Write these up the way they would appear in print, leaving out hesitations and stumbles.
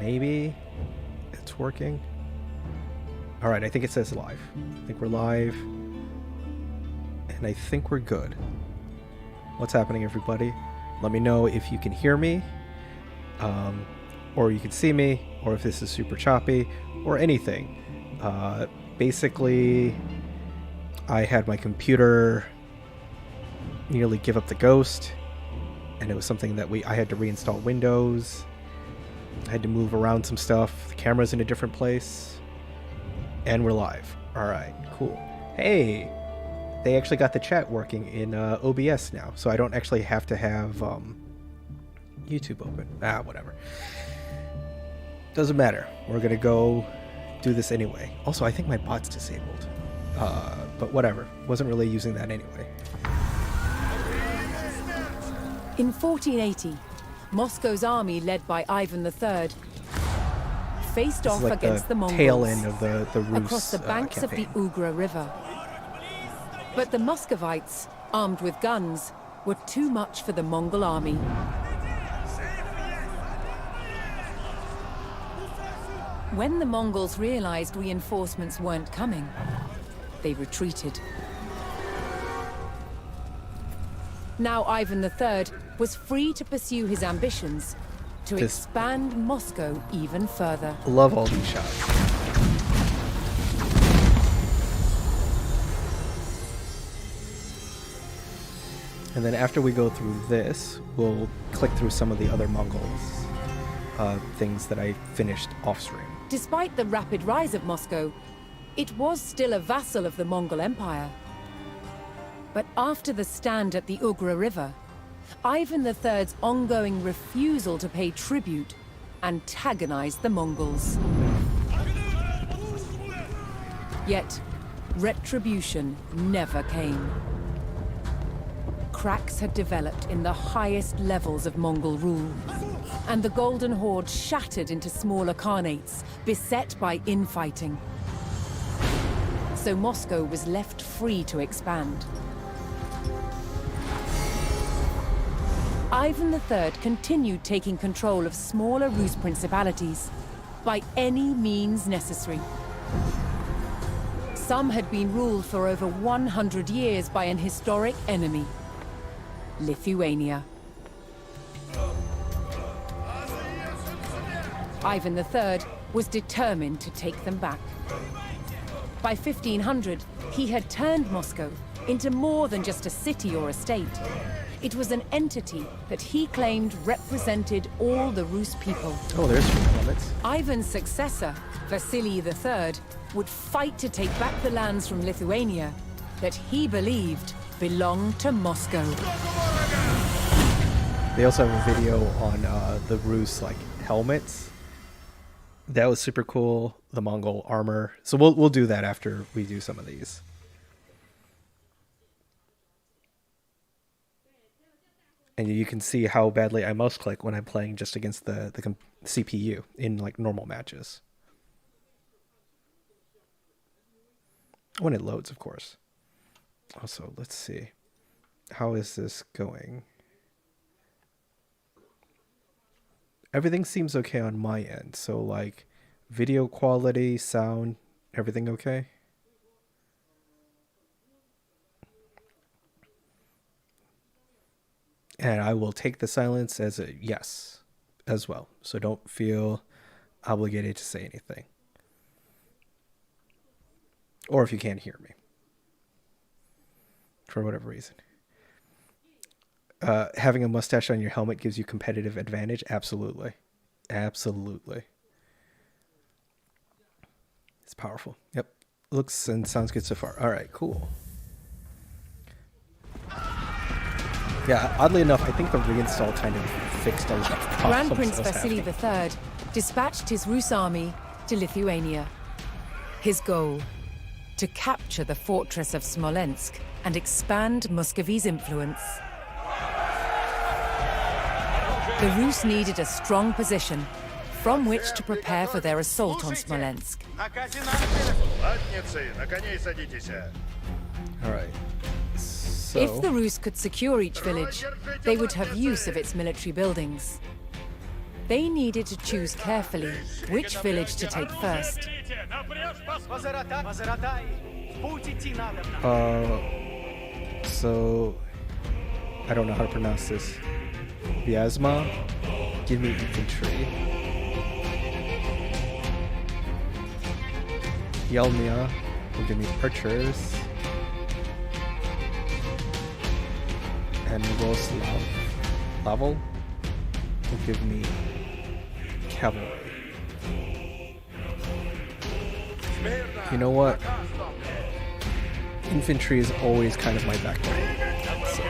maybe it's working. All right, I think it says live. I think we're live. And I think we're good. What's happening, everybody? Let me know if you can hear me, or you can see me, or if this is super choppy, or anything. Basically, I had my computer nearly give up the ghost, and it was something that I had to reinstall Windows. I had to move around some stuff. The camera's in a different place, and we're live. All right, cool. Hey, they actually got the chat working in OBS now, so I don't actually have to have YouTube open. Whatever. Doesn't matter. We're gonna go do this anyway. Also, I think my bot's disabled, but whatever. Wasn't really using that anyway. In 1480, Moscow's army, led by Ivan III, faced off against the Mongols tail end of the Rus across the banks campaign. of the Ugra River. But the Muscovites, armed with guns, were too much for the Mongol army. When the Mongols realized reinforcements weren't coming, they retreated. Now Ivan III was free to pursue his ambitions to expand Moscow even further. Love all these shots. And then after we go through this, we'll click through some of the other Mongols, things that I finished off-stream. Despite the rapid rise of Moscow, it was still a vassal of the Mongol Empire. But after the stand at the Ugra River, Ivan III's ongoing refusal to pay tribute antagonized the Mongols. Yet, retribution never came. Cracks had developed in the highest levels of Mongol rule, and the Golden Horde shattered into smaller khanates, beset by infighting. So Moscow was left free to expand. Ivan III continued taking control of smaller Rus principalities by any means necessary. Some had been ruled for over 100 years by an historic enemy, Lithuania. Ivan III was determined to take them back. By 1500, he had turned Moscow into more than just a city or a state. It was an entity that he claimed represented all the Rus people. Oh, there's some comments. Ivan's successor, Vasily III, would fight to take back the lands from Lithuania that he believed belonged to Moscow. They also have a video on the Rus helmets. That was super cool. The Mongol armor. So we'll do that after we do some of these. And you can see how badly I mouse click when I'm playing just against the CPU in normal matches. When it loads, of course. Also, let's see. How is this going? Everything seems okay on my end. So video quality, sound, everything okay? And I will take the silence as a yes as well. So don't feel obligated to say anything. Or if you can't hear me. For whatever reason. Having a mustache on your helmet gives you competitive advantage? Absolutely. Absolutely. It's powerful. Yep. Looks and sounds good so far. All right, cool. Yeah, oddly enough, I think the reinstall kind of fixed a lot of problems. Grand Prince Vasily III dispatched his Rus army to Lithuania. His goal, to capture the fortress of Smolensk and expand Muscovy's influence. The Rus needed a strong position from which to prepare for their assault on Smolensk. All right. So, if the Rus could secure each village, they would have use of its military buildings. They needed to choose carefully which village to take first. So I don't know how to pronounce this. Vyazma, give me infantry. Yelnya will give me archers. And Roslav will give me cavalry. You know what? Infantry is always kind of my background. So.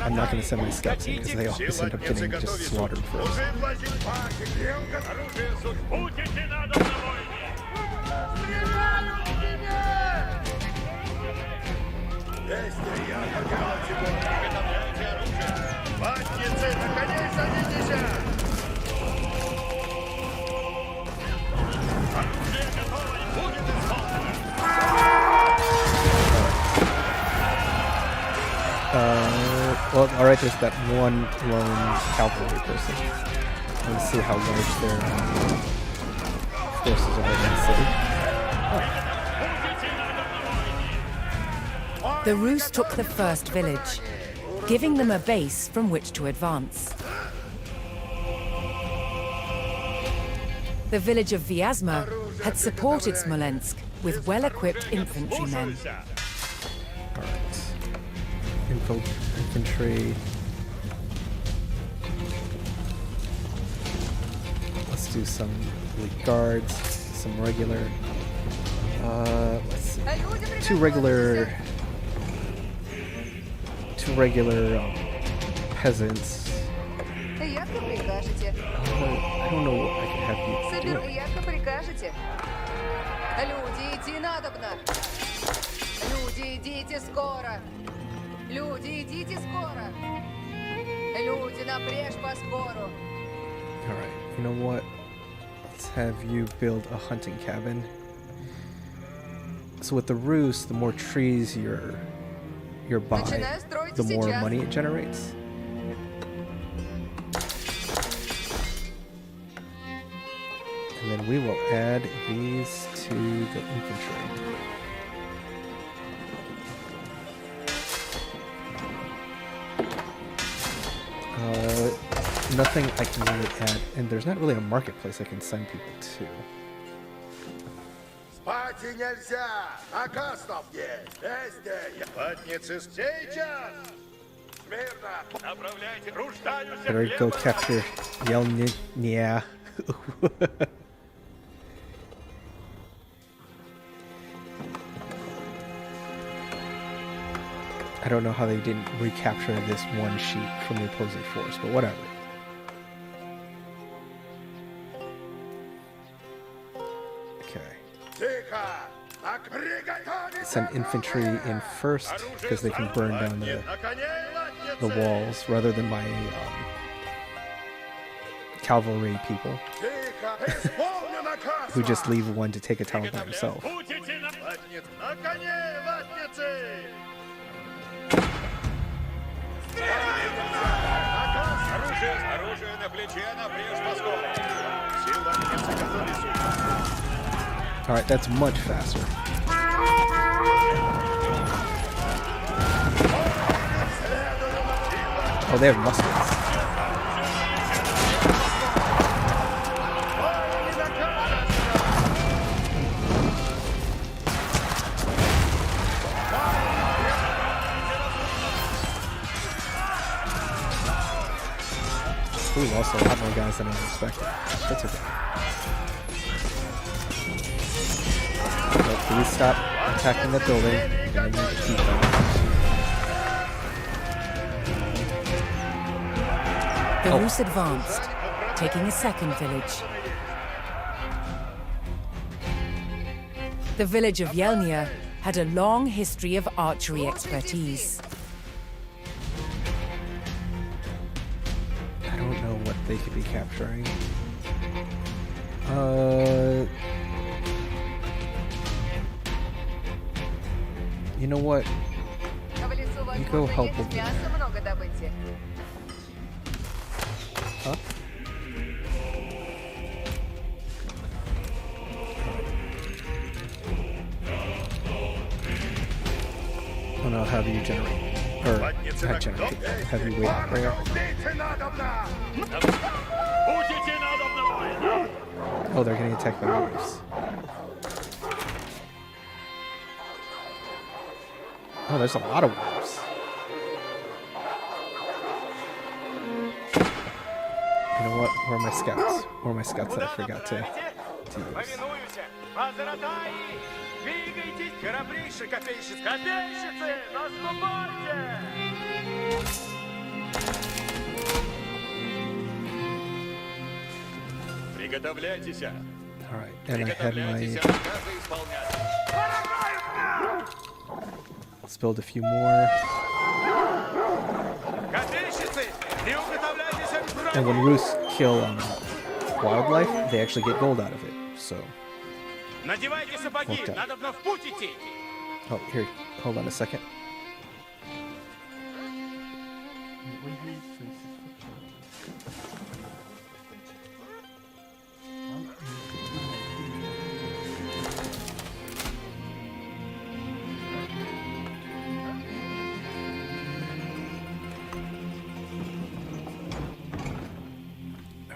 I'm not going to send my scouts in because they always end up getting just slaughtered first. Well, alright, there's that one lone cavalry person. Let's see how large their forces are in the city. The Rus took the first village, giving them a base from which to advance. The village of Vyazma had supported Smolensk with well-equipped infantrymen. Infantry. Let's do some elite guards, some regular. Let's see. Two regular peasants. I don't know what I can have you do. Alright, you know what? Let's have you build a hunting cabin. So with the Rus, the more trees you're by, the more money it generates. And then we will add these to the infantry. Nothing I can really add, and there's not really a marketplace I can send people to. Better go capture Yelnya. I don't know how they didn't recapture this one sheep from the opposing force, but whatever. Send infantry in first because they can burn down the walls rather than my cavalry people who just leave one to take a town by himself. Alright, that's much faster. Oh, they have muskets. Ooh, also a lot more guys than I expected. That's okay. But please stop attacking that building. I need to keep them. The Rus advanced, taking a second village. The village of Yelnya had a long history of archery expertise. I don't know what they could be capturing. You know what? You go help over there. Huh? And I'll have you generate. Or not generate. Have you wait up there. Oh, they're getting attacked by wolves. Oh, there's a lot of wolves. You know what? Where are my scouts? Where are my scouts that I forgot to use? Alright, and I had my... Let's build a few more. And when Rus kill wildlife, they actually get gold out of it, so... Worked out. Oh, here, hold on a second.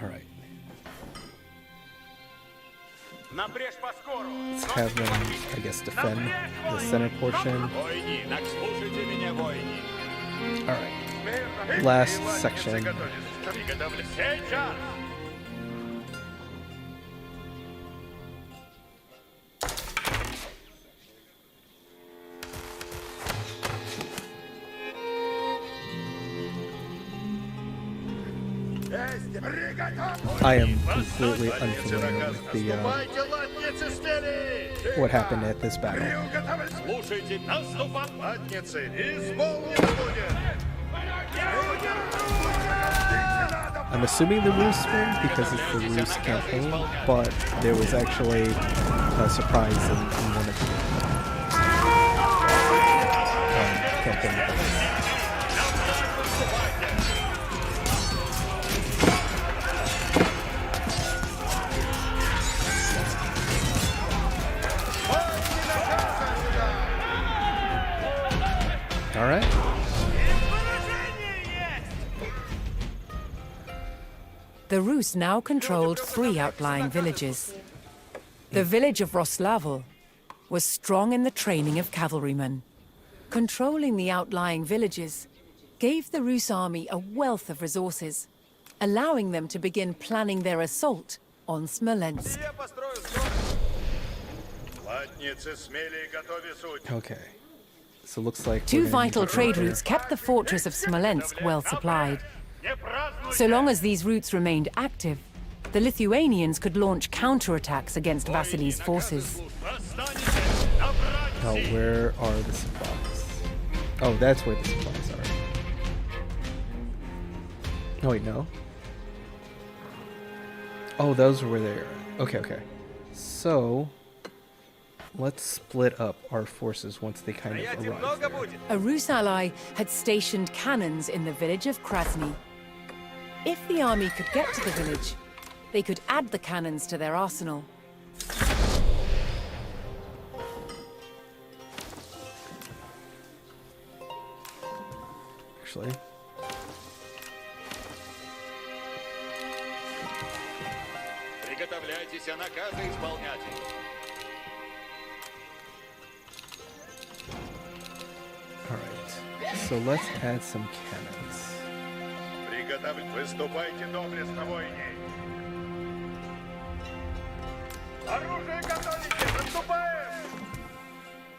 Alright. Let's have them, I guess, defend the center portion. Alright. Last section. I am completely unfamiliar with the what happened at this battle. I'm assuming the Rus win because it's the Rus campaign, but there was actually a surprise in one of the campaign. All right. The Rus now controlled 3 outlying villages. The village of Roslavel was strong in the training of cavalrymen. Controlling the outlying villages gave the Rus army a wealth of resources, allowing them to begin planning their assault on Smolensk. Okay. So it looks like 2 vital trade routes kept the fortress of Smolensk well supplied. So long as these routes remained active, the Lithuanians could launch counterattacks against Vasily's forces. Now, where are the supplies? Oh, that's where the supplies are. Oh, wait, no. Oh, those are where they are. Okay, okay. So... let's split up our forces once they kind of arrive there. A Rus ally had stationed cannons in the village of Krasny. If the army could get to the village, they could add the cannons to their arsenal. Actually... Alright, so let's add some cannons. Выступайте доблестно, воине! Оружие готовите! Наступаем!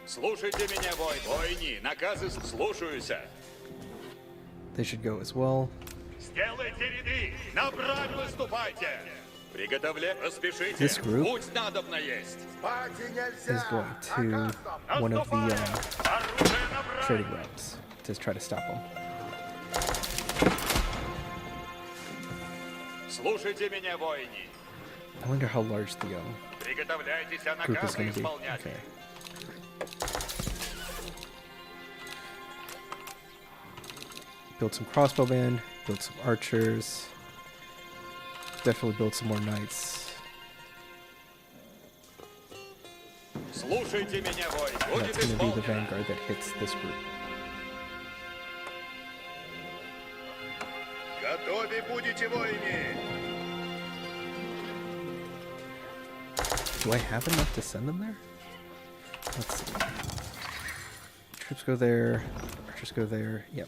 Слушайте меня, воини! Наказы слушаюся! They should go as well. Сделайте ряды! Направо выступайте! Приготовляйте! Поспешите! This group Путь надобно есть! is going to one of the trading routes to try to stop them. Слушайте меня, воини! I wonder how large the Приготовляйтесь, group is наказы going to be. исполнять! Okay. Build some crossbowmen, build some archers. Definitely build some more knights. Слушайте меня, воин. And Будет that's going to be the исполнено. vanguard that hits this group. Готовы будете, воины. Do I have enough to send them there? Let's see. Troops go there. Archers go there. Yep.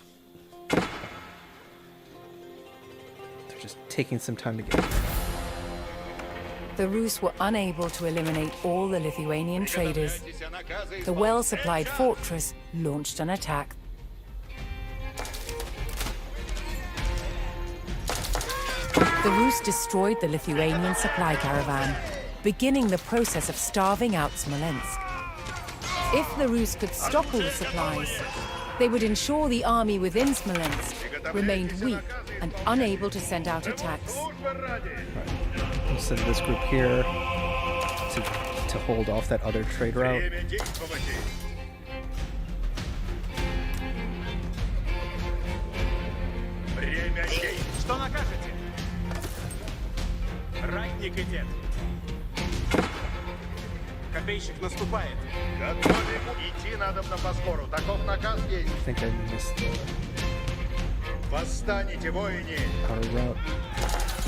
They're just taking some time to get there. The Rus were unable to eliminate all the Lithuanian traders. The well-supplied fortress launched an attack. The Rus destroyed the Lithuanian supply caravan, beginning the process of starving out Smolensk. If the Rus could stop all the supplies, they would ensure the army within Smolensk remained weak and unable to send out attacks. We'll send this group here to hold off that other trade route. Время действовать. Время действовать. Что накажете? Ратник идет. Копейщик наступает. Готовы. Идти надо по скору. Таков наказ есть. I think I missed the Восстанете, воины. outer route.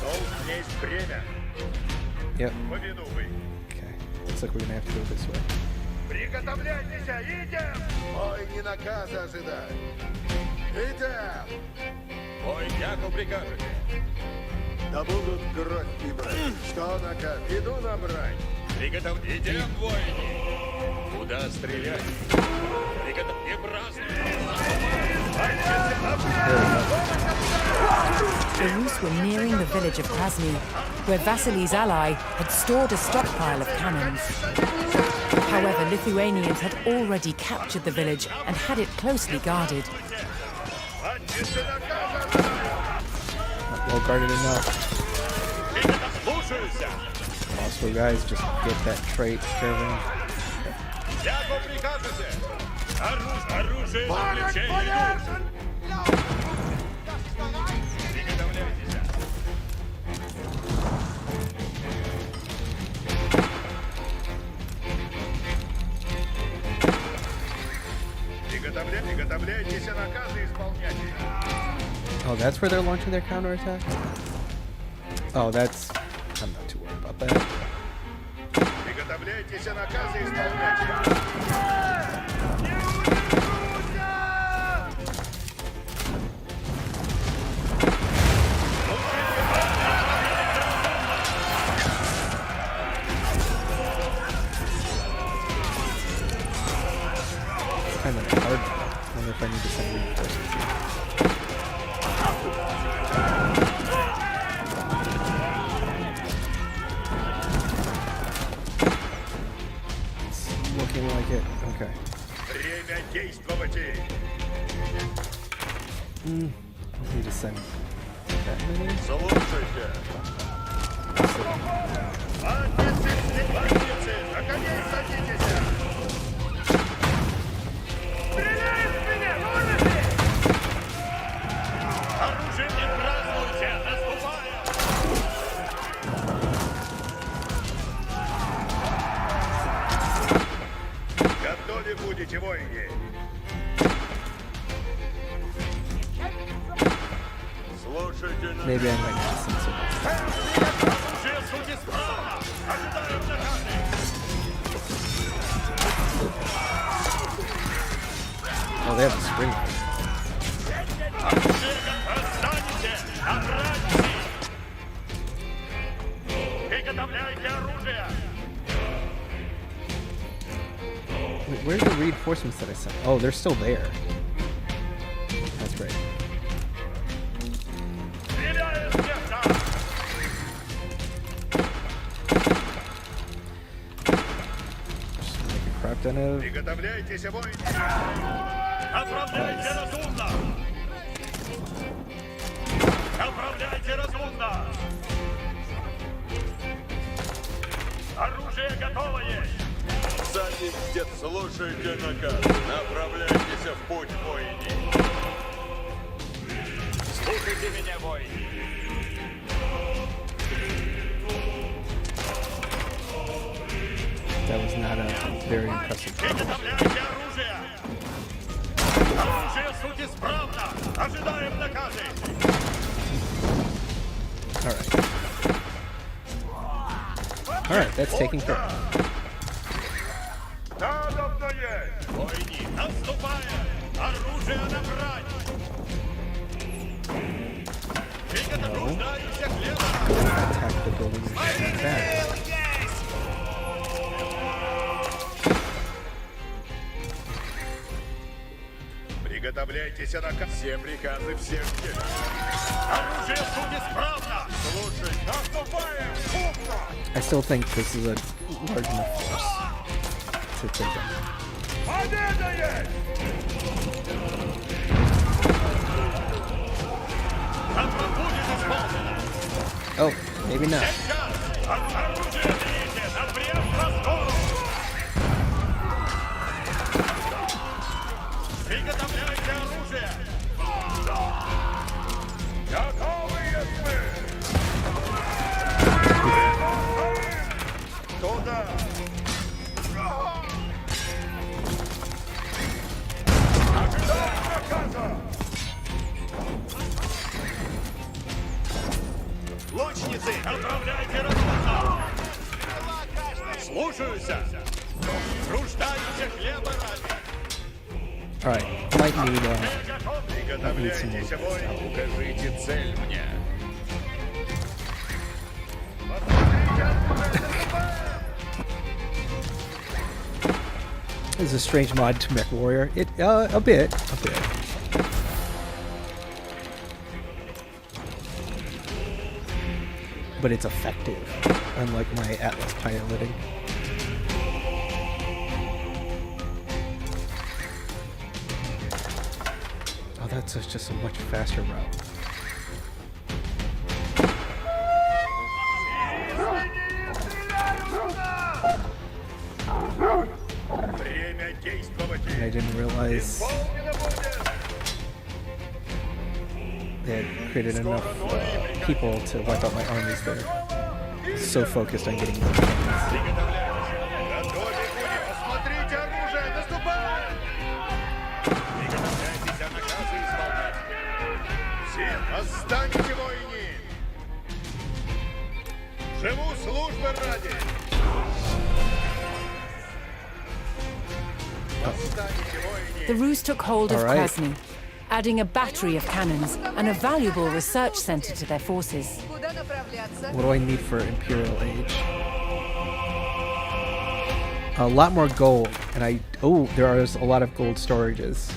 Должен есть время. Yep. Повинуй. Okay. Looks like we're gonna have to go this way. Приготовляйтесь, идем! Ой, не наказа ожидай. Идем! Ой, яко прикажете. Да будут кровь и брать. Что наказ? Иду на брань. Идем, воины. Куда стрелять? Не празднуйте. The Rus were nearing the village of Krasny, where Vasily's ally had stored a stockpile of cannons. However, Lithuanians had already captured the village and had it closely guarded. Not well guarded enough. Слушайся! Also, guys, just get that trait caravan. Яко прикажете. Оружие на плече идут. Приготовляйтесь. Приготовляйтесь, наказы исполняйте. Oh, that's where they're launching their counterattack? Oh, that's... I'm not too worried about that. Приготовляйтесь, наказы исполняйте. It's kind of hard. I wonder if I need to send reinforcements. It's looking like it. Okay. Время действовать. I need to send that many. Слушайте. Бандиты, на коней садитесь. Стреляй в меня, вырви! Оружие не празднуйте, наступаем! Готовы будете, воины? Слушайте нас. Maybe I might need to send some. Оружие судьи справа! Ожидаем наказы! Oh, they have a spring. Восстаньте! Обратите! Приготовляйте оружие! Wait, where's the reinforcements that I sent? Oh, they're still there. That's great. Стреляем с места! Just make a crap ton of. Приготовляйтесь, воины! Отправляйте разумно! Отправляйте разумно! Оружие готово есть! Сами где-то слушайте наказ. Направляйтесь в путь, воины. That was not a very impressive charge. Приготовляйте оружие! Оружие суть исправно! Ожидаем наказы! Alright, that's taken care of. Надобно есть! Войни, наступаем! Оружие набрать! Приготовляйся к лету! Attack the building and back. Приготовляйтесь на все приказы всех дел. Оружие суть исправно! Слушай, наступаем! Умно! I still think this is a large enough force to take them. Победа есть! Завтра будет исполнено! Oh, maybe not. Сейчас! Оружие берите! Напрямь на скору! Приготовляйте оружие! Готовы мы! Туда! Ожидаем наказа! Лучницы! Отправляйте работу! Слушаюсь! Руждаются хлеба ради! Alright, might need some Приготовляйтесь, more. воины! Укажите цель мне! This is a strange mod to Mech Warrior. It a bit. But it's effective, unlike my Atlas piloting. Oh, that's just a much faster route. Время действовать! And I didn't realize Исполнено будет! they had created enough people to wipe out my armies there. So focused on getting them. Приготовляйтесь! Готовы будем! Осмотрите оружие! Наступаем! Приготовляйтесь, а наказы исполнять! Все, восстаньте, воины! Живу службы ради! Восстаньте, воины! The Rus took hold of All right. Krasny, adding a battery of cannons and a valuable research center to their forces. Куда направляться? What do I need for Imperial Age? A lot more gold, and there is a lot of gold storages.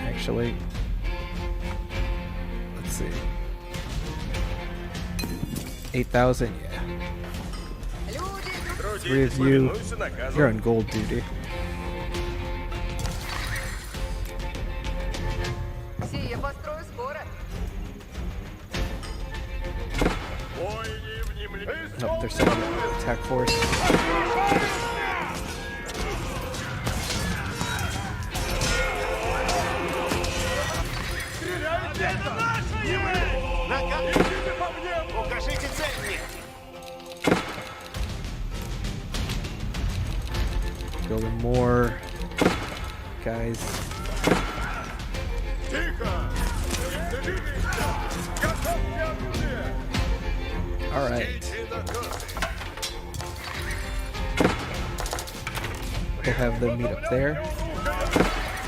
Actually, let's see, 8,000. Yeah, Люди, 3 of you, you're on gold duty. сие построю скоро. Воины, внемли! Nope, they're sending an attack force. Идите по мне! Укажите цель мне! Building more guys. Тихо! Не двигайся! Готовьте оружие! All right, Идите на карты! we'll have them meet up there,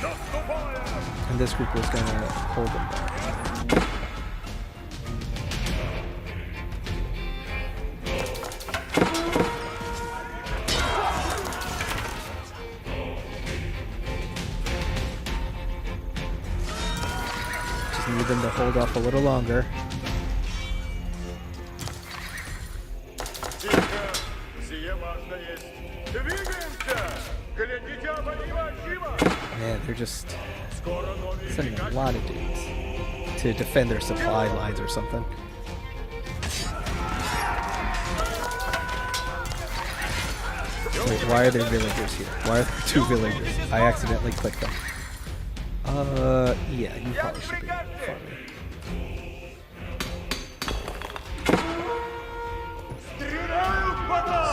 Наступаем! and this group was gonna hold them back. Just need them to hold off a little longer. Тихо! Сие важно есть! Двигаемся! Глядите, обойма живо! Man, they're just Скоро новый sending a приказ. lot of dudes to defend their supply lines or something. Wait, why are there villagers here? Why are there 2 villagers? I accidentally clicked them. Yeah, you probably should be farming.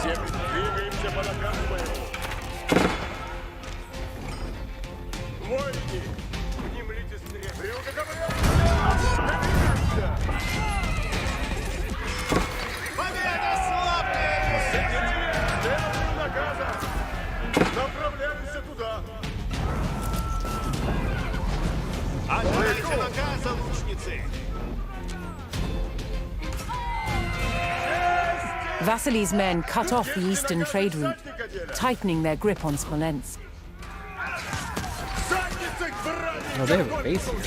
Все двигаемся по наказу моему. Воины, внемлите стрелы. Победа славная! Требую наказа! Направляемся туда! Ожидайте наказа, лучницы! Vasily's men cut off the eastern trade route, tightening their grip on Smolensk. Задницы к братьям! Oh, they have a base here.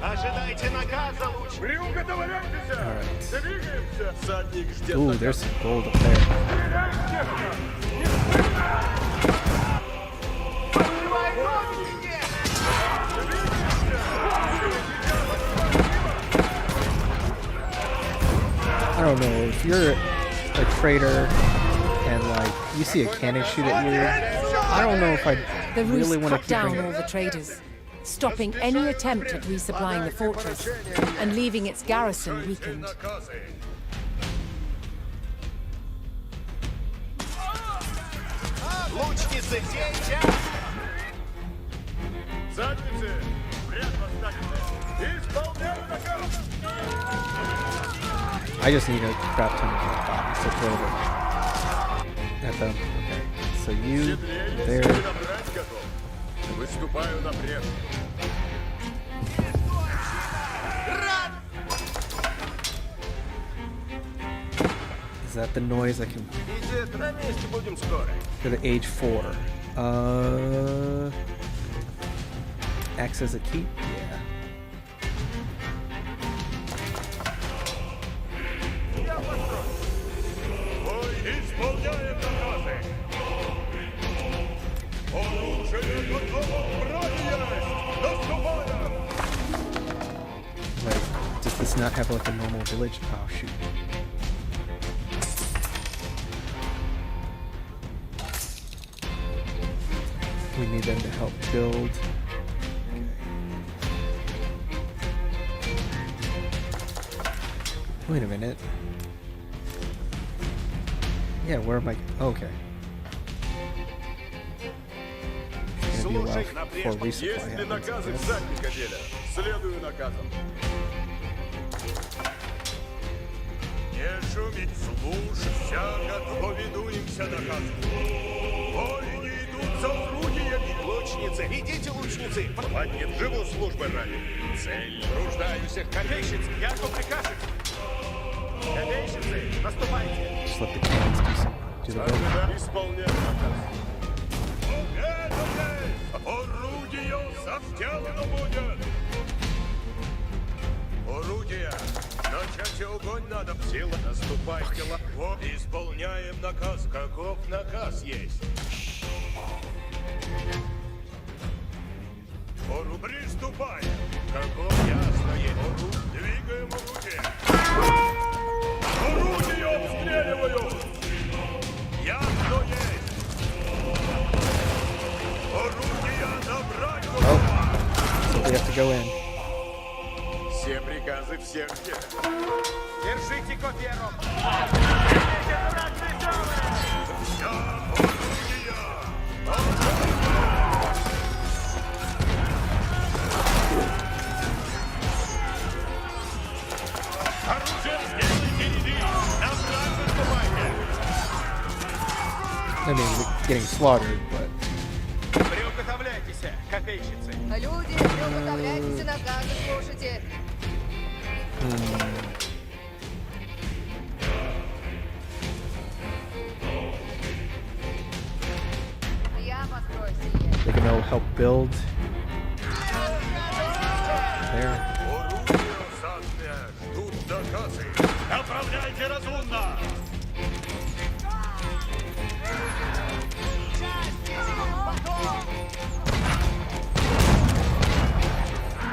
Ожидайте наказа, лучницы! Приуготовляйтесь! Alright. Двигаемся! Садник ждет Ooh, there's some gold up there. I don't know, if you're a trader and like you see a cannon shoot at you, I don't know if I The Rus really want to cut keep down bringing all the traders, stopping any attempt at resupplying the fortress and leaving its garrison weakened. наказы. Лучницы, сейчас! Задницы! Вред восстанете! Исполняю наказ! I just need a crap ton of bodies to throw them at them. Okay, so you there. Набрать готов. Выступаю напред. Is that the noise I can Иди, на месте будем скоро. for the age 4? Acts as a keep? Yeah. Исполняем наказы! Оружие готово! Броня есть! Наступаем! Like, does this not have like a normal village? Oh shoot. We need them to help build. Wait a minute. Yeah, where am I? Okay. It's gonna be a while for resupply Если happens, I наказы guess. всадника деля, следую наказам. Не шуметь, слушай, всяко повинуемся наказу. Воины идут за орудиями. Лучницы, идите, лучницы! Поддерживу службы ради. Цель, нуждаюсь в копейщиц, я что прикажете? Копейщицы, наступайте! Just let the cannons do the building. Ожидай, исполняю наказ. Готовьтесь! Орудие сделано будет! Орудие! Начать огонь надо. Сила, наступайте. Вот, исполняем наказ. Каков наказ есть? Ору, приступаем! Каков ясное? Ору, двигаем орудие! Орудие обстреливаю! Ясно есть! Орудие набрать! Oh, so we have to go in. Все приказы всех дел. Держите копьером! Вся орудия! Оружие сделайте ряды! Направь выступайте! I mean, we're getting slaughtered, but Приуготовляйтесь, копейщицы! Люди, приготовляйтесь, наказы слушайте. Я построю сие. they can all help build. There. Орудие заднее! Ждут наказы! Направляйте разумно!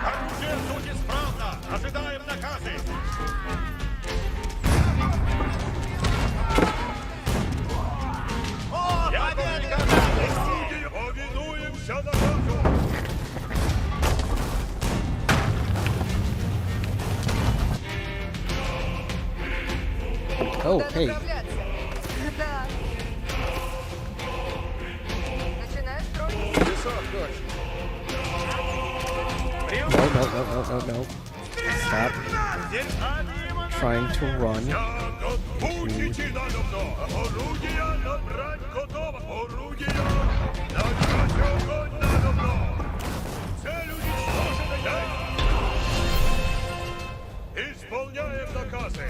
Оружие суть исправно! Ожидаем наказы! Я орудие! Повинуемся наказу! Oh, Куда hey. направляться? Да. Начинаю строить. Песок, точно. No. Stop trying to run. Тягот будете надо мной. Орудия набрать готово. Орудия начать огонь надо мной. Цель уничтожена. Исполняем наказы.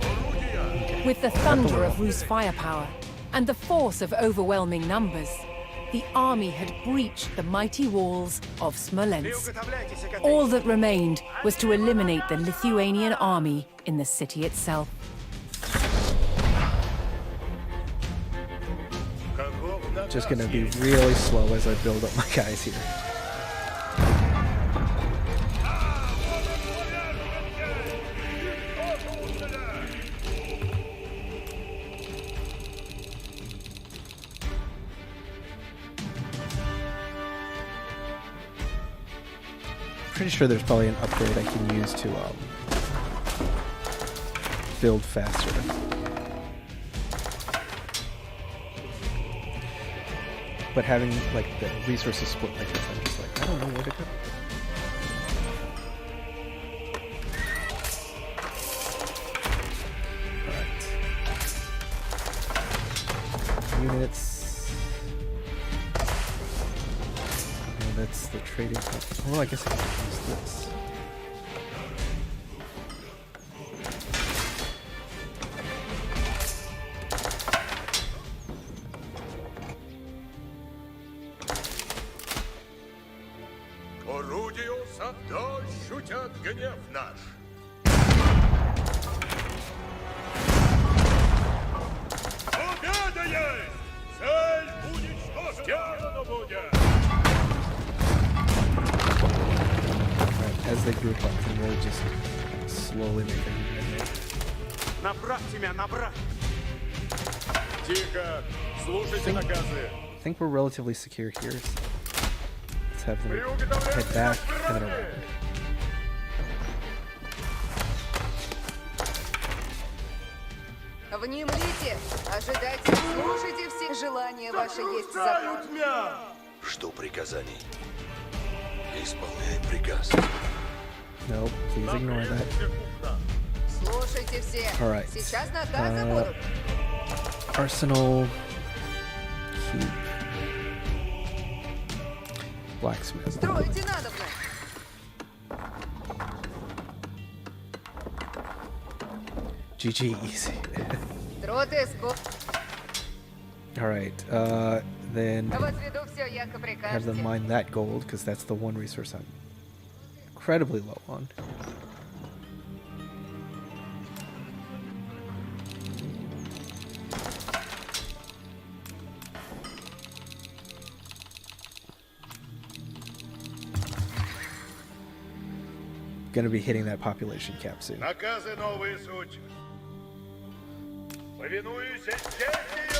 Орудия. With the thunder of Rus' firepower and the force of overwhelming numbers, the army had breached the mighty walls of Smolensk. All that remained was to eliminate the Lithuanian army in the city itself. Каков наказ? Just gonna be really slow as I build up my guys here. Pretty sure there's probably an upgrade I can use to build faster. But having like the resources split like this, I'm just like, I don't know where to go. Alright. Units. That's the trading company. Oh, I guess I can use this. Орудиуса, да ощутят гнев наш. Победа есть! Цель уничтожена! Сделано будет! As they group up, and we'll just slowly make it. Направь меня, направь! Тихо! Слушайте наказы! I think we're relatively secure here. Let's have them head back and then around. Внемлите, ожидайте, слушайте все. Желание ваше есть закон. Жду приказаний. Исполняй приказ. No, please ignore that. Слушайте все. Alright. Сейчас наказы будут. Arsenal. Keep. Blacksmith. Строите надобно. GG, easy. Троты, скоп. Alright, then Возведу все, яко have them прикажете. mine that gold, because that's the one resource I'm incredibly low on. Gonna be hitting that population cap soon. Наказы новые суть. Повинуюсь честью!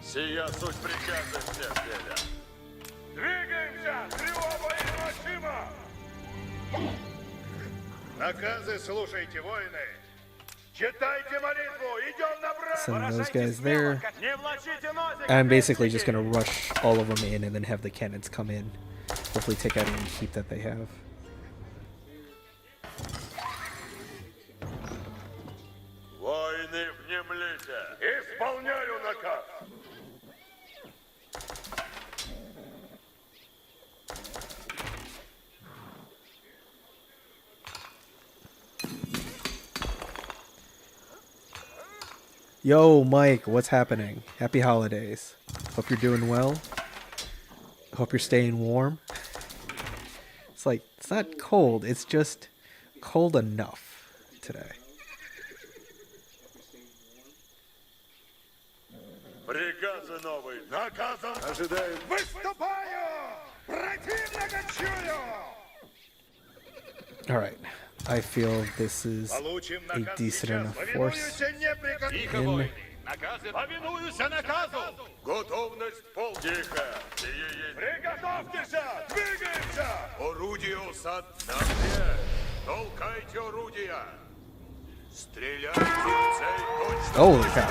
Сия суть приказа всех деля. Двигаемся! Тревога и Машима! Наказы слушайте, воины! Читайте молитву! Идем на Send those guys there. Не влачите носик! I'm basically just gonna rush all of them in and then have the cannons come in. Hopefully take out any keep that they have. Воины, внемлите! Исполняю наказ! Yo, Mike, what's happening? Happy holidays. Hope you're doing well. Hope you're staying warm. It's like, it's not cold, it's just cold enough today. Приказы новые! Наказом ожидаю! Выступаю! Противника чую! Alright, I feel this is Получим a наказ decent сейчас! enough force. Повинуюсь неприказ... In. Наказы. Повинуюсь наказу. Готовность пол. Тихо. Сие есть. Приготовьтесь! Двигаемся! Орудие усад. Навред. Толкайте орудия. Стреляйте в цель точно. Holy cow.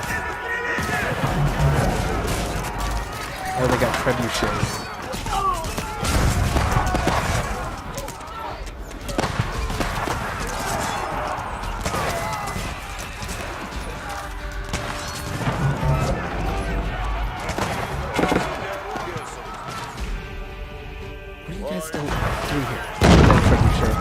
Oh, they got trebuchets. What are you guys doing here? Trebuchet.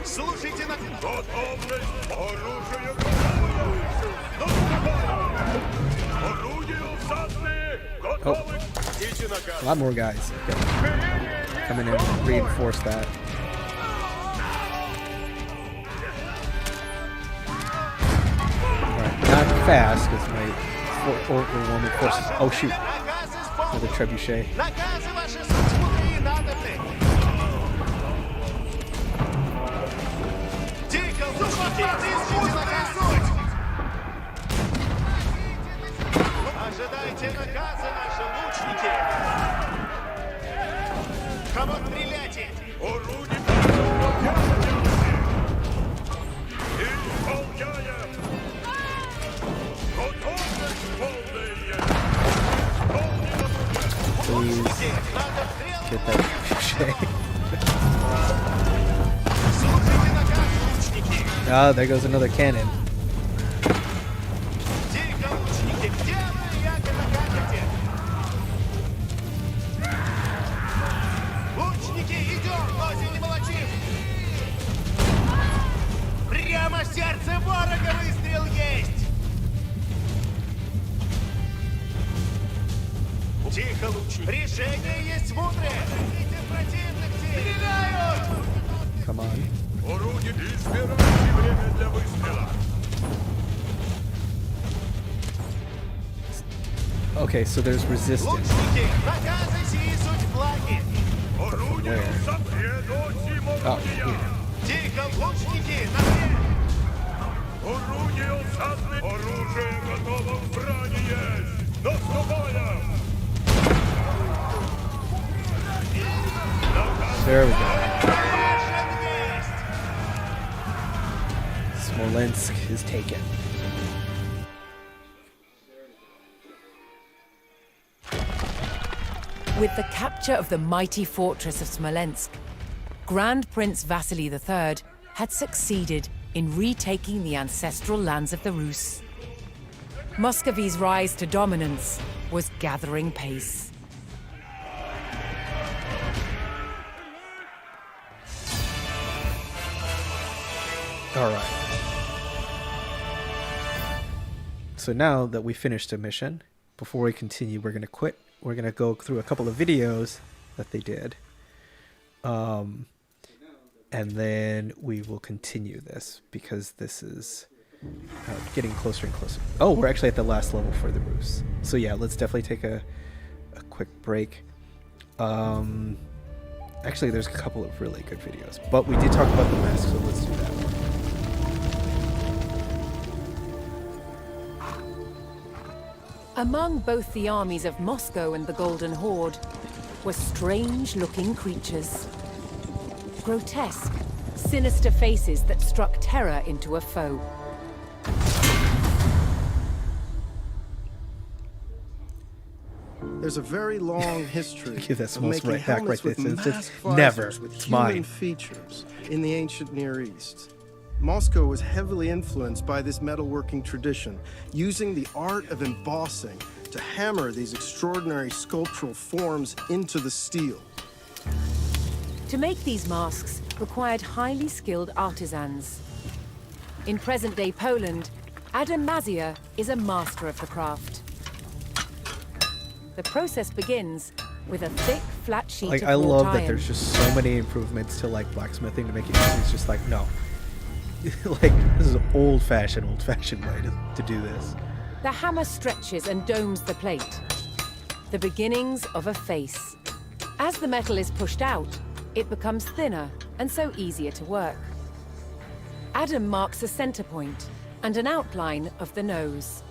Слушайте на... Готовность. Оружие готовое. Наступаем. Орудия усадные. Готовы. Идите на A lot more guys. Okay. Come in and reinforce that. Alright, not fast, because my overwhelming forces. Oh shoot. Another trebuchet. Наказы ваши существуют и надобны. Дико лучники, изучите наказ. Ожидайте наказа, наши лучники. Кому стреляйте? Орудие. Исполняем. Готовность полная. Please Надо стрелы. get that trebuchet. Слушайте наказ, лучники. Ah, there goes another cannon. Дико лучники, где вы, яко накажете? Лучники, идем, носим не молчим. Прямо в сердце ворога выстрел есть. Тихо, лучники. Решение есть мудрое. Идите противных, стреляют. Come on. Орудие. Избирайте время для выстрела. Okay, so there's resistance. Лучники, наказы сии суть флаги. Орудие. Where? Сопредосим Oh, орудия. here. Тихо, лучники, наверх. Орудие усадные. Оружие готово в брани есть. Наступаем. There we go. Бешен есть. Smolensk is taken. With the capture of the mighty fortress of Smolensk, Grand Prince Vasily III had succeeded in retaking the ancestral lands of the Rus. Muscovy's rise to dominance was gathering pace. All right. So now that we finished a mission, before we continue, we're going to quit. We're going to go through a couple of videos that they did. And then we will continue this because this is getting closer and closer. Oh, we're actually at the last level for the Rus. So yeah, let's definitely take a quick break. Actually, there's a couple of really good videos, but we did talk about the mask, so let's do that. Among both the armies of Moscow and the Golden Horde were strange-looking creatures. Grotesque, sinister faces that struck terror into a foe. There's a very long history Give that of smells making right back helmets right with there. It's masked never. visors with It's human mine. features in the ancient Near East. Moscow was heavily influenced by this metalworking tradition, using the art of embossing to hammer these extraordinary sculptural forms into the steel. To make these masks required highly skilled artisans. In present-day Poland, Adam Mazia is a master of the craft. The process begins with a thick, flat sheet Like, of I wrought love that iron. there's just so many improvements to like blacksmithing to make it easy. It's just like, no. Like, this is an old-fashioned way to do this. The hammer stretches and domes the plate. The beginnings of a face. As the metal is pushed out, it becomes thinner and so easier to work. Adam marks a center point and an outline of the nose.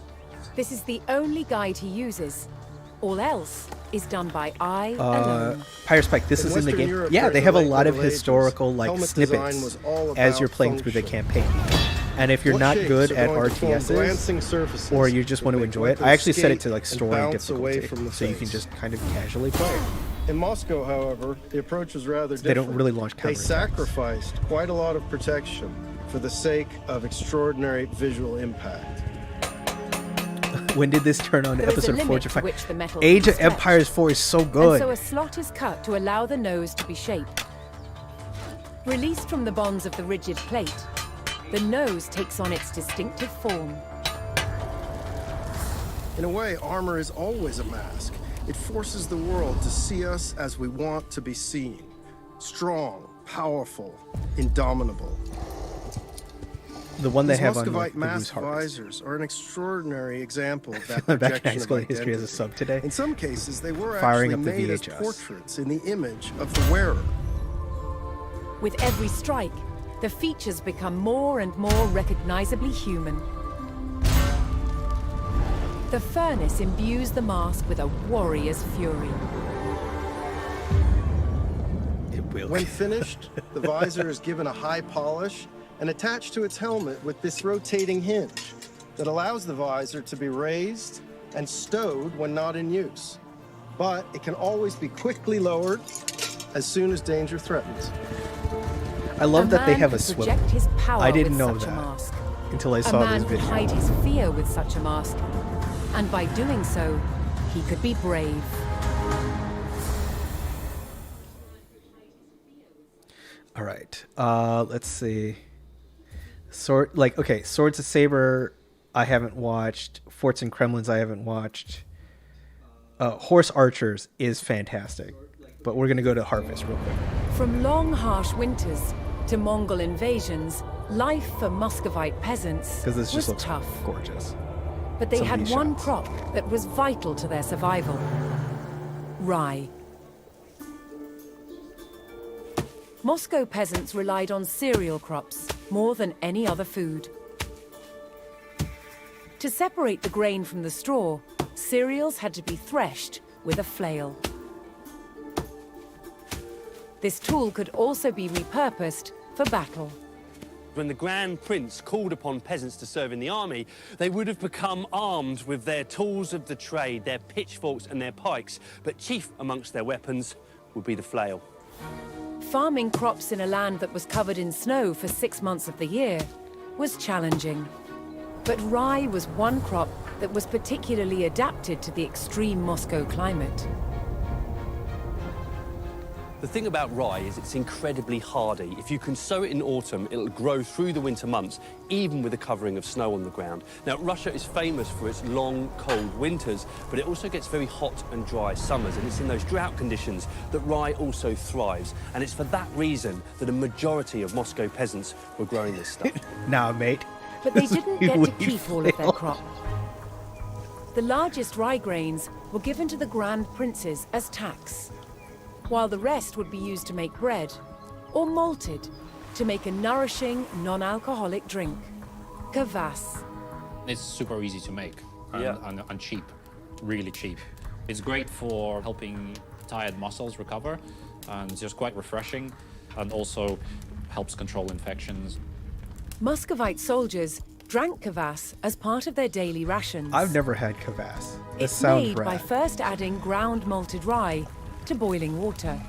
This is the only guide he uses. All else is done by eye alone. Pirate Spike, this is in the Western game. Europe Yeah, during they the have a late lot of Middle Ages, historical like helmet design snippets was all as you're about playing through the function. campaign. And if you're What not shapes good are at going to form RTSs, glancing surfaces or you just that want to make enjoy it, weapons I actually set it skate to like and story bounce away difficulty, from the so you can face. just kind of casually play it. In Moscow, however, the approach was rather They don't different. really launch They counterattacks. sacrificed quite a lot of protection for the sake of extraordinary visual impact. When did this turn on There is a episode limit 4 to which the metal Age can of stretch. Empires 4 is so And good. so a slot is cut to allow the nose to be shaped. Released from the bonds of the rigid plate, the nose takes on its distinctive form. In a way, armor is always a mask. It forces the world to see us as we want to be seen. Strong, powerful, indomitable. The one they These have on Muscovite the mask Goose Harvest. visors are an extraordinary example of that Back in high projection school of history as a identity. sub today. In some cases, they were Firing actually up the made as VHS. portraits in the image of the wearer. With every strike, the features become more and more recognizably human. The furnace imbues the mask with a warrior's fury. It will. When finished, the visor is given a high polish and attached to its helmet with this rotating hinge that allows the visor to be raised and stowed when not in use. But it can always be quickly lowered as soon as danger threatens. I love that they man have a could swivel. project his power I didn't with know such a that mask. until I A saw man this could video. hide his fear with such a mask, and by doing so, he could be brave. All right. Let's see. Swords of Saber I haven't watched. Forts and Kremlins I haven't watched. Horse Archers is fantastic. But we're going to go to Harvest real quick. From long, harsh winters to Mongol invasions, life for Muscovite peasants Because this was just looks tough. gorgeous. But they some of had these one shots. crop that was vital to their survival: rye. Moscow peasants relied on cereal crops more than any other food. To separate the grain from the straw, cereals had to be threshed with a flail. This tool could also be repurposed for battle. When the Grand Prince called upon peasants to serve in the army, they would have become armed with their tools of the trade, their pitchforks and their pikes, but chief amongst their weapons would be the flail. Farming crops in a land that was covered in snow for 6 months of the year was challenging. But rye was one crop that was particularly adapted to the extreme Moscow climate. The thing about rye is it's incredibly hardy. If you can sow it in autumn, it'll grow through the winter months, even with a covering of snow on the ground. Now, Russia is famous for its long, cold winters, but it also gets very hot and dry summers, and it's in those drought conditions that rye also thrives. And it's for that reason that a majority of Moscow peasants were growing this stuff. Nah, mate. But they didn't get to We keep all of their failed. crop. The largest rye grains were given to the Grand Princes as tax, while the rest would be used to make bread, or malted to make a nourishing, non-alcoholic drink, kvass. It's super easy to make and, Yeah. and cheap, really cheap. It's great for helping tired muscles recover, and it's just quite refreshing, and also helps control infections. Muscovite soldiers drank kvass as part of their daily rations. I've never had kvass. This It's sounds made by rad. first adding ground malted rye to boiling water.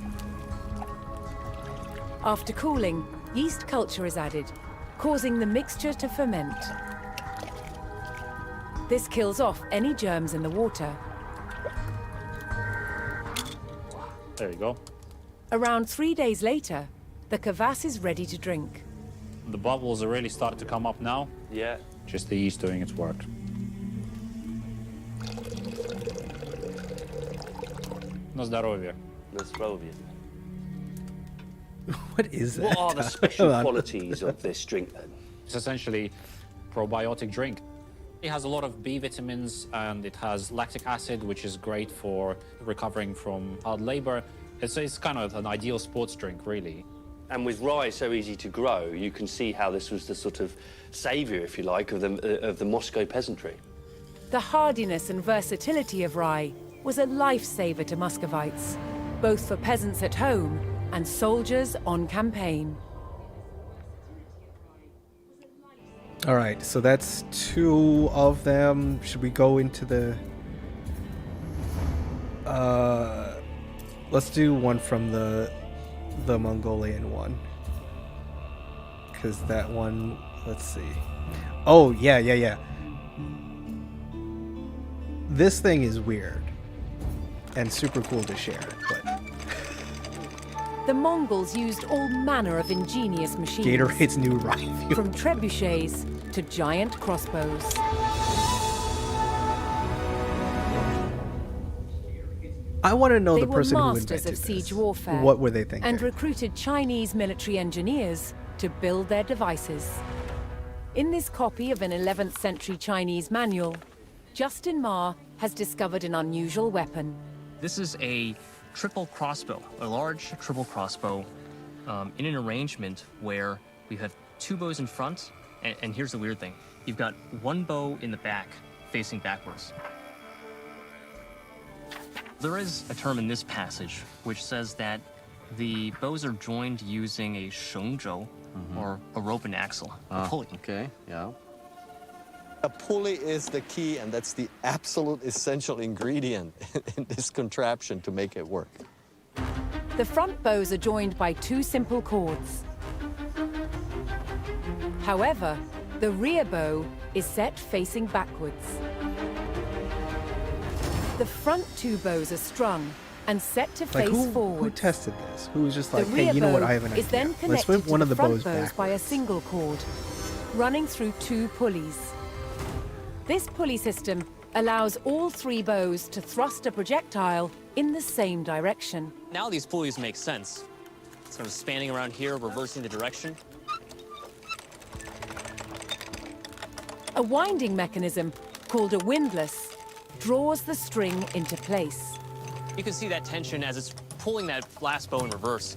After cooling, yeast culture is added, causing the mixture to ferment. This kills off any germs in the water. There you go. Around 3 days later, the kvass is ready to drink. The bubbles are really starting to come up now. Yeah. Just the yeast doing its work. На здоровье. That's Rovian. What is that? What are the special Hold on. qualities of this drink then? It's essentially a probiotic drink. It has a lot of B vitamins and it has lactic acid, which is great for recovering from hard labor. It's kind of an ideal sports drink, really. And with rye so easy to grow, you can see how this was the sort of saviour, if you like, of the Moscow peasantry. The hardiness and versatility of rye was a lifesaver to Muscovites, both for peasants at home and soldiers on campaign. All right, so that's 2 of them. Should we go into the... let's do one from the Mongolian one. Because that one... Let's see. Oh, yeah. This thing is weird. And super cool to share, but... The Mongols used all manner of ingenious machines. Gatorade's new rifle. From trebuchets to giant crossbows. I want to know They the were person who masters invented of siege this. warfare. What were they thinking? And recruited Chinese military engineers to build their devices. In this copy of an 11th century Chinese manual, Justin Ma has discovered an unusual weapon. This is a triple crossbow, a large triple crossbow in an arrangement where we have 2 bows in front, and here's the weird thing. You've got 1 bow in the back, facing backwards. There is a term in this passage which says that the bows are joined using a shengzhou, or a rope and axle, a pulley. Okay, yeah. A pulley is the key, and that's the absolute essential ingredient in this contraption to make it work. The front bows are joined by 2 simple cords. However, the rear bow is set facing backwards. The front 2 bows are strung and set to face who forward. tested this? Who was just like, The rear hey, you know what, bow I have an is idea. then Let's connected whip to one the of the front bows back. by a single cord, running through 2 pulleys. This pulley system allows all 3 bows to thrust a projectile in the same direction. Now these pulleys make sense. Sort of spanning around here, reversing the direction. A winding mechanism, called a windlass, draws the string into place. You can see that tension as it's pulling that last bow in reverse.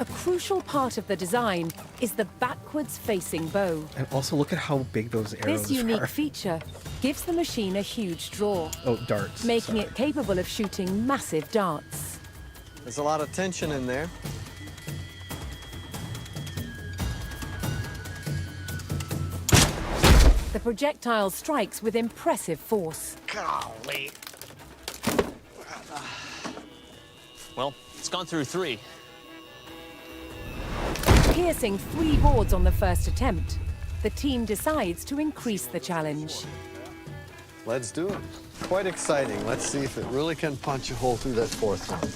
A crucial part of the design is the backwards-facing bow. And also look at how big those arrows This unique are. feature gives the machine a huge draw, Oh, darts. making sorry. it capable of shooting massive darts. There's a lot of tension in there. The projectile strikes with impressive force. Golly. Well, it's gone through 3. Piercing 3 boards on the first attempt, the team decides to increase the challenge. Let's do it. Quite exciting. Let's see if it really can punch a hole through that 4th one.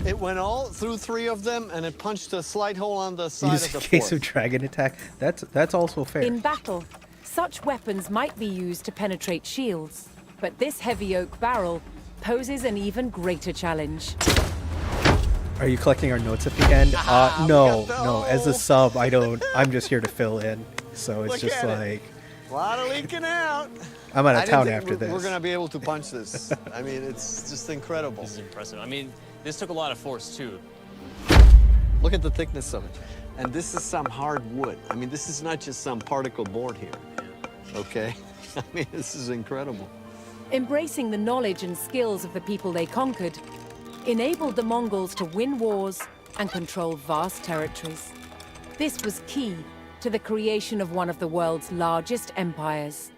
It went all through 3 of them, and it punched a slight hole on the side Use of the a case 4th. of dragon attack. That's also fair. In battle, such weapons might be used to penetrate shields, but this heavy oak barrel poses an even greater challenge. Are you collecting our notes at the end? No. As a sub, I'm just here to fill in. So it's Look just at it. like A lot of leaking out. I'm out I of didn't town think after this. We're going to be able to punch this. I mean, it's just incredible. This is impressive. I mean, this took a lot of force, too. Look at the thickness of it. And this is some hard wood. I mean, this is not just some particle board here. Okay? I mean, this is incredible. Embracing the knowledge and skills of the people they conquered enabled the Mongols to win wars and control vast territories. This was key to the creation of one of the world's largest empires.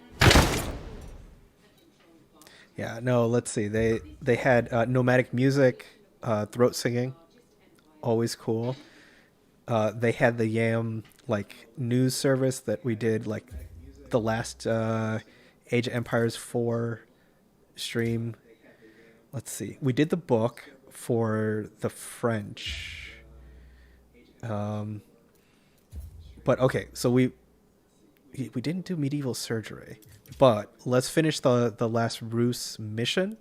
Yeah, no, let's see. They had nomadic music, throat singing, always cool. They had the Yam news service that we did the last Age of Empires 4 stream. Let's see. We did the book for the French. But okay, so we didn't do medieval surgery. But let's finish the last Rus mission,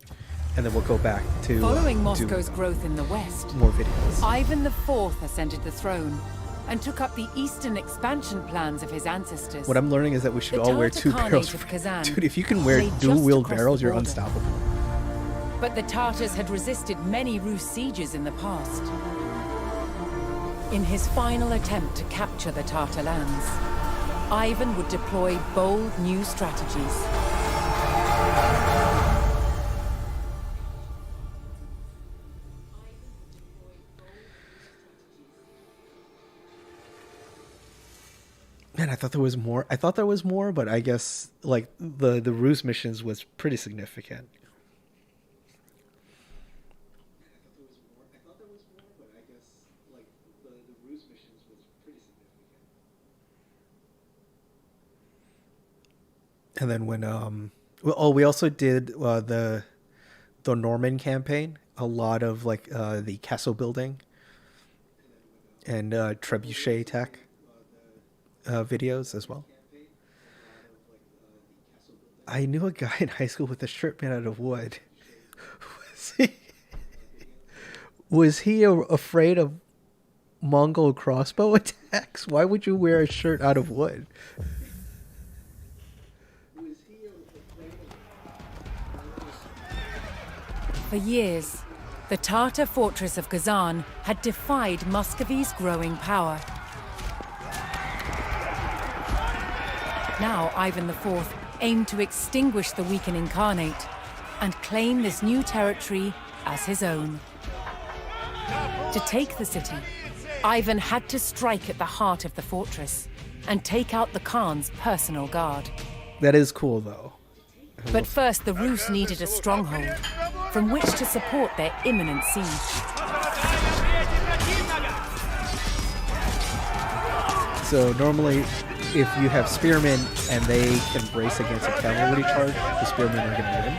and then we'll go back to Following do Moscow's growth in the west, more videos. Ivan IV ascended the throne, and took up the eastern expansion plans of his ancestors. What I'm learning is that we should The all wear Tartar 2 Khanate barrels. of Kazan Dude, if you can wear lay just dual-wheel across the barrels, you're border. unstoppable. But the Tartars had resisted many Rus sieges in the past. In his final attempt to capture the Tartar lands, Ivan would deploy bold new strategies. Man, I thought there was more. I thought there was more, but I guess like the Ruse missions was pretty significant. And then when we also did the Norman campaign, a lot of like the castle building and trebuchet attack videos as well. I knew a guy in high school with a shirt made out of wood. Was he afraid of Mongol crossbow attacks? Why would you wear a shirt out of wood? For years, the Tartar fortress of Kazan had defied Muscovy's growing power. Now Ivan IV aimed to extinguish the weakening Khanate and claim this new territory as his own. To take the city, Ivan had to strike at the heart of the fortress and take out the Khan's personal guard. That is cool, though. But first, the Rus needed a stronghold from which to support their imminent siege. So normally, if you have spearmen and they can brace against a cavalry charge, the spearmen are going to win.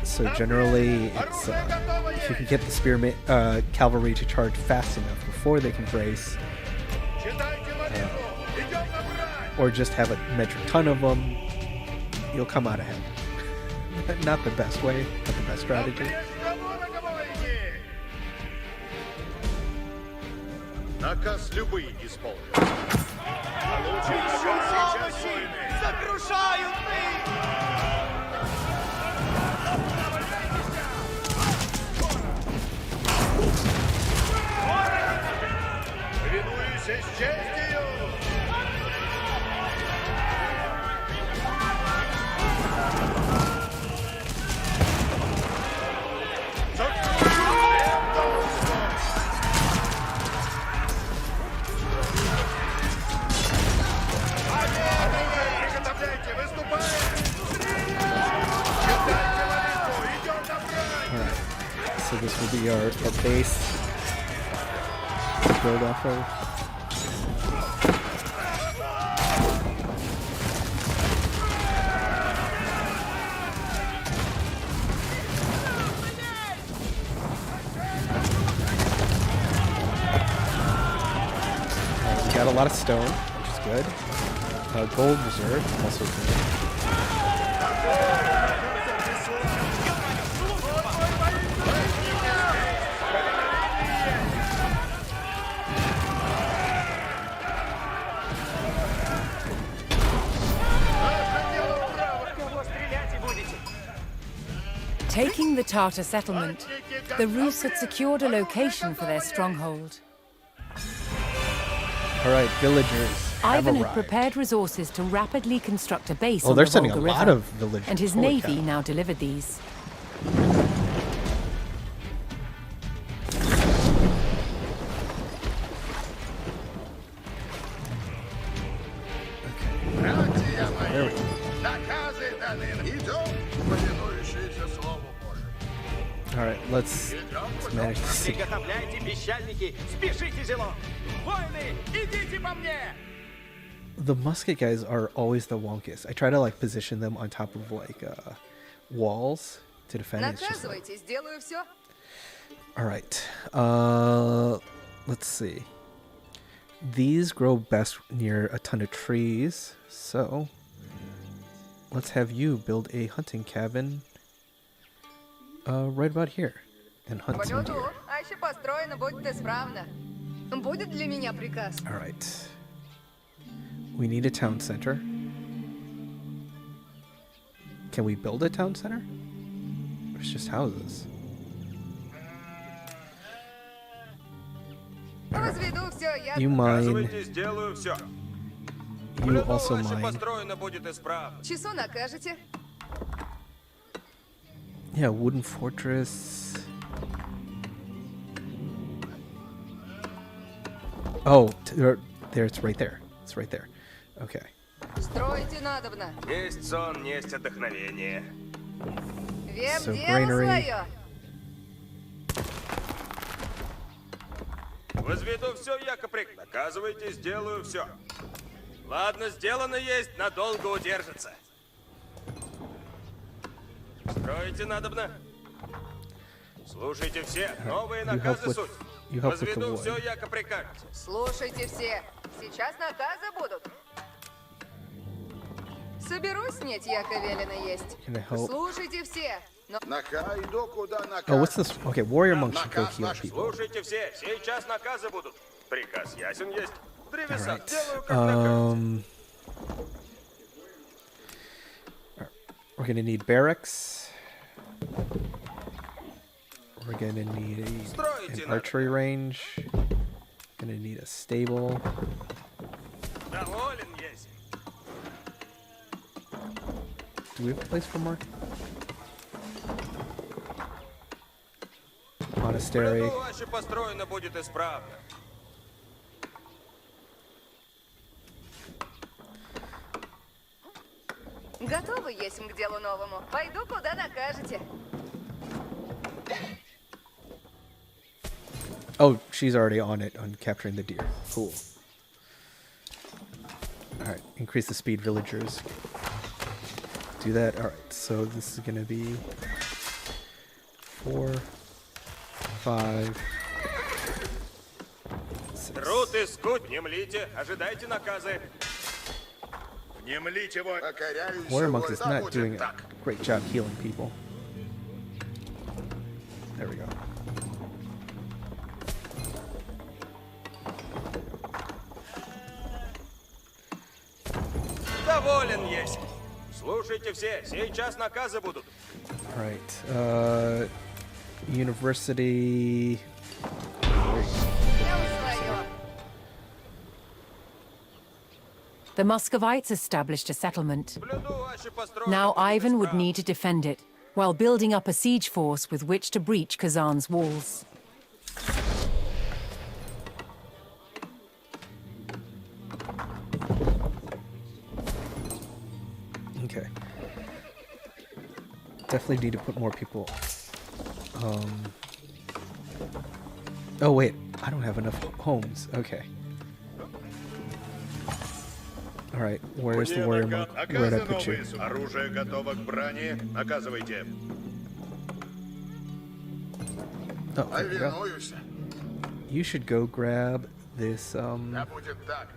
So generally, it's if you can get the spearmen cavalry to charge fast enough before they can brace, or just have a metric ton of them, you'll come out ahead. Not the best way, not the best strategy. Наказ любые исполнить. Лучше еще сейчас войны. Сокрушают мы! Повинуйся с честью! Приготовляйте, выступаем! Читайте молитву, идем на брань! Alright, so this will be our base to build off of. We got a lot of stone, which is good. Gold reserve, also good. Taking the Tartar settlement, the Rus had secured a location for their stronghold. Alright, villagers. have Ivan had arrived. prepared resources to rapidly construct a base Oh, on they're the sending Volga a lot River, of villagers. and his Holy navy cow. now delivered these. Братья There we мои, go. наказы даны. Идем, повинующиеся Слову Божьему. Alright, let's manage to see. Приготовляйте пищальники, спешите, зело! Воины, идите по мне! The musket guys are always the wonkest. I try to like position them on top of like walls to defend. It's just like, Наказывайте, сделаю все. alright. Let's see. These grow best near a ton of trees, so let's have you build a hunting cabin right about here and hunt some deer. Полету, а еще построено будет исправно. Будет для меня приказ. All right. We need a town center. Can we build a town center? Or it's just houses. Возведу все, я... You mine. Оказывайте, сделаю все. You also Ваше mine. построено будет исправно. Часу накажете? Yeah, wooden fortress. Oh, there, it's right there. It's right there. Okay. Стройте надобно. Есть сон, есть отдохновение. Веб So, дело granary. свое. Возведу все, яко приказ. Наказывайте, сделаю все. Ладно, сделано есть, надолго удержится. Строите надобно. Слушайте все, новые You help наказы with- суть. you help with the Возведу wood. все, яко прикажете. Слушайте все. Сейчас наказы будут. Соберусь, нет, яко велено есть. Can I help? Слушайте все. Но... Иду, куда наказ. Oh, what's this? Okay, warrior monk should go heal people. Слушайте все, сейчас наказы будут. Приказ ясен есть. Древеса Alright. делаю, как накажете. We're gonna need barracks. We're gonna need an archery range. Gonna need a stable. Доволен есть. Do we have a place for more? Monastery. Плену ваше построено будет исправно. Готовы есть к делу новому. Пойду, куда накажете. Oh, she's already on it, on capturing the deer. Cool. Alright, increase the speed, villagers. Do that. Alright, so this is gonna be 4, 5, 6. Труд и скуть, внемлите, ожидайте наказы. Внемлите его. Покоряюсь Warrior его. monk is Да not будет doing a так. great job healing people. There we go. Доволен есть. Слушайте все, сейчас наказы будут. Alright, university. Дело свое. The Muscovites established a settlement. Плену ваше построено Now будет Ivan would исправно. need to defend it, while building up a siege force with which to breach Kazan's walls. Okay. Definitely need to put more people. Oh wait, I don't have enough homes. Okay. All right, where's the warrior monk? Where'd I put you? Оружие готово к брани. Наказывайте. Oh, there we go. Повинуюсь. You should go grab this Да будет так.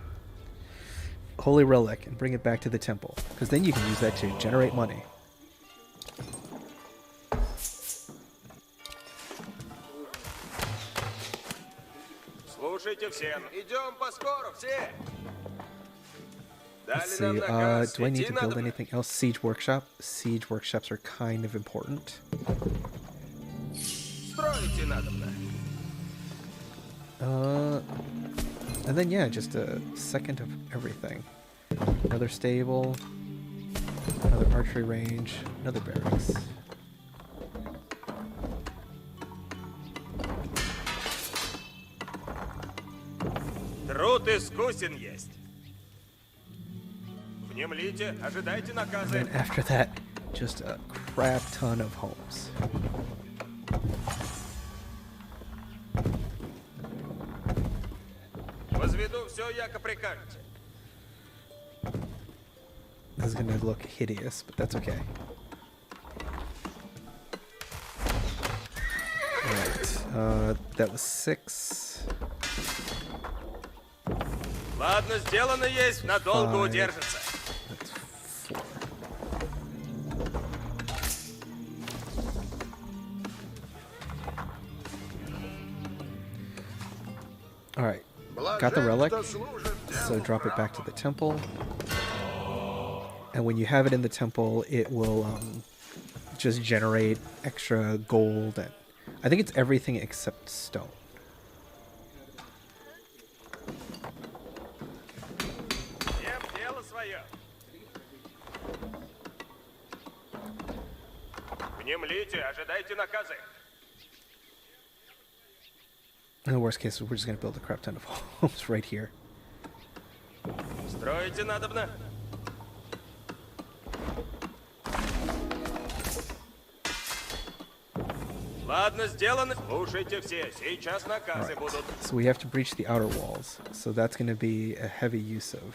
holy relic and bring it back to the temple, because then you can use that to generate money. Слушайте все, идем поскору, все. Let's Дали нам see. наказ, Do I need идти to build надо. anything else? Siege workshop. Siege workshops are kind of important. Строите надобно. And then yeah, just a second of everything. Another stable, another archery range, another barracks. Труд искусен есть. Внемлите, ожидайте наказы. And after that, just a crap ton of homes. Возведу все, яко прикажете. This is gonna look hideous, but that's okay. Alright, that was 6. Ладно, сделано есть, надолго Five. удержится. That's 4. All right, got the relic. Блаженство служит So делу drop it back to правому. the temple. And when you have it in the temple, it will just generate extra gold. And I think it's everything except stone. Всем дело свое. Внемлите, ожидайте наказы. In the worst case, we're just going to build a crap ton of homes right here. Строите надобно. Ладно, сделано. Слушайте все, сейчас наказы будут. So we have to breach the outer walls. So that's going to be a heavy use of...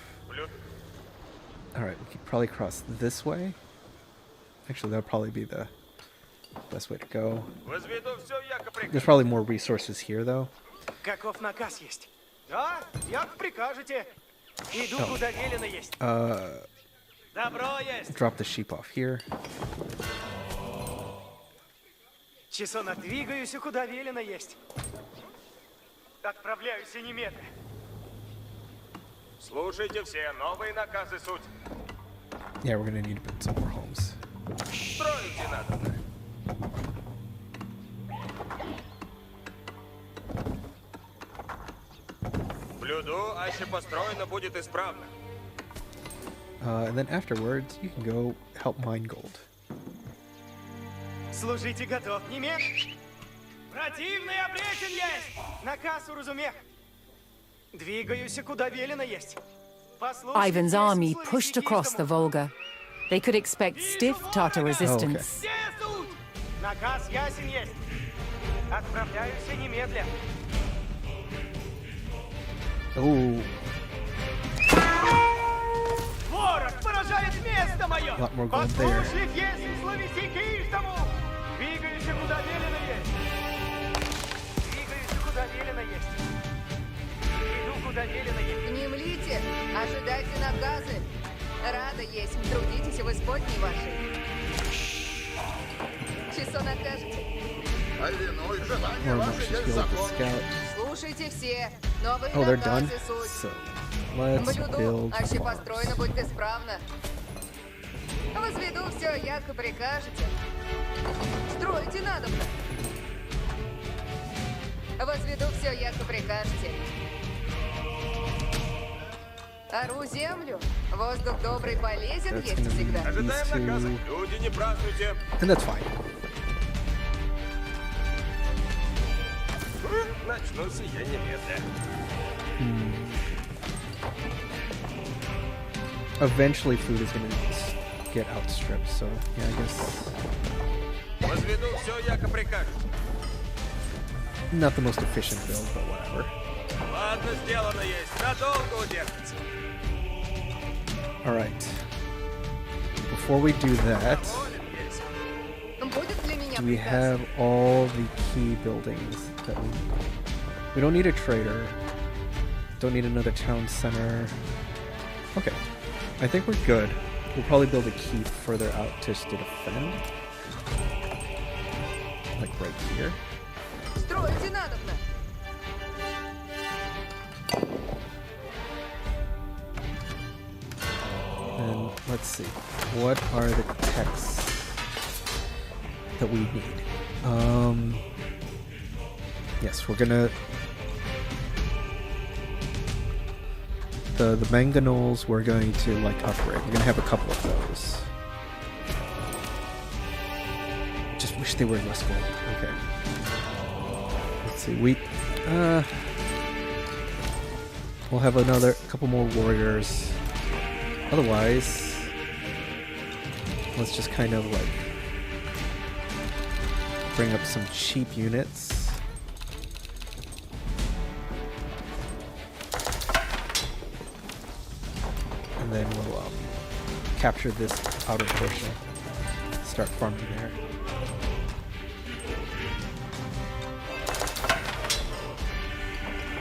Alright, we could probably cross this way. Actually, that'll probably be the best way to go. Возведу все, яко приказ. There's probably more resources here, though. Каков наказ есть? Да, як прикажете. Иду, Oh. куда велено есть. Добро есть. Drop the sheep off here. Часона, двигаюсь, куда велено есть. Отправляюсь немедленно. Слушайте все, новые наказы суть. Yeah, we're going to need to build some more homes. Строите надобно. Блюду, аще построено будет исправно. And then afterwards, you can go help mine gold. Служите готов, немедленно. Противный обречен есть. Наказ уразумех. Двигаюсь, куда велено есть. Послушайте, Ivan's army служите pushed across the истому. Volga. They could expect stiff Tatar resistance. Где суть? Наказ ясен есть. Отправляюсь немедленно. Oh, Ворог поражает место мое! lot more gold there. Послушай, если словеси к истому! Двигаюсь, куда велено есть! Двигаюсь, куда велено есть! Иду, куда велено есть! Внемлите, ожидайте наказы. Рада есть, трудитесь в исподней вашей. Часо накажете. Повинуй желание more ваше merchants есть build the закон. scout. Слушайте все. Новые Oh, they're done? наказы суть. So, let's Блюду, build аще farms. построено будет исправно. Возведу все, яко прикажете. Строите надобно. Возведу все, яко прикажете. Ору землю. Воздух добрый полезен That's есть gonna be всегда. Ожидаем these наказа. two. Люди, не празднуйте. And that's fine. Начну сие немедленно. Eventually, food is going to get outstripped, so yeah, I guess Возведу все, яко прикажете. not the most efficient build, but whatever. Ладно, сделано есть. Надолго удержится. Alright. Before we do that, Волен есть. Будет для меня do we приказ? have all the key buildings that we need? We don't need a trader. Don't need another town center. Okay. I think we're good. We'll probably build a keep further out just to defend. Like right here. Строите надобно. And let's see. What are the texts that we need? Yes, we're gonna... The manganol's we're going to like upgrade. We're gonna have a couple of those. Just wish they were less gold. Okay. Let's see. We'll have another couple more warriors. Otherwise, let's just kind of like bring up some cheap units. And then we'll capture this outer portion. Start farming there.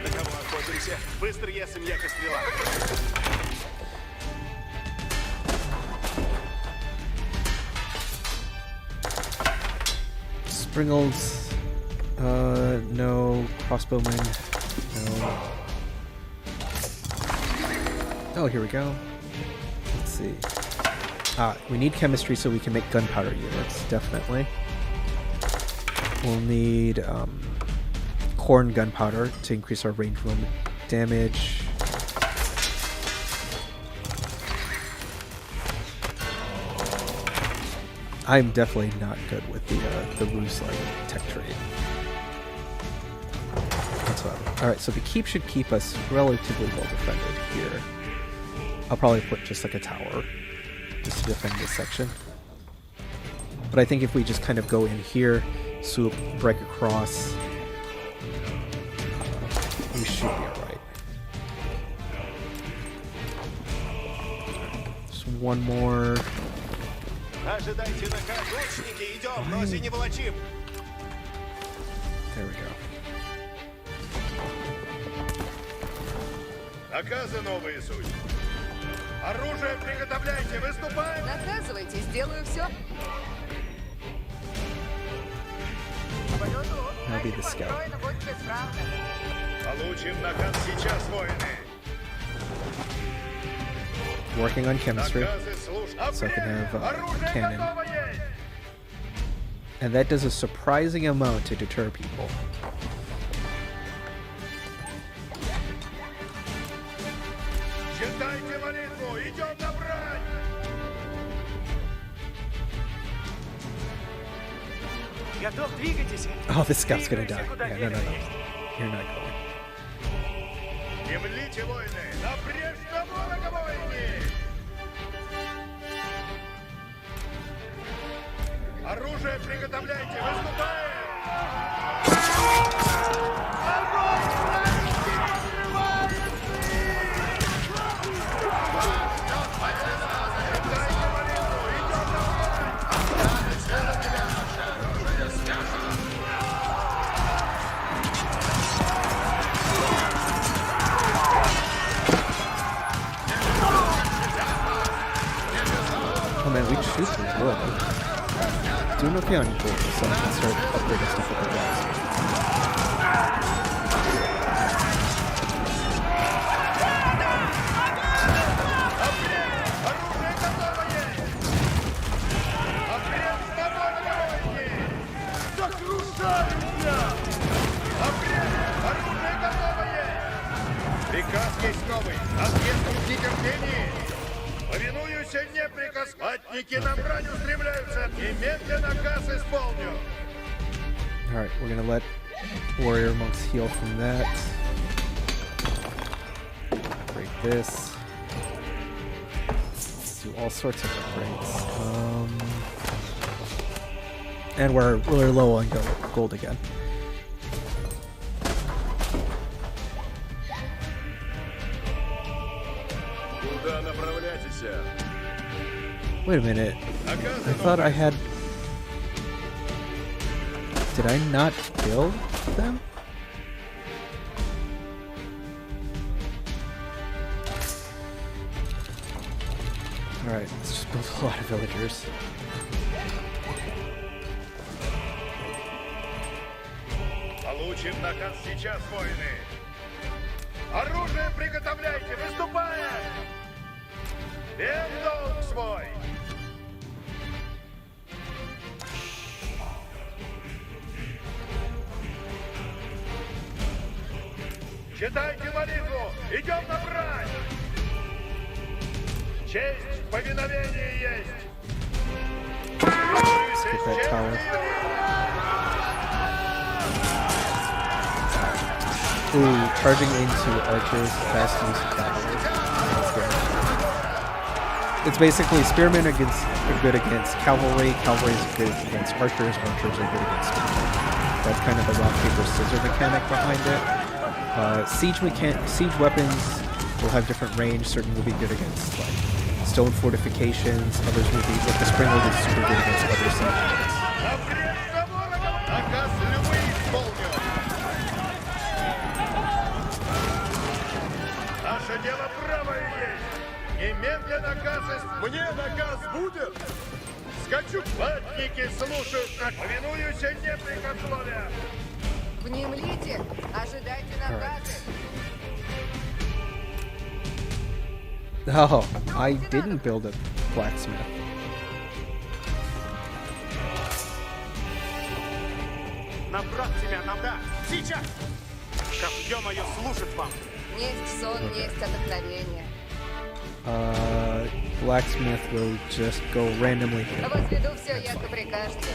На кого охотимся? Быстро ясен, яко стрела. Springles, no. Crossbowmen, No. Oh, here we go. Let's see. We need chemistry so we can make gunpowder units, definitely. We'll need corn gunpowder to increase our range moment damage. I'm definitely not good with the ruse like tech trade. That's what. All right, so the keep should keep us relatively well defended here. I'll probably put just like a tower just to defend this section. But I think if we just kind of go in here, swoop, break across, we should be alright. Just one more. There we go. Наказы новые суть. Оружие приготовляйте, выступаем! Наказывайте, сделаю все. I'll be the scout. Получим наказ сейчас, воины. Working on chemistry, Наказы слушать. so I can have a cannon. And that does a surprising amount to deter people. Читайте молитву, идем на брань! Готов, двигайтесь. Oh, this scout's gonna die. Yeah, no. You're not going. Землите, воины! Напрежь на ворога, воины! Оружие приготовляйте, выступаем! Oh man, we shoot pretty good. Doing okay on gold, so I can start upgrading stuff with the guys. Приказ есть новый. Отъезд в нетерпении. Повинуюся не приказ. Латники на брань устремляются. Немедленно наказ исполню. Alright, we're gonna let warrior monks heal from that. Break this. Let's do all sorts of upgrades. And we're really low on gold again. Куда направляйтесь? Wait a minute. I thought I had... Did I not kill them? Alright, let's just build a lot of villagers. Получим наказ сейчас, воины. Оружие приготовляйте, выступаем! Вем долг свой! Читайте молитву! Идем на брань! Честь в повиновении есть! Get that tower. Ooh, charging into archers, fast use of cavalry. That's good. It's basically spearmen are good against cavalry, cavalry is good against archers, archers are good against spearmen. That's kind of the rock, paper, scissor mechanic behind it. Siege weapons will have different range. Certain will be good against like stone fortifications. Others will be like the spring will be super good against other siege units. Наказ любой исполню! Наше дело правое есть! Немедленно наказ Мне наказ будет! Скачу! Латники слушают, как повинуюся непрекословия! Внимание! Немлите! Ожидайте наказы! Oh, I didn't build a blacksmith. Набрать тебя надо! Сейчас! Копье мое служит вам! Несть сон, несть отдохновение. Blacksmith will just go randomly here. Возведу все, яко прикажете.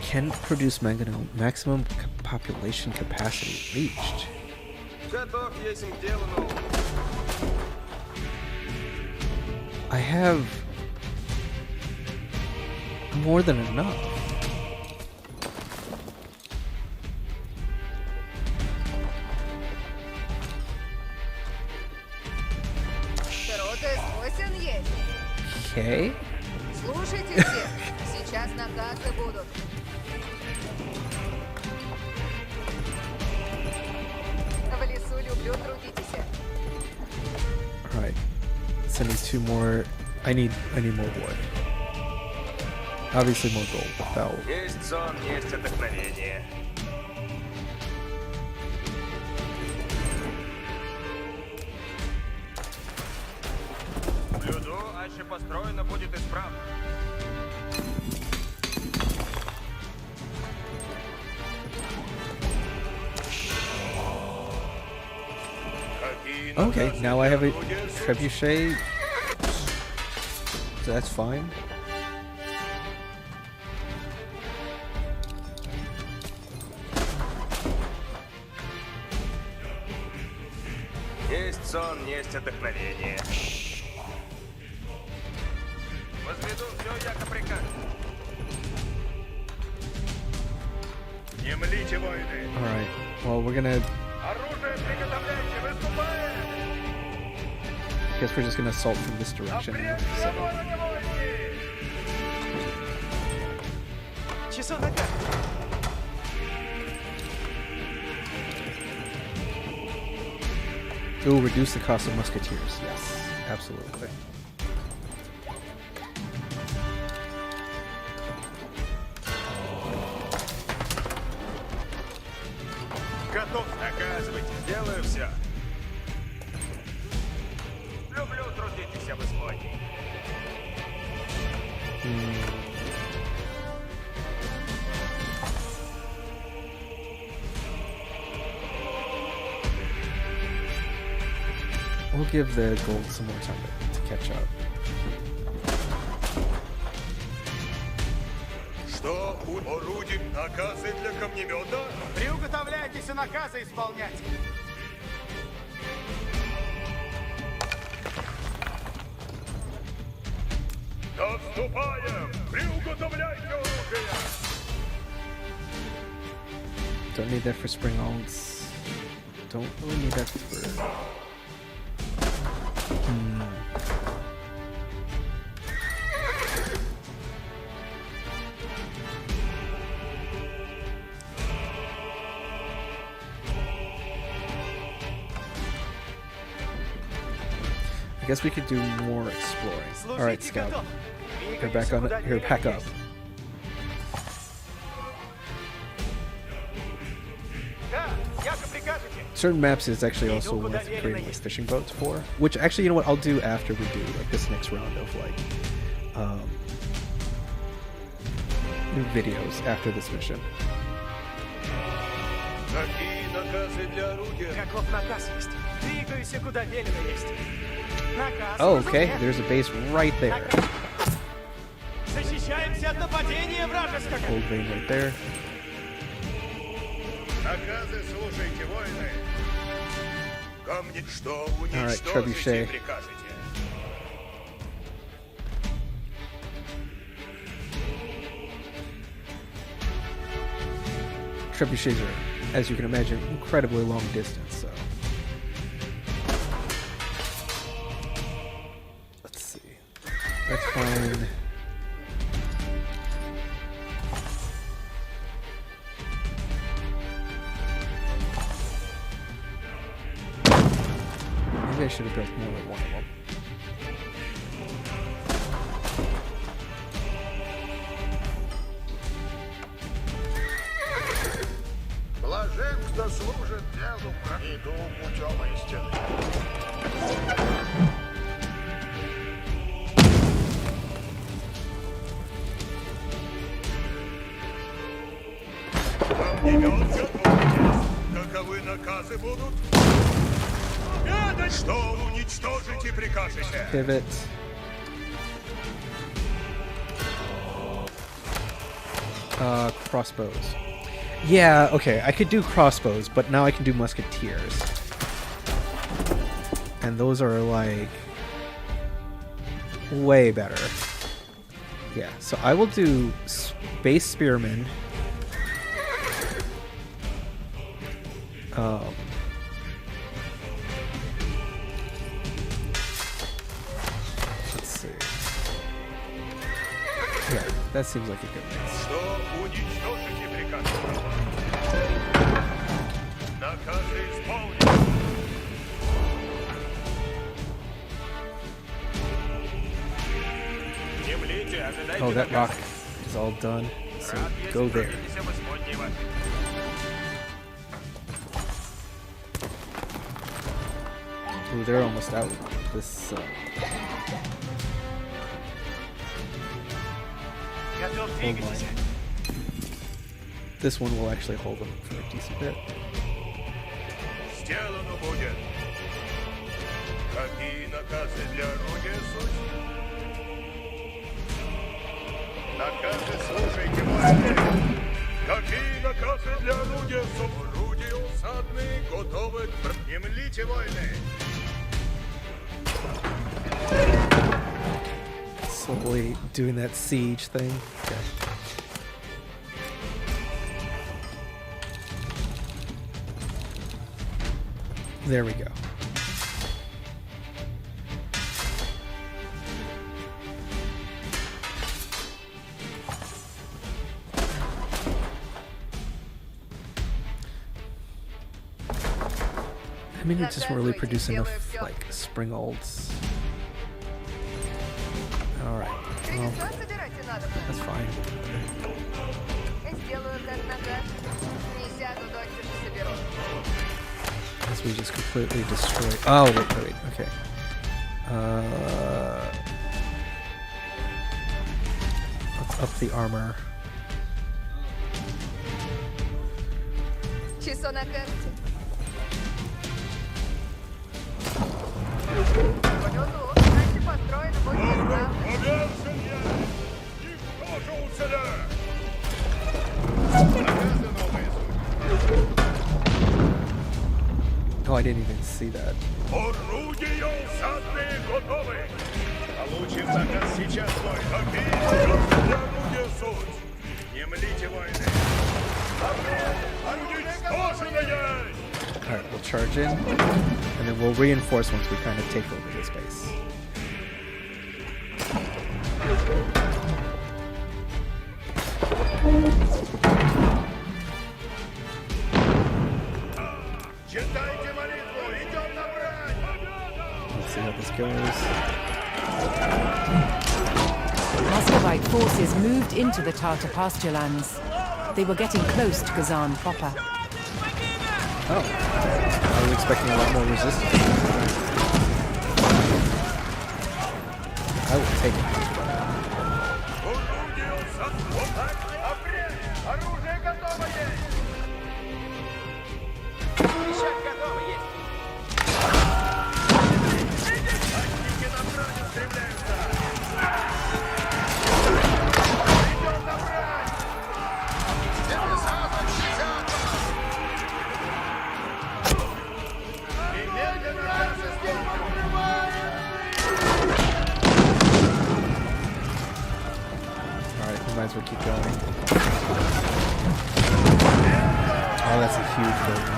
Can produce maximum population capacity reached. Готов есмь к делу новому. I have more than enough. Кто-то спосен есть. Okay. Слушайте все. Сейчас наказы будут. В лесу люблю, трудитесь. Alright. Sending 2 more. I need more wood. Obviously more gold. That will... Есть сон, есть отдохновение. Блюду, аще построено будет исправно. Okay, now I have a trebuchet. So that's fine. Есть сон, есть отдохновение. Возведу все, яко приказ. Не млите, воины! Alright, well, we're gonna... Оружие приготовляйте, выступаем! Guess we're just gonna assault from this direction. So. Часов на 5. Ooh, reduce the cost of musketeers. Yes, absolutely. Готов. Наказывайте, сделаю все. Люблю трудитесь об Испании. We'll give the gold some more time to catch up. Что у орудий? Наказы для камнемета? Приуготовляйтесь и наказы исполнять. Да вступаем! Приуготовляйте оружие! Don't need that for spring alts. Don't really need that for... I guess we could do more exploring. Alright, Scout. You're back on it. You're back up. Certain maps is actually also worth creating like fishing boats for. Which actually, you know what, I'll do after we do like this next round of like new videos after this mission. Какие наказы для орудия? Каков наказ есть? Двигайся, куда велено есть. Наказ. Oh, okay. There's a base right there. Защищаемся от нападения вражеского. Gold vein right there. Наказы слушайте, воины! Камни, что Alright, уничтожите, trebuchet. прикажете? Trebuchets are, as you can imagine, incredibly long distance, so. Let's see. That's fine. Maybe I should have built more than one of them. Служит делу, иду путем истины. Огнемет готовитесь. Каковы наказы будут? Что уничтожить и прикажете? Pivot. Crossbows. Yeah, okay, I could do crossbows, but now I can do musketeers. And those are like way better. Yeah, so I will do space spearmen. Let's see. Yeah, that seems like a good mix. Что уничтожить и прикажете? Наказы исполнить. Землите, ожидайте Oh, that наказа. rock is all done. So Рад, если go there. трудитесь в Господней вашей. Ooh, they're almost out. This Готов hold двигайтесь. line. This one will actually hold them for a decent bit. Сделано будет. Какие наказы для орудия суть? Наказы слушайте, воины. Какие наказы для орудия суть? Орудия усадные, готовы к Немлите, воины. Slowly doing that siege thing. Okay. There we go. I mean, it doesn't really produce enough, like, spring olds. Alright, well, Ремесло собирать и надо. that's fine. Сделаю как нога. Не сяду, дочь, не соберу. As we just completely destroy. Oh, wait, okay. Let's up the armor. Часо на карте. Понесу. Раньше построено будет исправно. Повержен я! Никто же уцелел! Наказы новые суть. Oh, I didn't even see that. Орудия усадные готовы! Получим заказ сейчас, бой. Какие наказы для орудия суть? Немлите, воины. Уничтожено есть! Alright, we'll charge in, and then we'll reinforce once we kind of take over this base. Читайте молитву, идем на брань! Let's see how this goes. Muscovite forces moved into the Tartar pasture lands. They were getting close to Kazan proper. Oh, I was expecting a lot more resistance. I will take it. Орудие усадные! Вот так! Обрезь! Оружие готово есть! Пищак готова есть. Атники на брань устремляются! Идем на брань! Немедленно нас Alright, we might as well keep going. Oh, that's a huge building.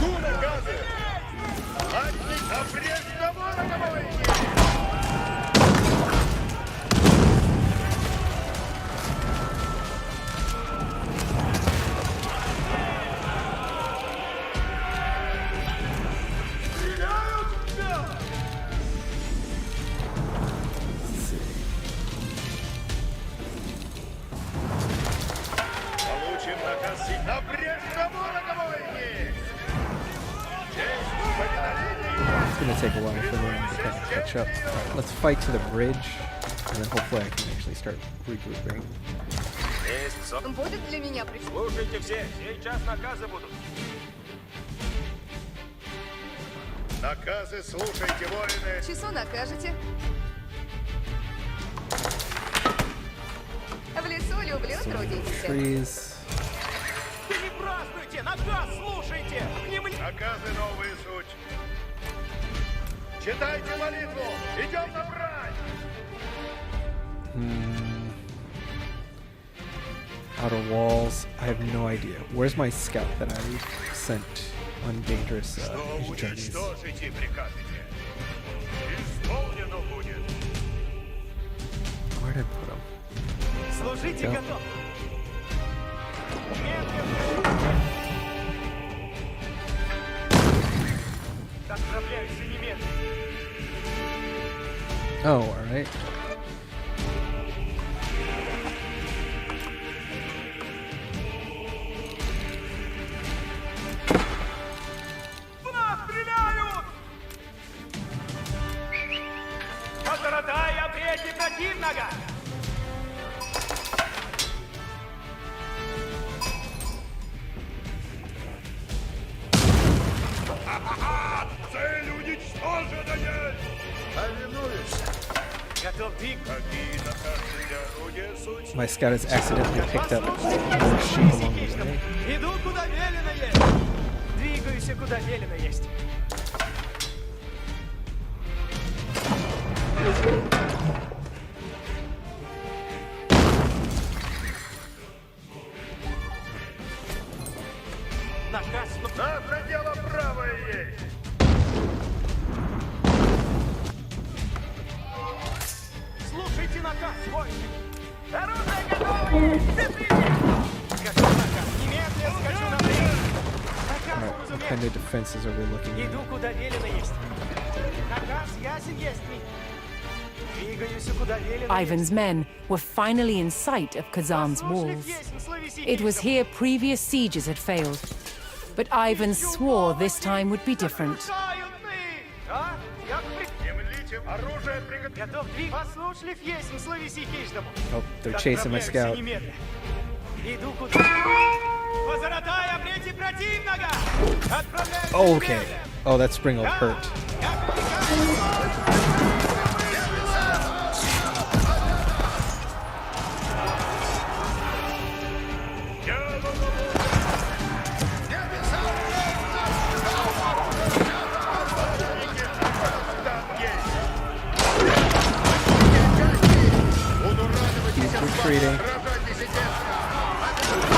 Жду наказы! Атник, обрезь ворога, воины! Let's see. Получим наказ! Обрезь ворога, gonna take a while for them to kind of catch up. Alright, let's fight to the bridge, and then hopefully I can actually start regrouping. Будет для меня Слушайте все, сейчас наказы будут. Наказы слушайте, воины. часу накажете. В лесу люблю трудитесь. Trees. Не празднуйте, наказ слушайте. Наказы новые суть. Читайте молитву. Идем на брань. Outer walls. I have no idea. Where's my scout that I sent on dangerous Что journeys? уничтожите, прикажете. Исполнено будет. Where did I put him? Служите Yeah. готов. Медленно. Отправляйся немедленно. Oh, alright. В нас стреляют! Возротай обреки противника! Цель уничтожена есть. Повинуешься. Готов двиг. Какие наказы для орудия суть? My scout has accidentally picked up more sheep along the way. Иду, куда велено есть. Двигаюсь, куда велено есть. Наказ. Наше дело правое есть. Слушайте наказ, воины. Оружие готово! Бедрите! Готов наказ. Немедленно скачу на брешь. Наказ, Alright, what kind разумеется. of defenses are we looking at? Иду, куда велено есть. Наказ ясен есть мне. Двигаюсь, куда велено Ivan's men were finally in sight of Kazan's walls. It was here previous sieges had failed. But Ivan swore this time would be different. Землите оружие приготовить. Готов двиг. Послушлив есть, словеси хищному. Oh, they're chasing my scout. Иду куда. Возротай обреки противника. Отправляйся Okay. немедленно. Oh, that spring will hurt. Как прикажешь. Буду радовать тебя, Retreating. сражайтесь и тесно.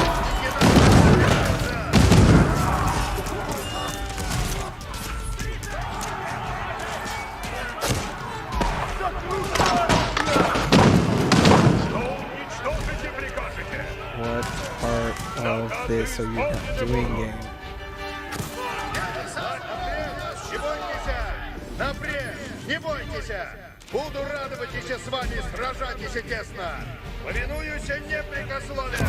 Что уничтожите, прикажете? What part of this are you not doing, game? Не бойтесь! Напрямь! Не бойтесь! Буду радоваться с вами, сражайтесь тесно! Повинуюсь непрекословия!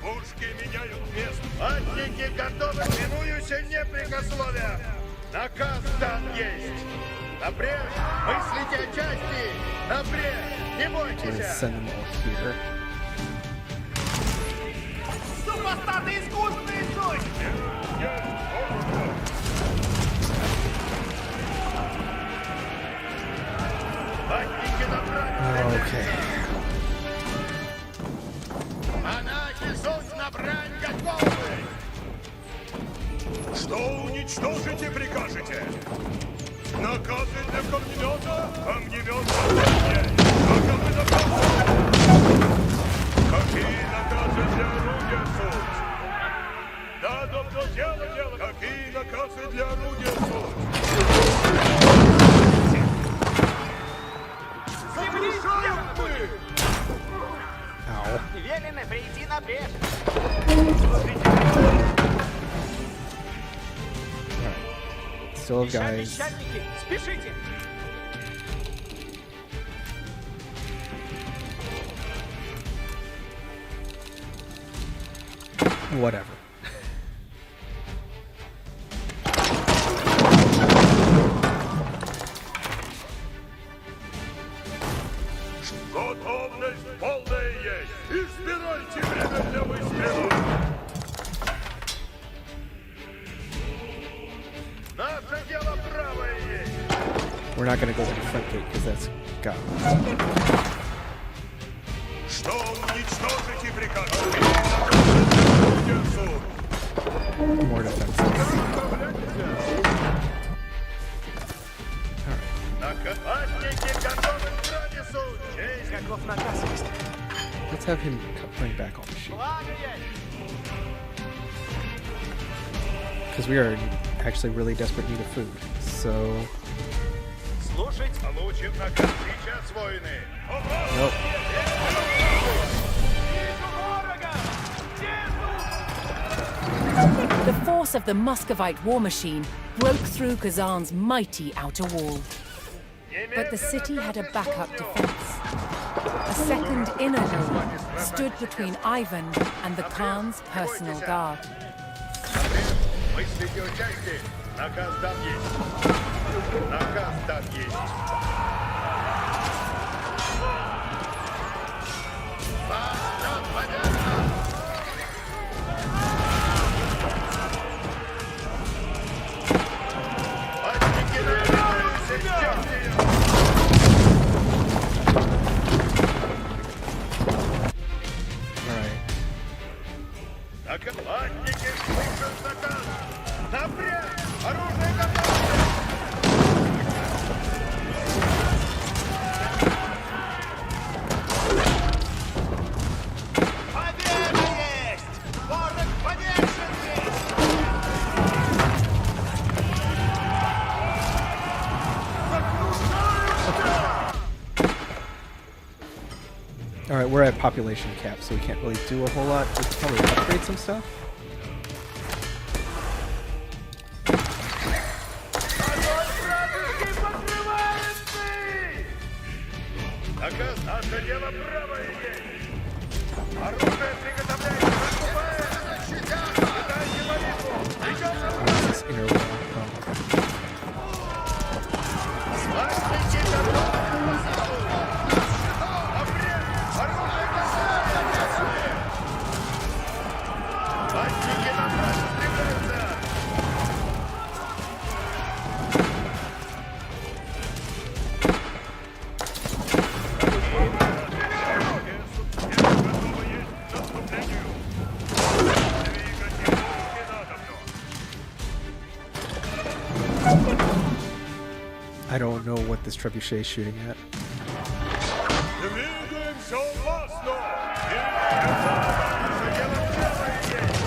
Пушки меняют место! Атники готовы! Повинуюсь непрекословия! Наказ дан есть! Напрямь! Мыслите о части! Напрямь! Не I'm gonna бойтесь! send them all here. Супостаты искусственные суть! Атники направлены! Okay. Монахи суть на брань готовы! Что уничтожите, прикажете? Наказы для камнемета? Камнемет наказы на Какие наказы для орудия суть? Да, доктор, дело. Какие наказы для орудия суть? Ow. Велено прийти на брешь. Still have guys. Мещанники, спешите! Whatever. Готовность полная есть. Избирайте время для выстрела. Наше дело правое есть. We're not gonna go to the front gate because that's gone. Что уничтожить и приказывать? More defenses. Наказатники готовы к пронесу. Честь. Каков наказ есть? Let's have him putting back on the sheet. Благо есть. Because we are in actually really desperate need of food. So, Слушать. Получим наказ сейчас, воины. nope. Вижу ворога! Действуй! The force of the Muscovite war machine broke through Kazan's mighty outer wall. But the city had a backup defense. A second inner wall stood between Ivan and the Khan's personal guard. Мыслите о части. Наказ дан есть. Наказ дан есть. Патники наведаются с частью. Alright. Патники слушают наказ. Напрямик! Оружие готово! Победа есть! Ворог повешен есть! Alright, we're at population cap, so we can't really do a whole lot. We can probably upgrade some stuff. Наказ, наше дело правое есть. Оружие приготовляйте, наступаем! Читайте молитву! Идем на What's this inner wall? Патники готовы к выстрелу! Напрямик! Оружие готово! Патники на нас устремляются! I don't know what this trebuchet is shooting at. Двигаемся опасно! Наше дело правое есть!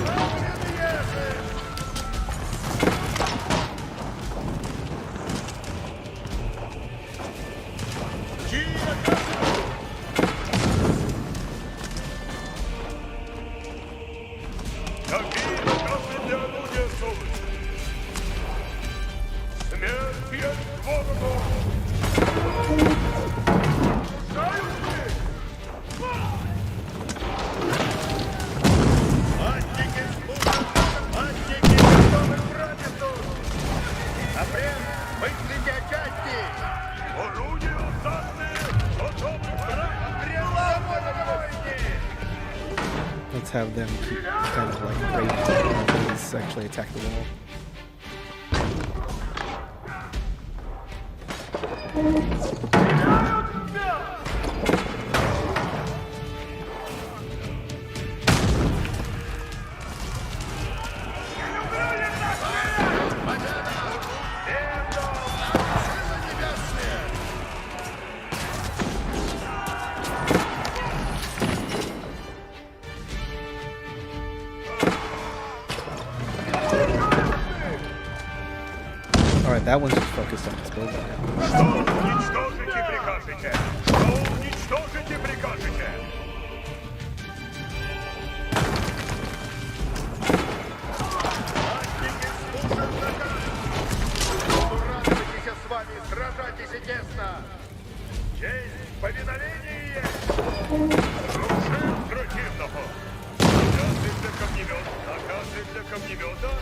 Чьи наказы? Какие наказы для орудия солнца? Смерть есть ворогу! Патники слушают! Патники готовы к пронесу! Напрямик! Мыслите о части! Орудия отданы! Готовы к пронесу! Напрямик! Заводят войны! Let's have them keep kind of like raiding while these actually attack the wall. Alright, that one's just focused on this building now. Что уничтожите прикажете? Что уничтожите прикажете? Патники слушают наказ! Радуйтесь с вами, сражайтесь тесно! Честь повиновения! Крушим противного! Наказы для камнемета! Наказы для камнемета!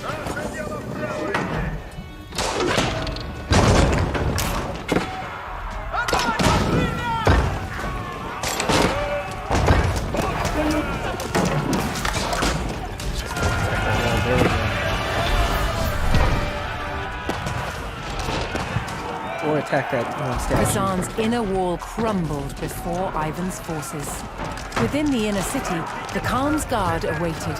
Наше дело правое! attack that one statue. Kazan's inner wall crumbled before Ivan's forces. Within the inner city, the Khan's guard awaited.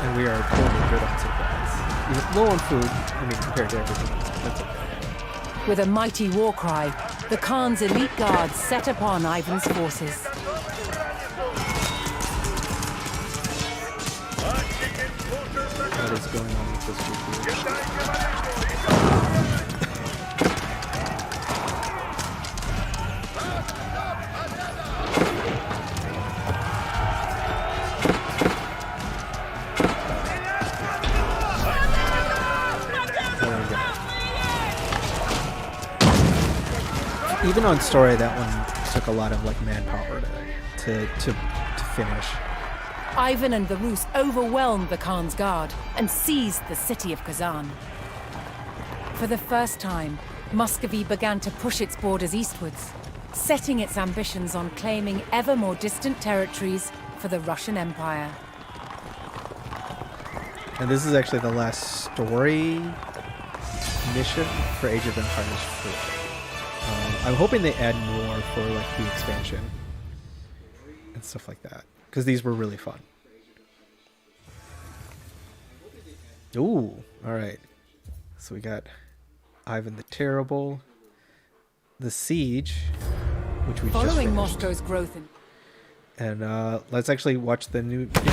And we are totally good on supplies. Even low on food, I mean, compared to everything else, but that's okay. With a mighty war cry, the Khan's elite guards set upon Ivan's forces. What is going on with this group here? Even on story, that one took a lot of like manpower to finish. Ivan and the Rus overwhelmed the Khan's guard and seized the city of Kazan. For the first time, Muscovy began to push its borders eastwards, setting its ambitions on claiming ever more distant territories for the Russian Empire. And this is actually the last story mission for Age of Empires 4. I'm hoping they add more for like the expansion and stuff like that, because these were really fun. Ooh, all right. So we got Ivan the Terrible, the Siege, which we just Following finished. Moscow's growth in... And let's actually watch the new video.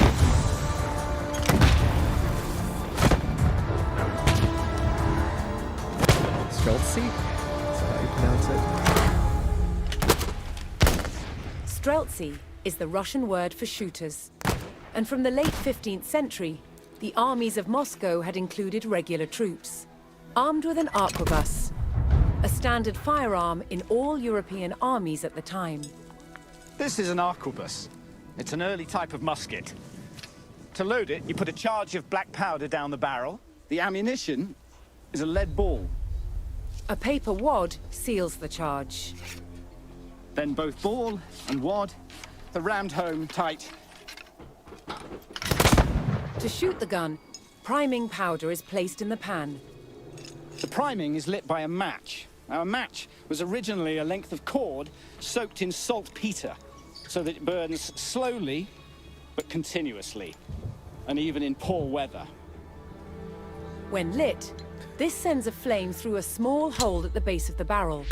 Streltsy? Is that how you pronounce it? Streltsy is the Russian word for shooters. And from the late 15th century, the armies of Moscow had included regular troops, armed with an arquebus, a standard firearm in all European armies at the time. This is an arquebus. It's an early type of musket. To load it, you put a charge of black powder down the barrel. The ammunition is a lead ball. A paper wad seals the charge. Then both ball and wad are rammed home tight. To shoot the gun, priming powder is placed in the pan. The priming is lit by a match. Now, a match was originally a length of cord soaked in saltpeter, so that it burns slowly but continuously, and even in poor weather. When lit, this sends a flame through a small hole at the base of the barrel,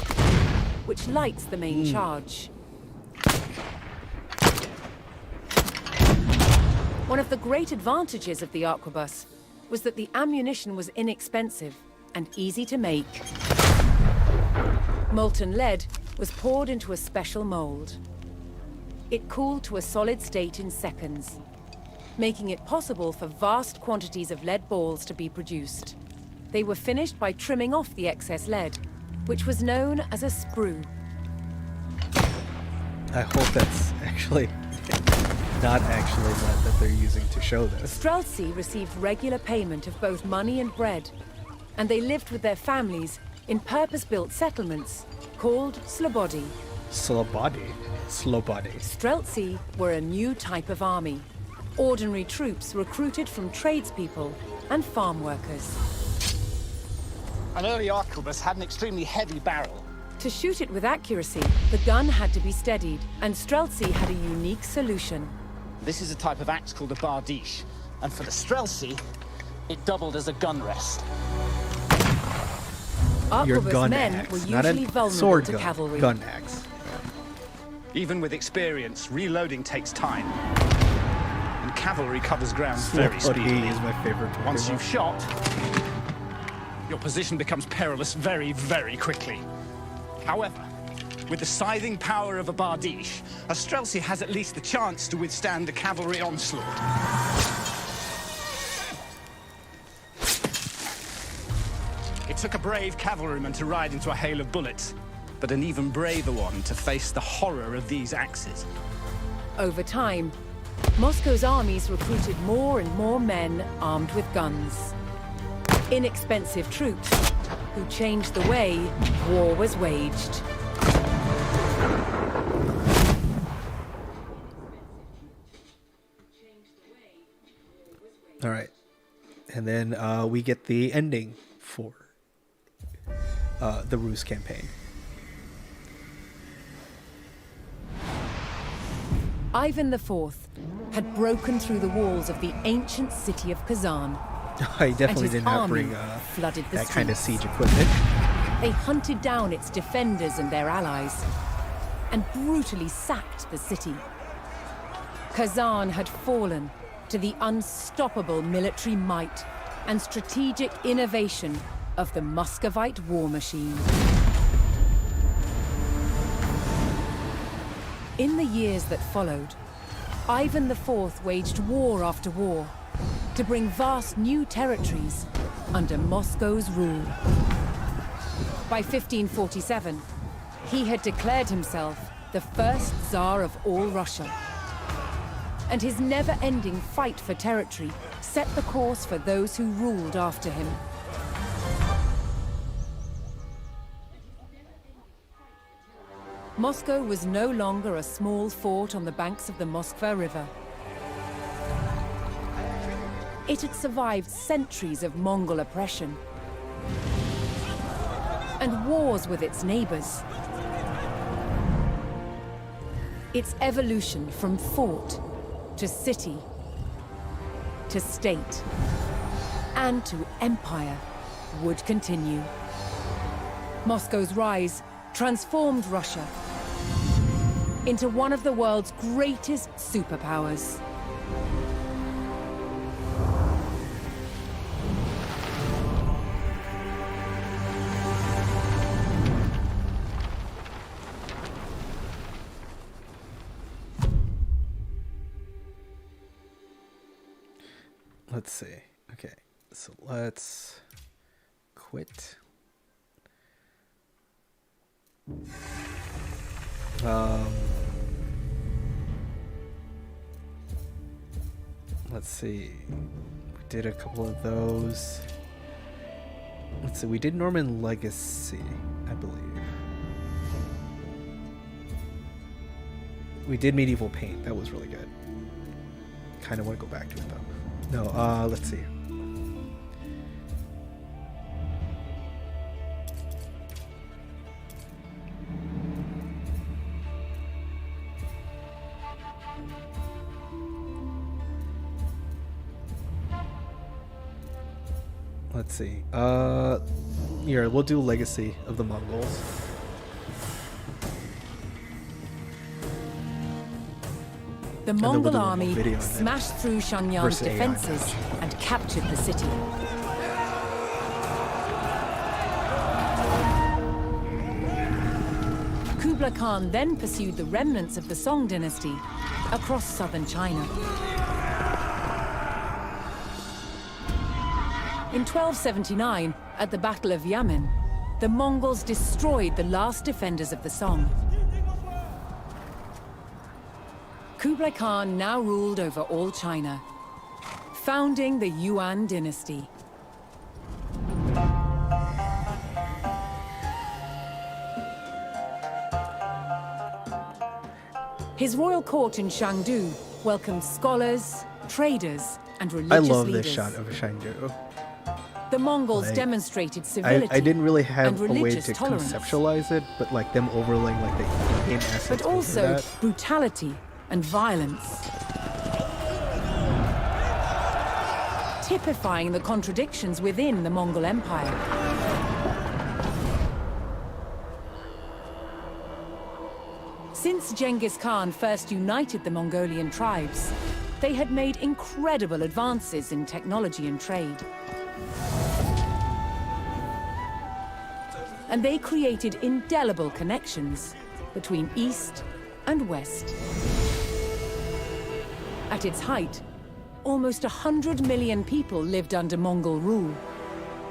which lights the main charge. One of the great advantages of the arquebus was that the ammunition was inexpensive and easy to make. Molten lead was poured into a special mold. It cooled to a solid state in seconds, making it possible for vast quantities of lead balls to be produced. They were finished by trimming off the excess lead, which was known as a sprue. I hope that's actually not actually lead that they're using to show this. Streltsy received regular payment of both money and bread, and they lived with their families in purpose-built settlements called slobody. Slobody? Slobody. Streltsy were a new type of army, ordinary troops recruited from tradespeople and farm workers. An early arquebus had an extremely heavy barrel. To shoot it with accuracy, the gun had to be steadied, and Streltsy had a unique solution. This is a type of axe called a bardiche, and for the Streltsy, it doubled as a gun rest. Your Arquebus gun men axe, were not usually a vulnerable sword to gun. cavalry. Gun axe. Even with experience, reloading takes time. And cavalry covers ground very Slobody speedily. is my favorite Once Pokemon. you've shot, your position becomes perilous very, very quickly. However, with the scything power of a bardiche, a Streltsy has at least the chance to withstand a cavalry onslaught. It took a brave cavalryman to ride into a hail of bullets, but an even braver one to face the horror of these axes. Over time, Moscow's armies recruited more and more men armed with guns. Inexpensive troops who changed the way war was waged. All right. And then we get the ending for the Rus campaign. Ivan IV had broken through the walls of the ancient city of Kazan. I definitely his did not army bring flooded the that kind of streets. siege equipment. They hunted down its defenders and their allies and brutally sacked the city. Kazan had fallen to the unstoppable military might and strategic innovation of the Muscovite war machine. In the years that followed, Ivan IV waged war after war to bring vast new territories under Moscow's rule. By 1547, he had declared himself the first Tsar of all Russia. And his never-ending fight for territory set the course for those who ruled after him. Moscow was no longer a small fort on the banks of the Moskva River. It had survived centuries of Mongol oppression and wars with its neighbors. Its evolution from fort to city to state and to empire would continue. Moscow's rise transformed Russia into one of the world's greatest superpowers. Let's see. Okay, so let's quit. Let's see. We did a couple of those. Let's see. We did Norman Legacy, I believe. We did Medieval Paint. That was really good. Kind of want to go back to it though. No. Let's see. Let's see. Here, we'll do Legacy of the Mongols. The Mongol army smashed through Shangyan's defenses and captured the city. Kublai Khan then pursued the remnants of the Song dynasty across southern China. In 1279, at the Battle of Yamen, the Mongols destroyed the last defenders of the Song. Kublai Khan now ruled over all China, founding the Yuan dynasty. His royal court in Chengdu welcomed scholars, traders, and religious leaders. I love this shot of Chengdu. The Mongols demonstrated civility I didn't really have a way to tolerance. conceptualize it, but like them overlaying like the game assets But over also that. brutality and violence. Typifying the contradictions within the Mongol Empire. Since Genghis Khan first united the Mongolian tribes, they had made incredible advances in technology and trade. And they created indelible connections between East and West. At its height, almost 100 million people lived under Mongol rule,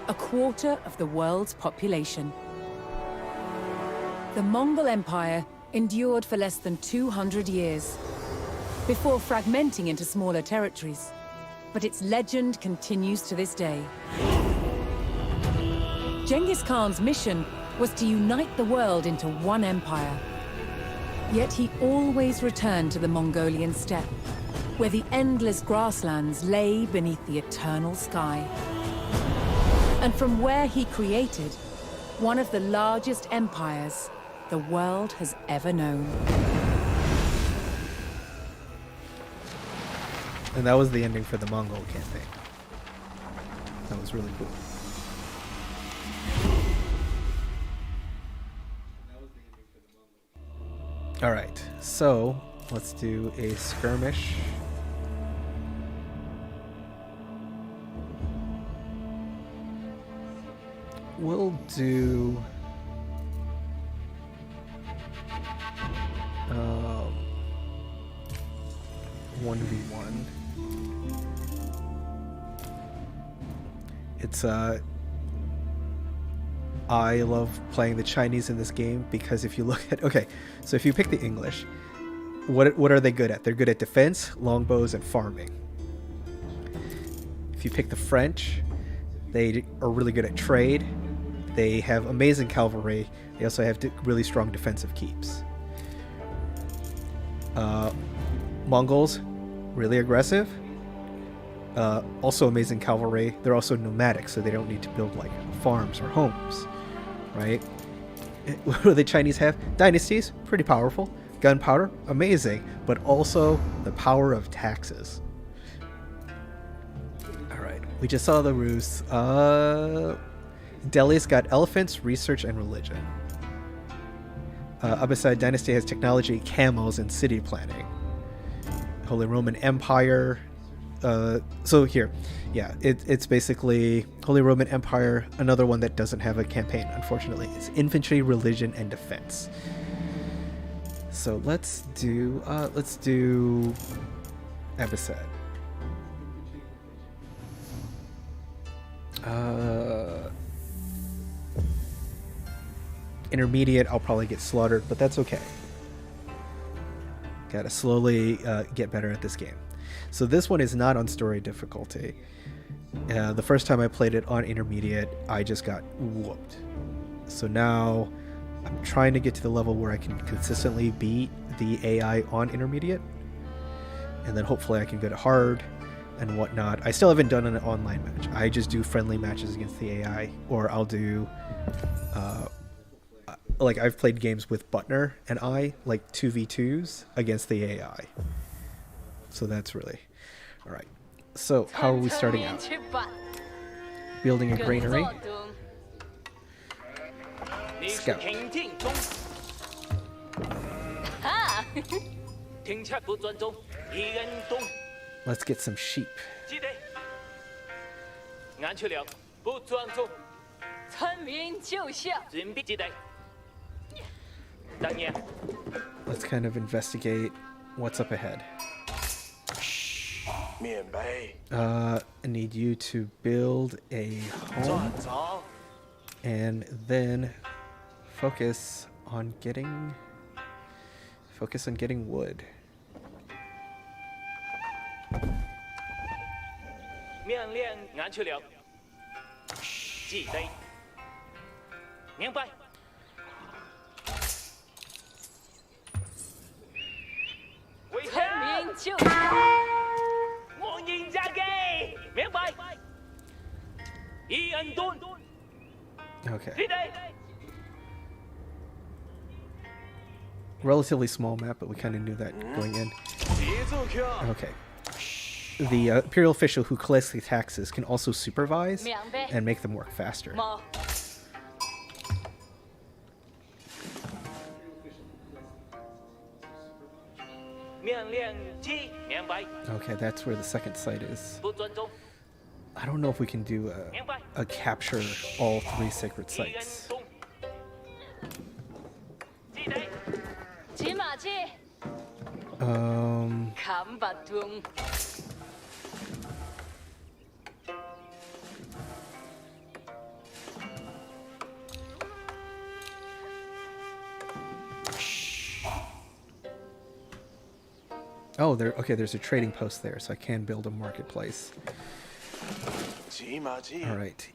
a quarter of the world's population. The Mongol Empire endured for less than 200 years, before fragmenting into smaller territories. But its legend continues to this day. Genghis Khan's mission was to unite the world into one empire. Yet he always returned to the Mongolian steppe, where the endless grasslands lay beneath the eternal sky. And from where he created one of the largest empires the world has ever known. And that was the ending for the Mongol campaign. That was really cool. All right, so let's do a skirmish. We'll do 1v1. It's I love playing the Chinese in this game because if you look at, okay, so if you pick the English, what are they good at? They're good at defense, longbows, and farming. If you pick the French, they are really good at trade. They have amazing cavalry. They also have really strong defensive keeps. Mongols, really aggressive. Also amazing cavalry. They're also nomadic, so they don't need to build like farms or homes, right? What do the Chinese have? Dynasties, pretty powerful. Gunpowder, amazing, but also the power of taxes. All right, we just saw the Rus. Delhi's got elephants, research, and religion. Abbasid Dynasty has technology, camels, and city planning. Holy Roman Empire. So here, yeah, it's basically Holy Roman Empire. Another one that doesn't have a campaign, unfortunately, is infantry, religion, and defense. So let's do Abbasid. Intermediate, I'll probably get slaughtered, but that's okay. Gotta slowly get better at this game. So this one is not on story difficulty. The first time I played it on intermediate, I just got whooped. So now I'm trying to get to the level where I can consistently beat the AI on intermediate, and then hopefully I can go to hard and whatnot. I still haven't done an online match. I just do friendly matches against the AI, or I'll do like I've played games with Butner and I, like 2v2s against the AI. So that's really all right. So how are we starting out? Building a granary. Scout. Let's get some sheep. Let's kind of investigate what's up ahead. I need you to build a home and then focus on getting wood. Okay. Relatively small map, but we kind of knew that going in. Okay. The imperial official who collects the taxes can also supervise and make them work faster. Okay, that's where the second site is. I don't know if we can do a capture all 3 sacred sites. Oh, there's a trading post there, so I can build a marketplace. All right,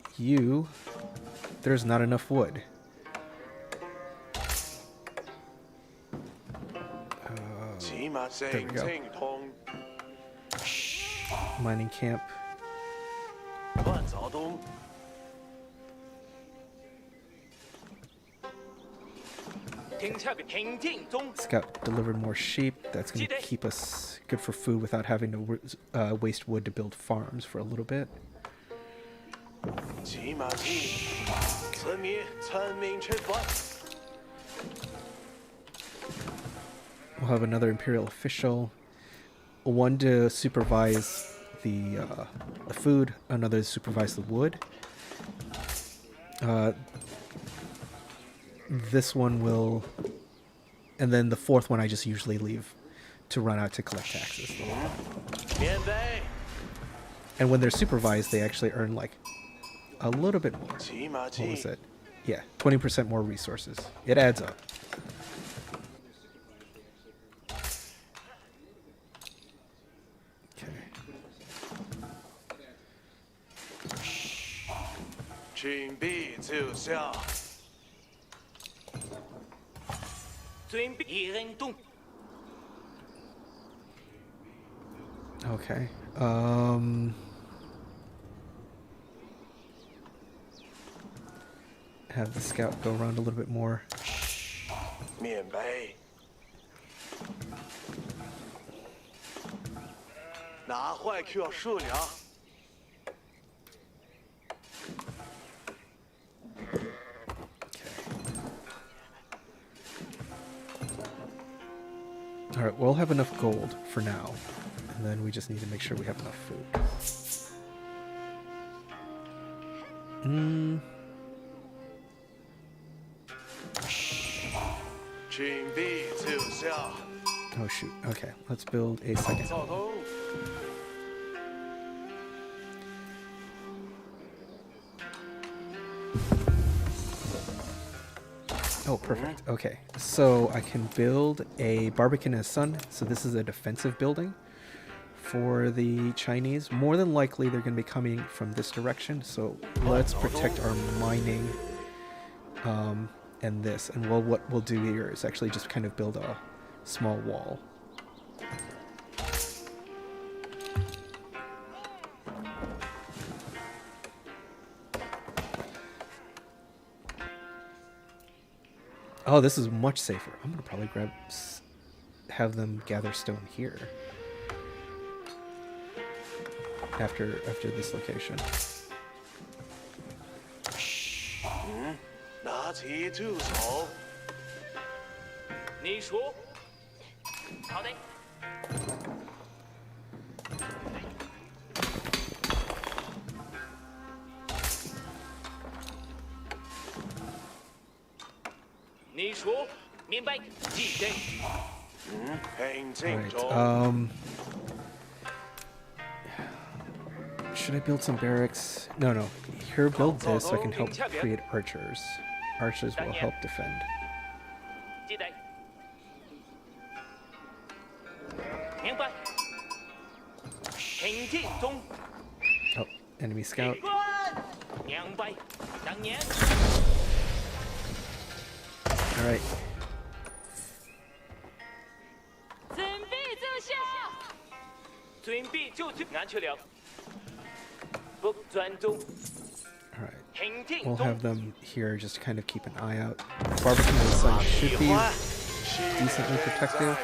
there's not enough wood. There we go. mining camp. 万早东 Scout delivered more sheep. That's going to keep us good for food without having to waste wood to build farms for a little bit. 骑马进，村民吃饭。 We'll have another imperial official, one to supervise the food, another to supervise the wood. This one will, and then the fourth one I just usually leave to run out to collect taxes. And when they're supervised, they actually earn like a little bit more. What was it? Yeah, 20% more resources. It adds up. Okay. 准备奏效。准备行动。 Okay. Have the scout go around a little bit more. 面杯。拿坏去数量。 Alright, we'll have enough gold for now. And then we just need to make sure we have enough food. Oh shoot. Okay, let's build a second. Oh, perfect. Okay, so I can build a Barbican and a Sun. So this is a defensive building for the Chinese. More than likely, they're going to be coming from this direction. So let's protect our mining and this. And what we'll do here is actually just kind of build a small wall. Oh, this is much safer. I'm gonna probably have them gather stone here after this location. 拿起助手。你说。好的。你说明白，记得。很清楚。Should I build some barracks? No. Here, build this so I can help create archers. Archers will help defend. 记得。明白。很进中。 Oh, enemy scout. 明白。当年。 All right. 准备奏效。准备就绪，安全了。不专注。 All right. We'll have them here just to kind of keep an eye out. Barbican and the Sun should be decently protective.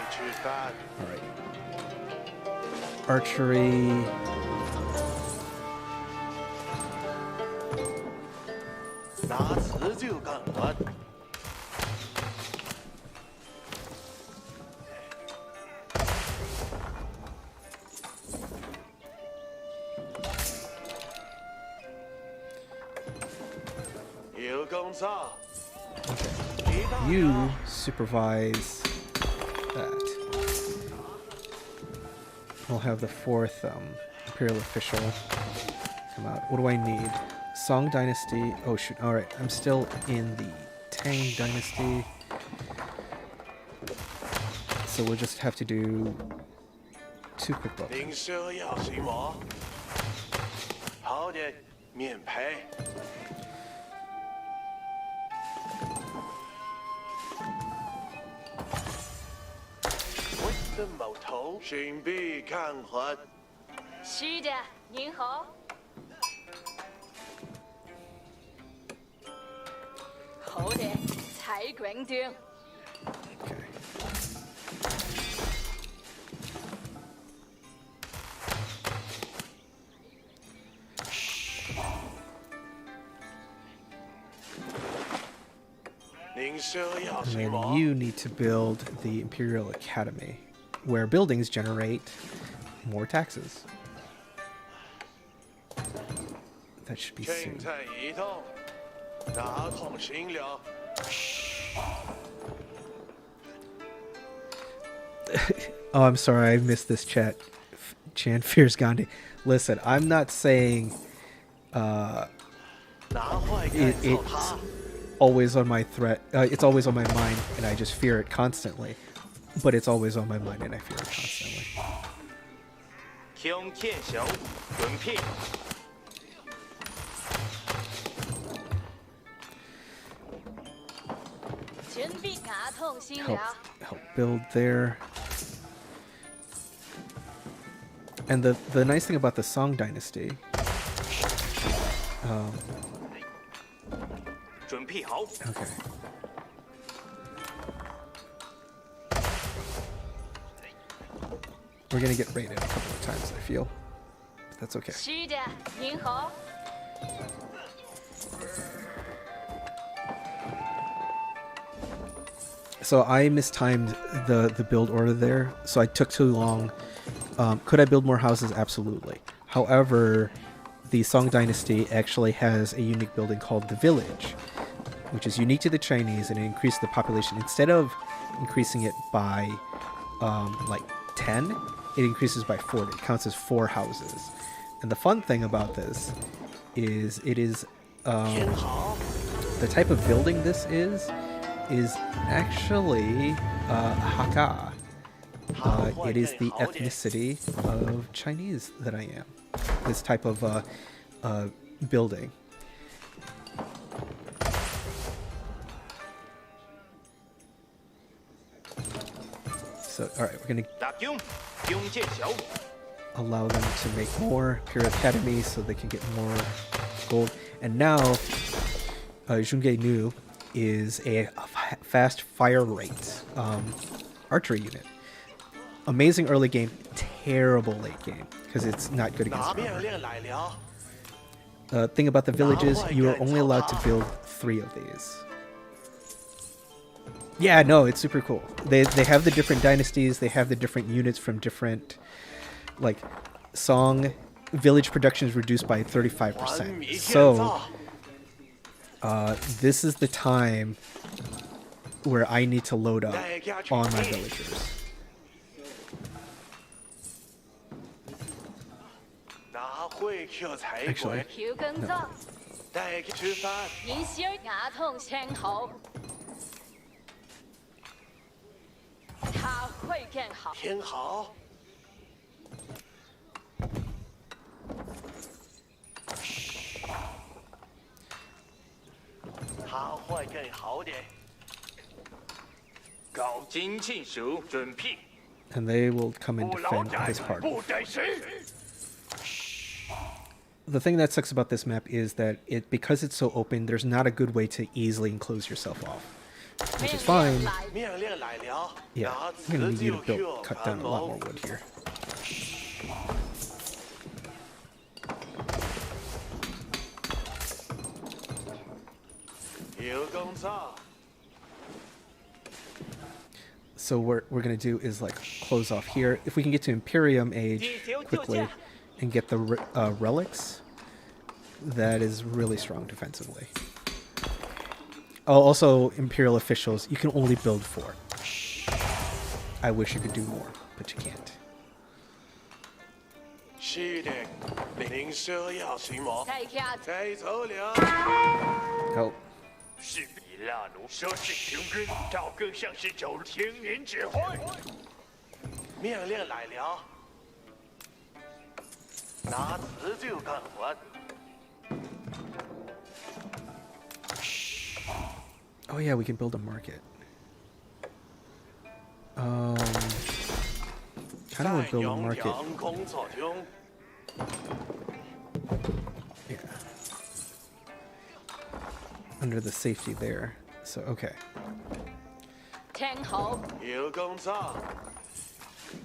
All right. Archery. You supervise that. We'll have the fourth imperial official come out. What do I need? Song Dynasty. Oh shoot. Alright, I'm still in the Tang Dynasty. So we'll just have to do 2 quick books. 零舍要什么？好的，面胚。 的矛头，准备抗衡。是的，您好。好的，才决定。 Okay. And then you need to build the Imperial Academy, where buildings generate more taxes. That should be soon. Oh, I'm sorry, I missed this chat. Chan fears Gandhi. Listen, I'm not saying it's always on my threat. It's always on my mind, and I just fear it constantly. But it's always on my mind, and I fear it constantly. Help build there. And the nice thing about the Song Dynasty, okay. We're gonna get raided a couple of times, I feel. But that's okay. So I mistimed the build order there, so I took too long. Could I build more houses? Absolutely. However, the Song Dynasty actually has a unique building called the Village, which is unique to the Chinese, and it increased the population. Instead of increasing it by like 10, it increases by 40. It counts as 4 houses. And the fun thing about this is it is the type of building this is actually Hakka. It is the ethnicity of Chinese that I am. This type of building. So, alright, we're gonna allow them to make more Imperial Academy so they can get more gold. And now, Zhongge Nu is a fast fire rate archery unit. Amazing early game, terrible late game because it's not good against armor. Thing about the villages, you are only allowed to build 3 of these. Yeah, no, it's super cool. They have the different dynasties, they have the different units from different, like, Song village production is reduced by 35%. So this is the time where I need to load up on my villagers. Actually, no. And they will come and defend this part. The thing that sucks about this map is that because it's so open, there's not a good way to easily enclose yourself off, which is fine. Yeah, I'm gonna need you to cut down a lot more wood here. So what we're gonna do is like close off here. If we can get to Imperium Age quickly and get the relics, that is really strong defensively. Oh, also Imperial officials, you can only build 4. I wish you could do more, but you can't. Oh. 设置停军，这更像是走听您指挥。命令来了，拿词就干活。Oh yeah, we can build a market. Kind of want to build a market Yeah. Under the safety there. So, okay. 听好，有工作。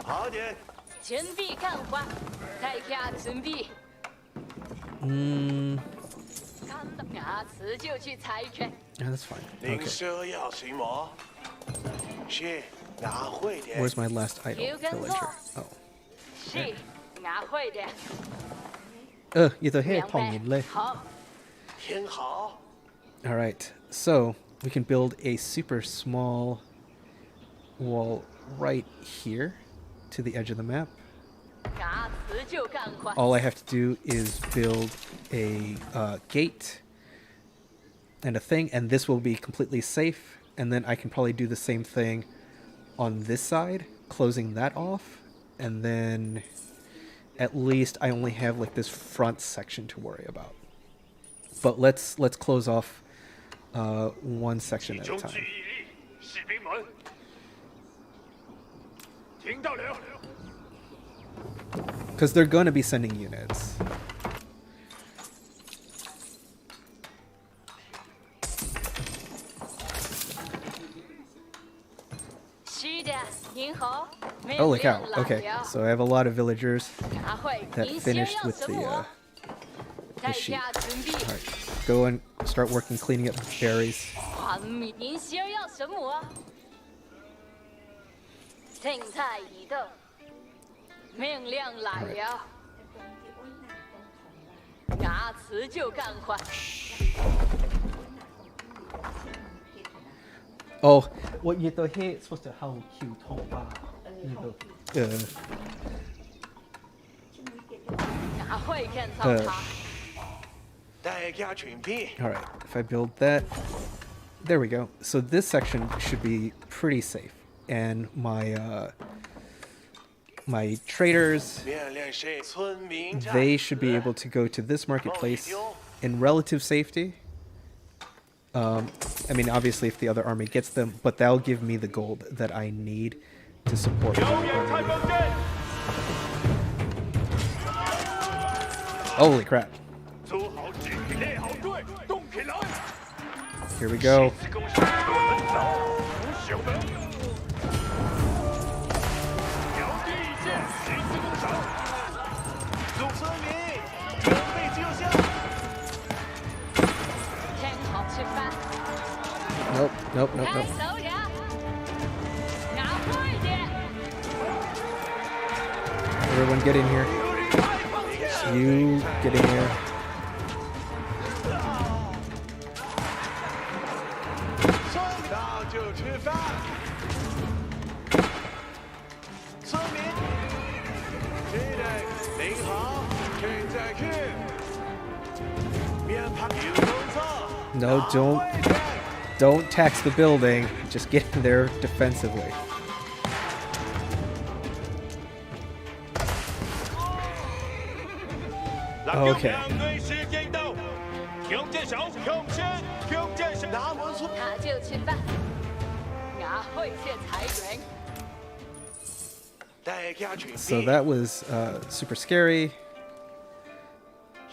好的。准备干活，大家准备。牙齿就去裁决。 Yeah, that's fine. 您 Okay. 说要什么？是，俺会的。 Where's my last idol You can villager? go. Oh. 是，俺会的。You the hair 明白。pong le. 好，挺好。 All right. So we can build a super small wall right here to the edge of the map. 牙齿就干活。 All I have to do is build a gate and a thing, and this will be completely safe. And then I can probably do the same thing on this side, closing that off, and then at least I only have like this front section to worry about. But let's close off one section at a time. 士兵们，听到了。 Because they're going to be sending units. 是的，您好。 Holy cow. Okay, so I have a lot of villagers 俺会。 that 您先 finished 要 with 什 the 么？ 大 sheep. 家准备。 Alright, go and start working cleaning up the berries. 传命，您先要什么？停在移动。命令来了。牙齿就干活。 Oh, what you do here? It's supposed to how cute home bar. 俺会建造它。 大家准备。 All right, if I build that, there we go. So this section should be pretty safe, and my traders, 命令是村民战 they should be able to go to this marketplace in relative safety. I mean, obviously, if the other army gets them, but that'll give me the gold that I need to support. Holy crap! 组好指挥，列好队，动起来！ Here we go. 小的，调低一线，十字弓手，众村民准备就绪。 听好吃饭。 Nope, nope, nope, 开 nope. 手人。俺会的。 Everyone get in here. You get in here. 到就吃饭。村民，是的，您好，现在去。面庞有工作。 No, don't tax the building. Just get in there defensively. Okay. 他就吃饭。俺会些裁员。 So that was super scary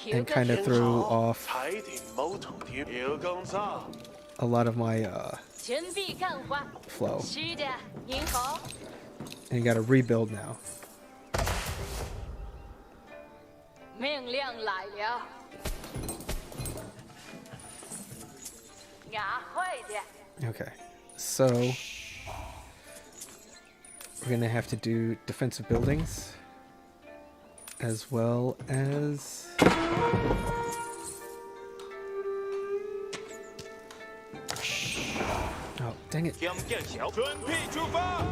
and kind of threw off a lot of my 准备干活。 flow. 是的，您好。 And you got to rebuild now. 命令来了。俺会的。 Okay, so we're gonna have to do defensive buildings as well as oh, dang it. 将建小，准备出发。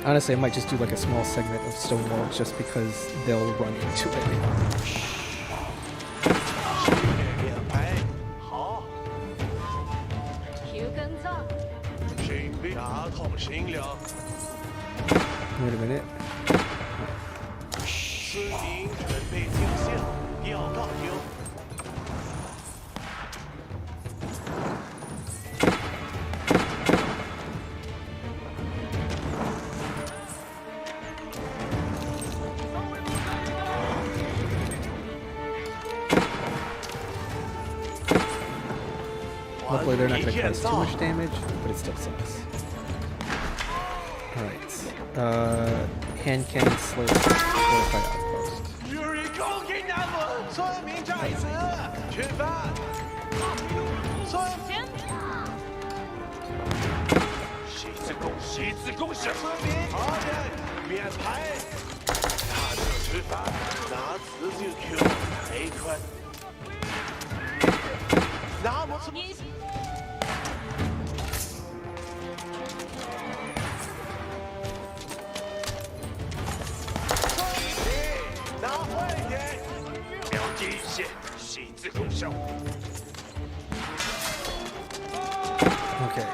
Honestly, I might just do like a small segment of stone walls just because they'll run into it. 两排好，有工作。准备打通行了。 Wait a minute. 村民准备就绪，要告丢。 All Hopefully they're not going to cause too much damage, but it still sucks. Alright. Hand cannon slate fortified outpost. Okay.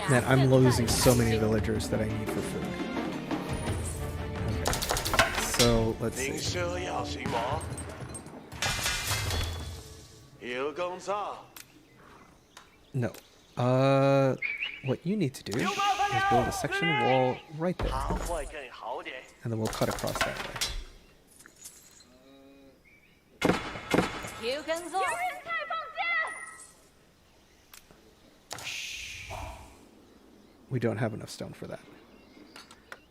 Man, I'm losing so many villagers that I need for food. Okay. So, let's see. No. What you need to do is build a section wall right there. And then we'll cut across that way. We don't have enough stone for that.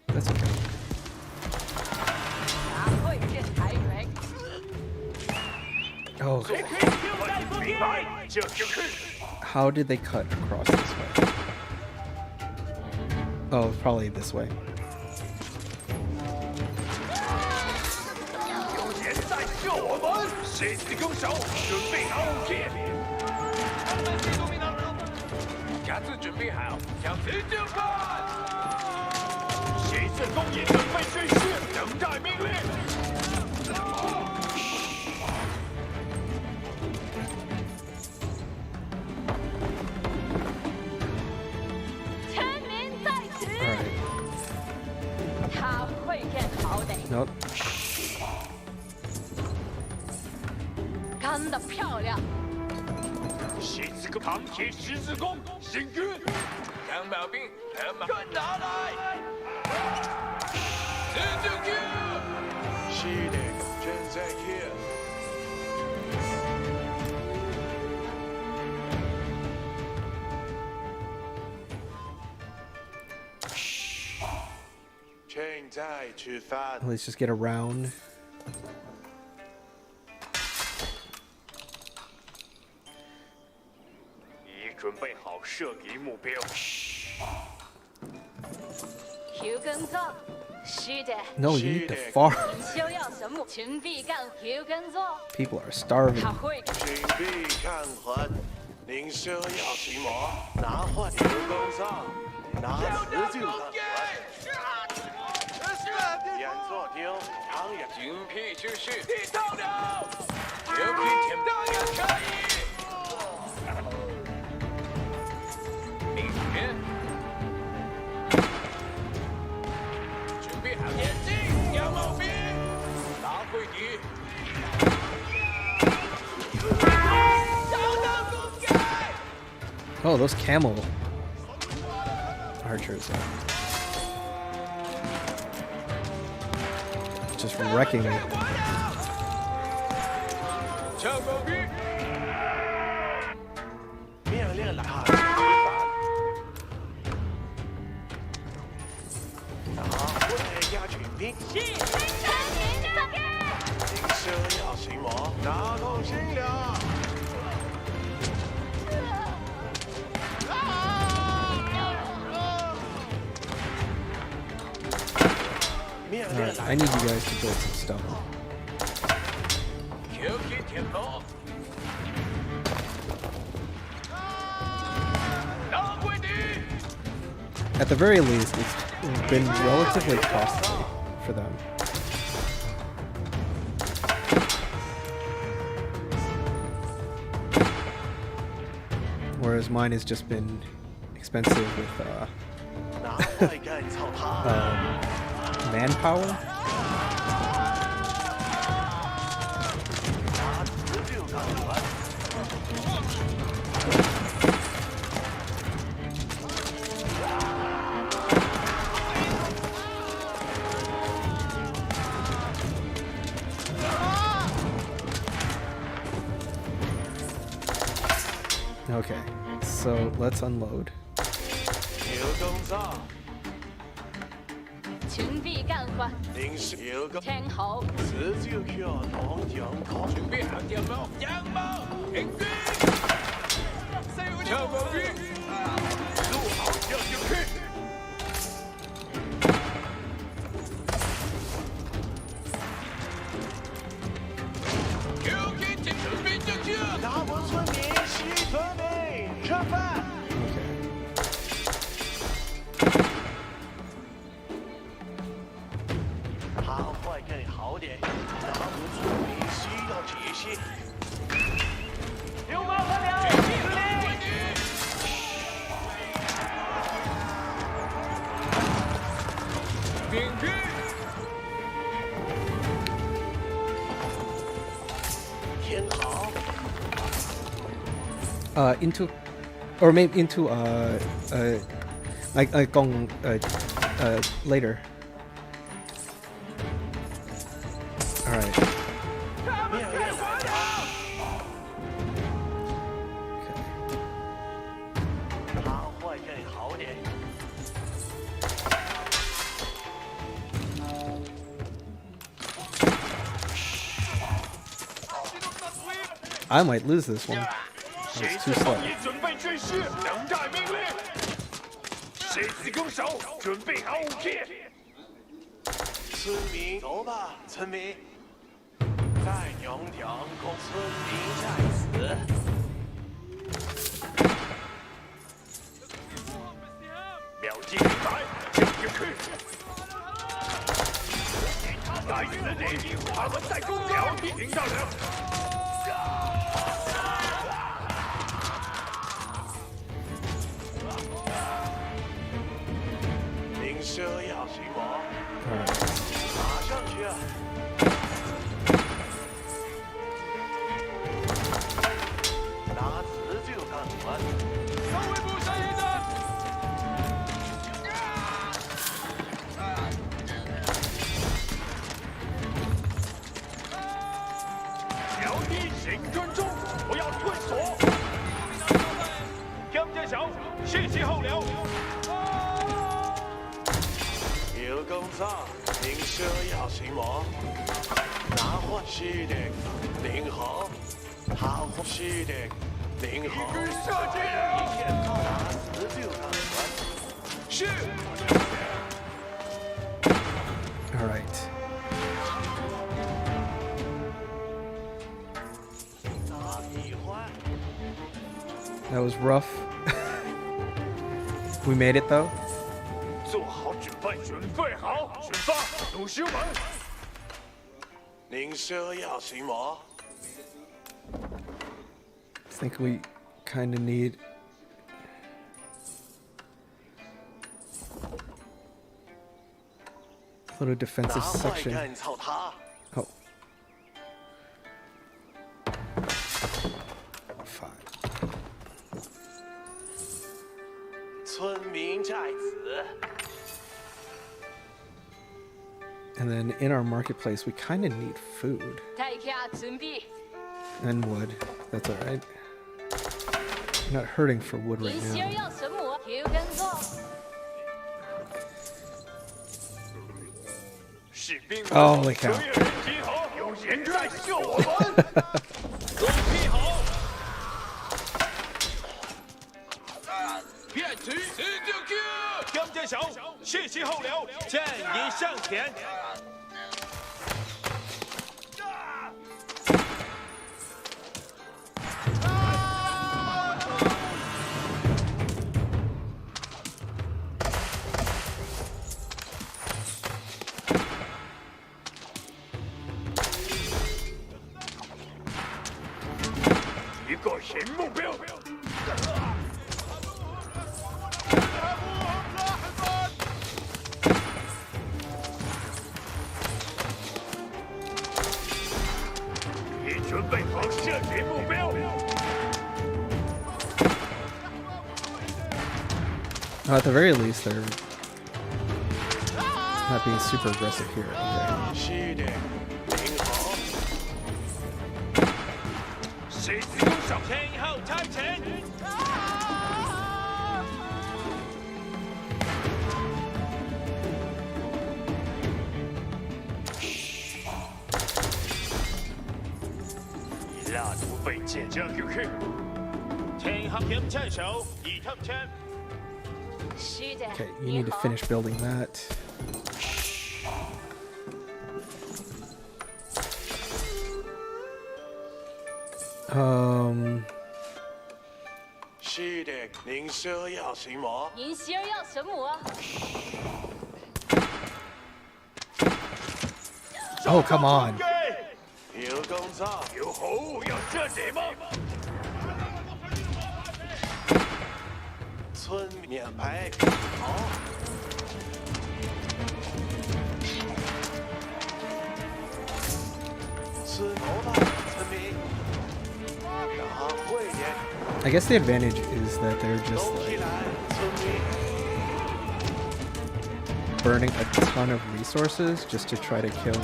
That's okay. Oh. How did they cut across this way? Oh, probably this way. Nope. 干得漂亮！十字弓，钢铁十字弓，行军。两毛兵，跟拿来！十字弓，是的，正在看。正在出发。 Let's just get around. No, you need to farm. People are starving. Oh, those camel archers are just wrecking me. Alright, I need you guys to build some stone. At the very least, it's been relatively costly for them. Whereas mine has just been expensive with manpower. Okay, so let's unload. 有工作，准备干活，临时有工，听好，自就叫农场考，准备好点毛，羊毛，平均，跳毛兵，录好跳就去。QK 准备就绪，大部村民西村民吃饭。 他坏更好点，大部村民需要解析。流氓和粮，司令。领军。天好。Into, or maybe into like gong later. All right. 他们开火了！ 他坏更好点。 I might lose this one. It's too slow. 准备军事，等待命令。谁是攻手？准备好武器。村民，走吧，村民。在农场，共村民在此。秒击明白，就去。来死你！他们在攻秒击，听到了。 灵蛇要行吗？马上去啊！拿词就干完。稍微不善意的。小弟行军中，不要退缩。江建小，谢谢后了。 有工作，您需要什么？拿货是的，您好。好是的，您好。一天拿词就干完。是。All right. That was rough. We made it though. 做好准备，准备好，出发，入修门。您需要什么？ I think we kind of need a little defensive section. Oh. 5. 村民在此。 And then in our marketplace, we kind of need food 待客准备。 and wood. That's all right. We're not hurting for wood right 你需 now. 要什么？有工作。 士兵们， Holy cow. 人集合，有人在救我们。准备好。骗局，19Q。江建小，谢谢后了，战役上前。 一个新目标。你准备好射击目标。 At the very least, they're not being super aggressive here. Okay. 是的，您好。谁是攻手？前后拆前。蜡烛被剑将叫去，前后kiếm chân手，以thông chân。 Okay, you need to finish building that. Um. 是的，您需要什么？您需要什么？ Oh, come on. 有工作，有好有这什么？村面牌好。村头发村民，哪会的？ I guess the advantage is that they're just like burning a ton of resources just to try to kill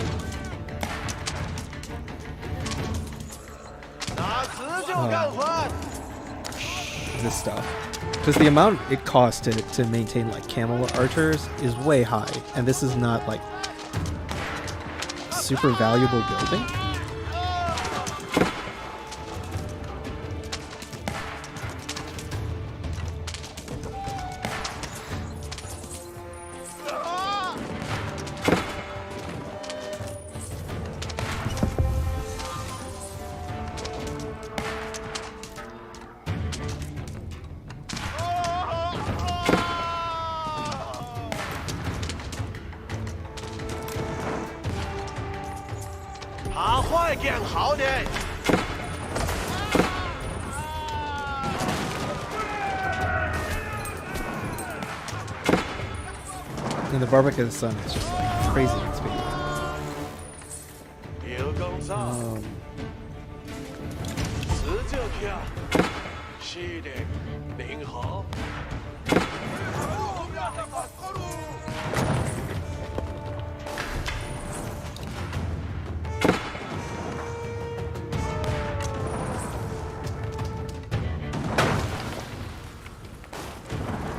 this stuff. Because the amount it costs to maintain like camel archers is way high, and this is not like super valuable building. And the Barbican Sun is just like crazy in speed. 是的，您好。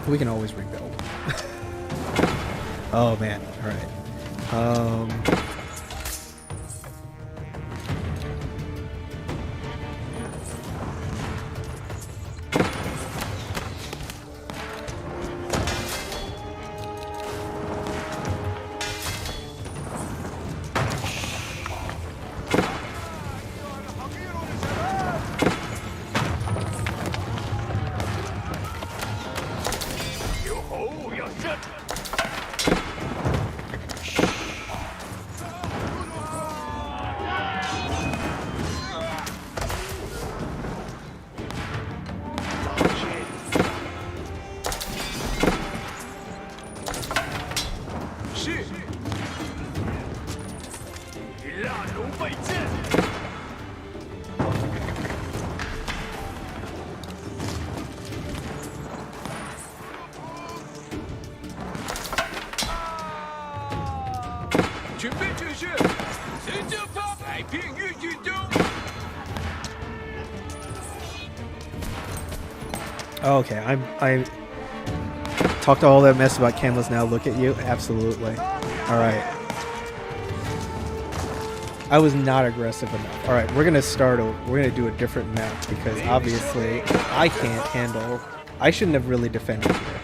We can always rebuild. Oh man, alright. Okay, I talked all that mess about cameras. Now look at you. Absolutely. All right. I was not aggressive enough. All right, we're gonna start over. We're gonna do a different map because obviously I can't handle. I shouldn't have really defended here.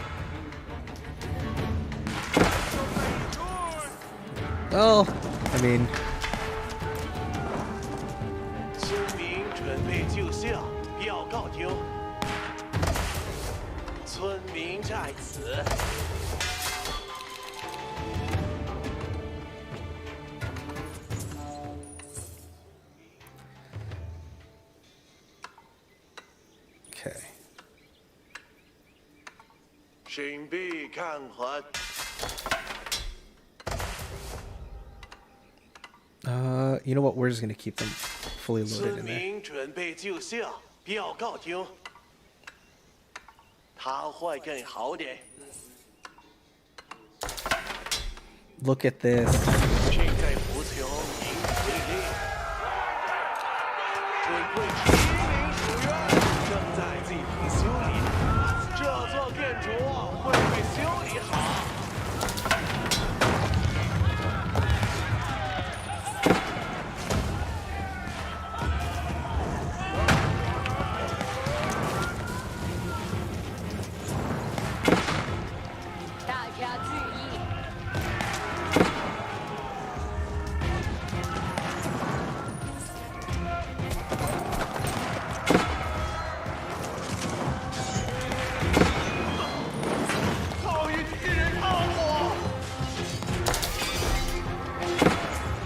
Well, I mean. 村民准备就绪，要告丢。村民在此。 Okay. 准备看环。 You know what? We're just gonna keep them fully loaded in there. 村民准备就绪，要告丢。他会更好的。 Look at this. 现在服从您命令，准备齐鸣属愿。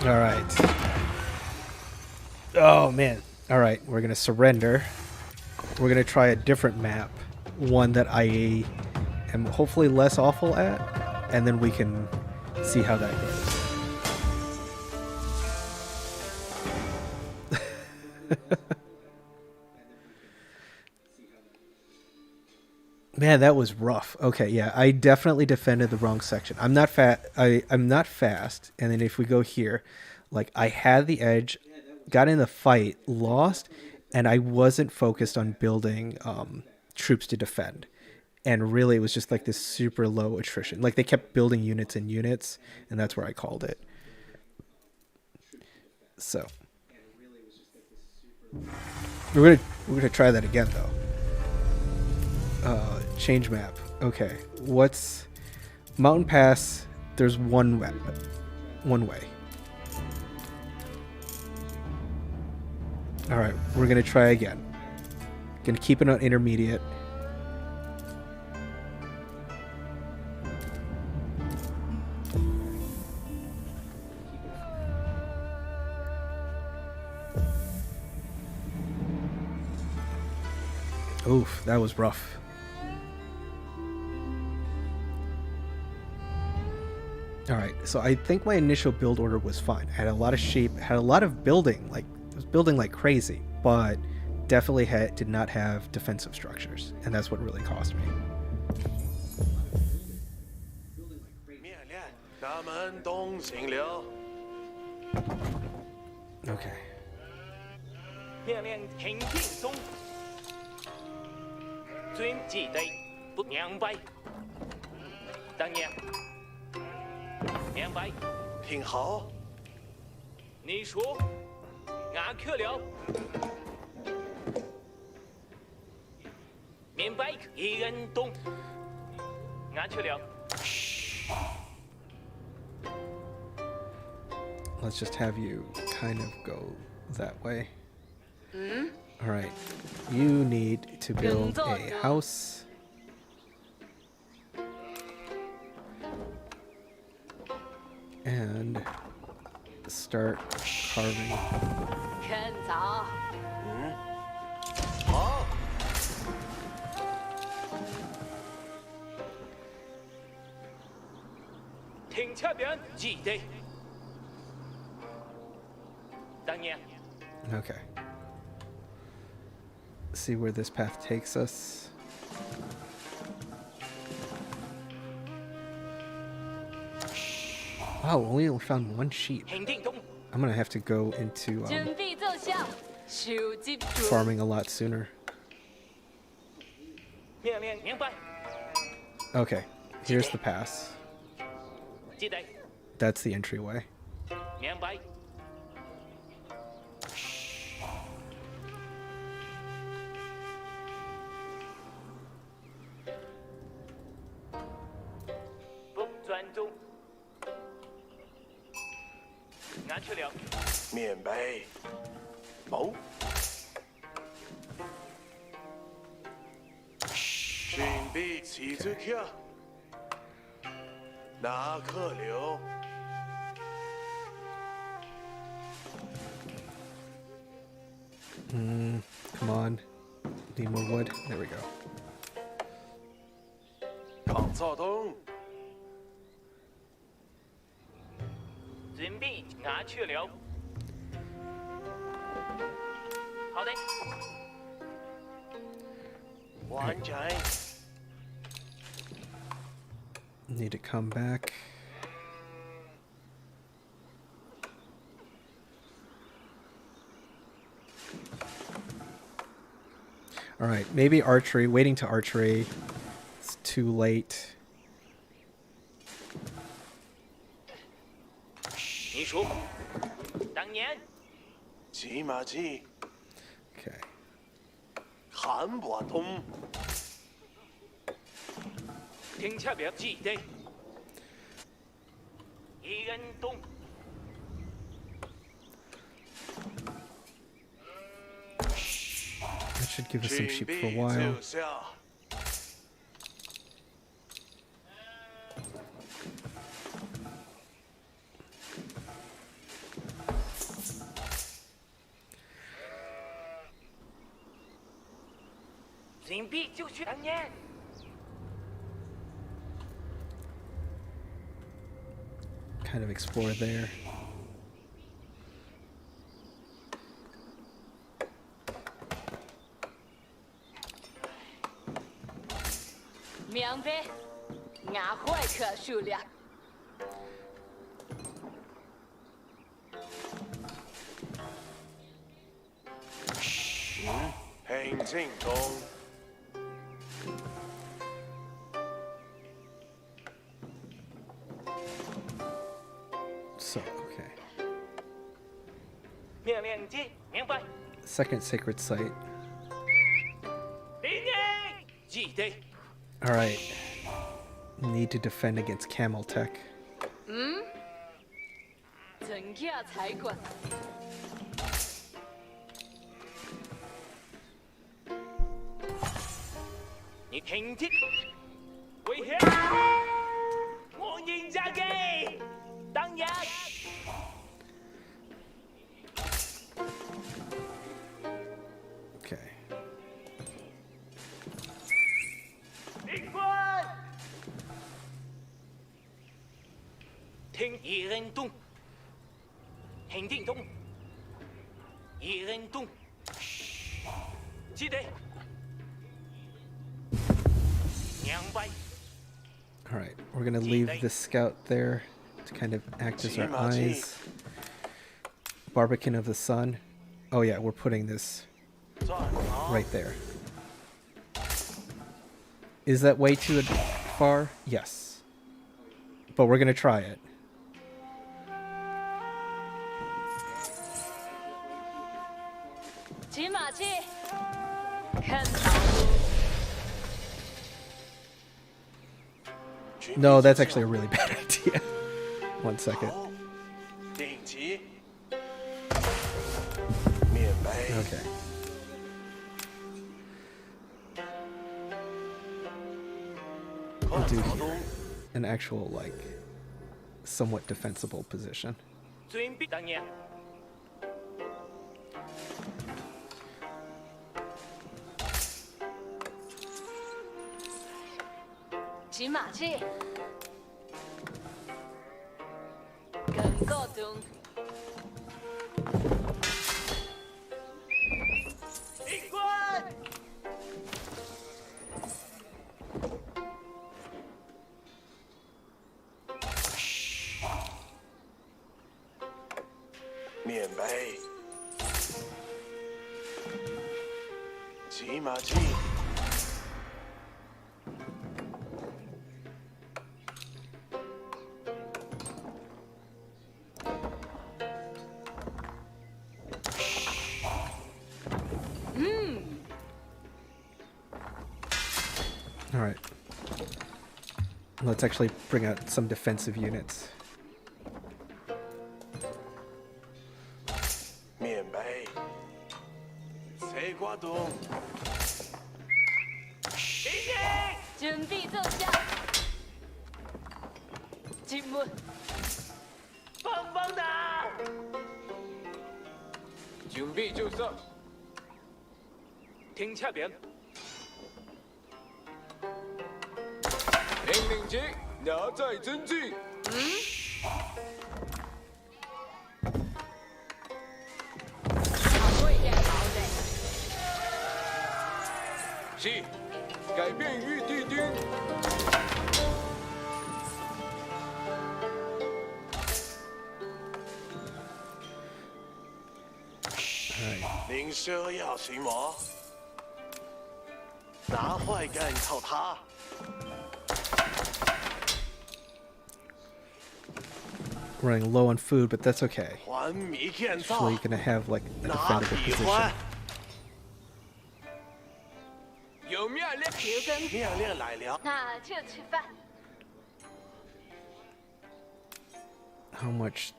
All right. Oh man. All right, we're gonna surrender. We're gonna try a different map, one that I am hopefully less awful at, and then we can see how that goes. Man, that was rough. Okay, yeah, I definitely defended the wrong section. I'm not I'm not fast, and then if we go here, like I had the edge, got in the fight, lost, and I wasn't focused on building troops to defend. And really, it was just like this super low attrition. Like they kept building units and units, and that's where I called it. So we're gonna try that again though. Change map. Okay, what's Mountain Pass? There's one way. All right, we're gonna try again. Gonna keep it on intermediate. Oof, that was rough. All right, so I think my initial build order was fine. I had a lot of sheep, had a lot of building, like I was building like crazy, but definitely did not have defensive structures, and that's what really cost me. Okay. 命令行进中，遵纪的不明白，当年明白。挺好。你说，俺去了。明白一人懂，俺去了。 Let's just have you kind of go that way. All right, you need to build a house. And start carving. 看早。好。停车边记得。当年。 Okay. See where this path takes us. Wow, we only found one sheep. I'm gonna have to go into farming a lot sooner. Okay, here's the pass. That's the entryway. Come on. Need more wood. There we go. 抗躁动。准备，俺去了。好的。完成。 Need to come back. All right, maybe archery. Waiting to archery. It's too late. 你说，当年。骑马骑。 Okay. 看不懂。 停车别记得，一人懂。 That should give us some sheep for a while. 准备就绪，当年。 Kind of explore there. 明白，俺会可数了。很正宗。 So, okay. 命令机，明白。 Second sacred site. 命令，记得。 Alright. Need to defend against camel tech. 真假才怪。你听听，危险！我认真嘅，当然。 Okay. 立棍！听一人动，听定动，一人动，记得。明白。 Alright, we're gonna leave the scout there to kind of act as our eyes. Barbican of the Sun. Oh yeah, we're putting this right there. Is that way too far? Yes. But we're gonna try it. No, that's actually a really bad idea. 1 second. 顶级。面杯。 Okay. We'll do here an actual, like, somewhat defensible position. 准备，当然。骑马去。更高中。立棍！面杯。骑马机。 Alright. Let's actually bring out some defensive units. 面杯。西瓜冻。准备奏效。进门。棒棒哒！准备就绪。听下边。 命令机，拿在真进。是，改变预定丁。灵蛇要寻魔，拿坏干靠他。 Running low on food, but that's okay. 还米建 So 造 you're，gonna have like a 拿 defendable 笔 position. 还。有命令。命令来了。那就吃饭。 How much?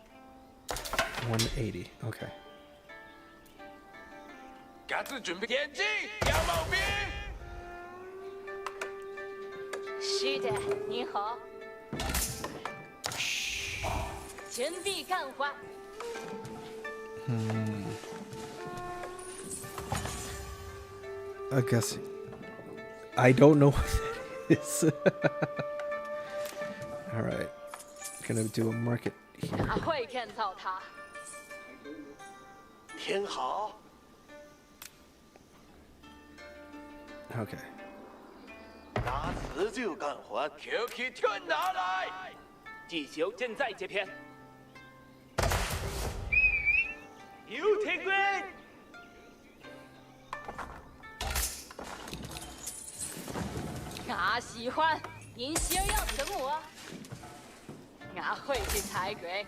180. Okay. 各自准备前进，要冒兵。是的，您好。准备干活。 I guess I don't know what that is. Alright. Gonna do a market here. 哪会建造它？挺好。 Okay. 拿石就干活，QQ 全拿来！地球正在这边。有天归。我喜欢，您需要等我。我会去采鬼。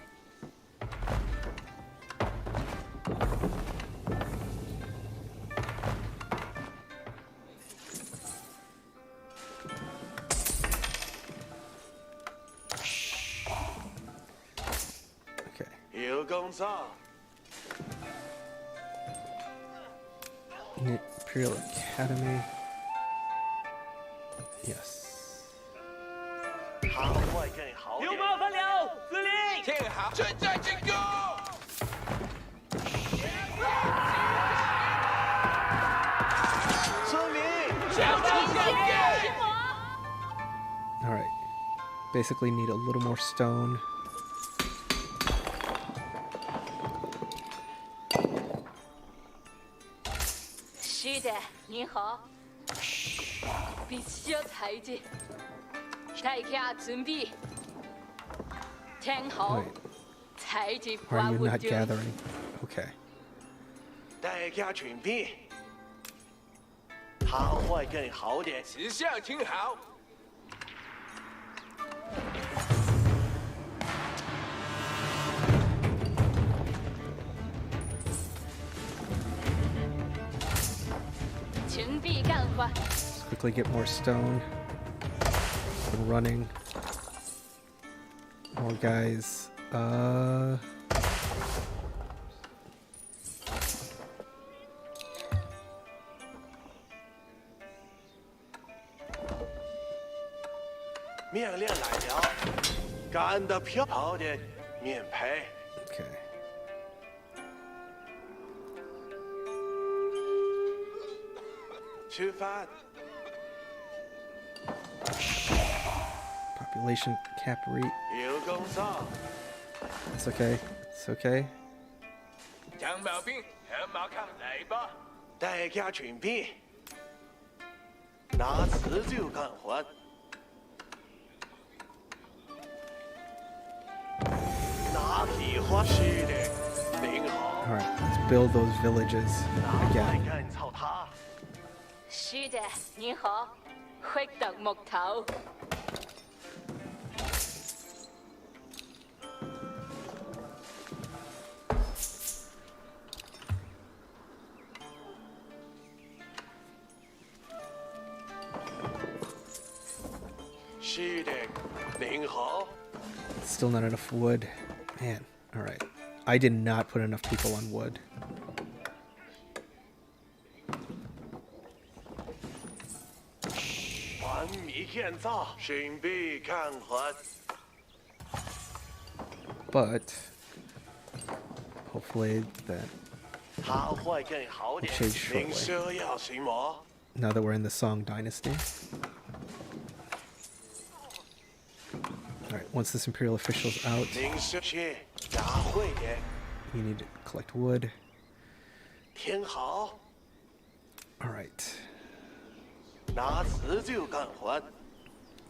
有工作。 Imperial Academy. Yes. 好坏更好点。有麻烦了，司令。听好，正在进攻。村民，向前进！ All right. Basically need a little more stone.是的，您好。必须要采集。大家准备。听好，采集 Are 花 you 物 not 中。 gathering? Okay. 大家准备。好坏更好点。指向听好。 准备干活。 Let's quickly get more stone. Been running. More guys. "面链来了，干得漂亮的面胚。 Okay. 吃饭。 Population cap rate. 有工作。 It's okay. It's okay. 长毛兵和毛抗来吧。 大家准备。拿石就干活。拿皮花是的，您好。 All right. Let's build those villages 拿 again. 快干草它。是的，您好。会得木头。 是的，您好。 Still not enough wood. Man. All right. I did not put enough people on wood. 完米建造，准备干活。 But hopefully that 好坏更好点 will。change 您 shortly. 需要什么？ Now that we're in the Song Dynasty. Alright, once this Imperial official's out, 您是去拿会点， you need to collect wood. 听好， Alright. 拿石就干活。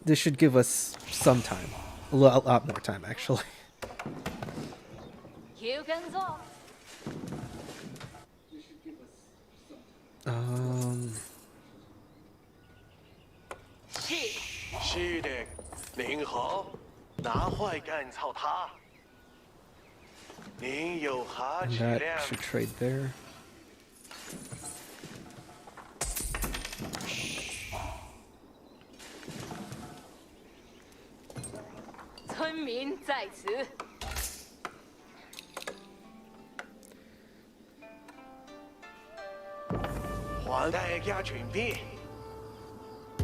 This should give us some time. A lot more time, actually. 有工作。 是的，您好，拿坏干草它。您有何 And 质 that 量？ should trade there. 村民在此。还大家准备，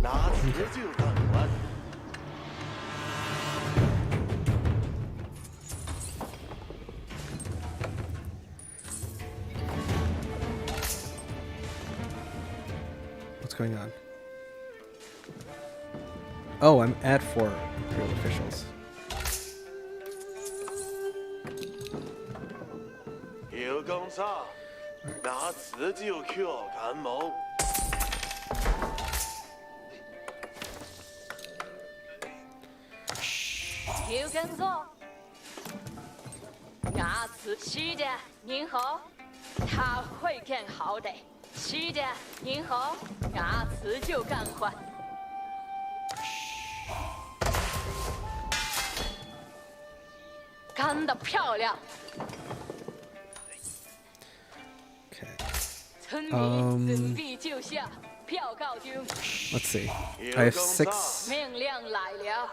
拿石就干活。 What's going on? Oh, I'm at 4 imperial officials. 有工作，拿辞就卻感冒。有工作，牙齿是的，您好，他会更好的。是的，您好，牙齿就赶快。干得漂亮！ 村民准备就绪，票告丢。 Let's see. I have 6. 命令来了。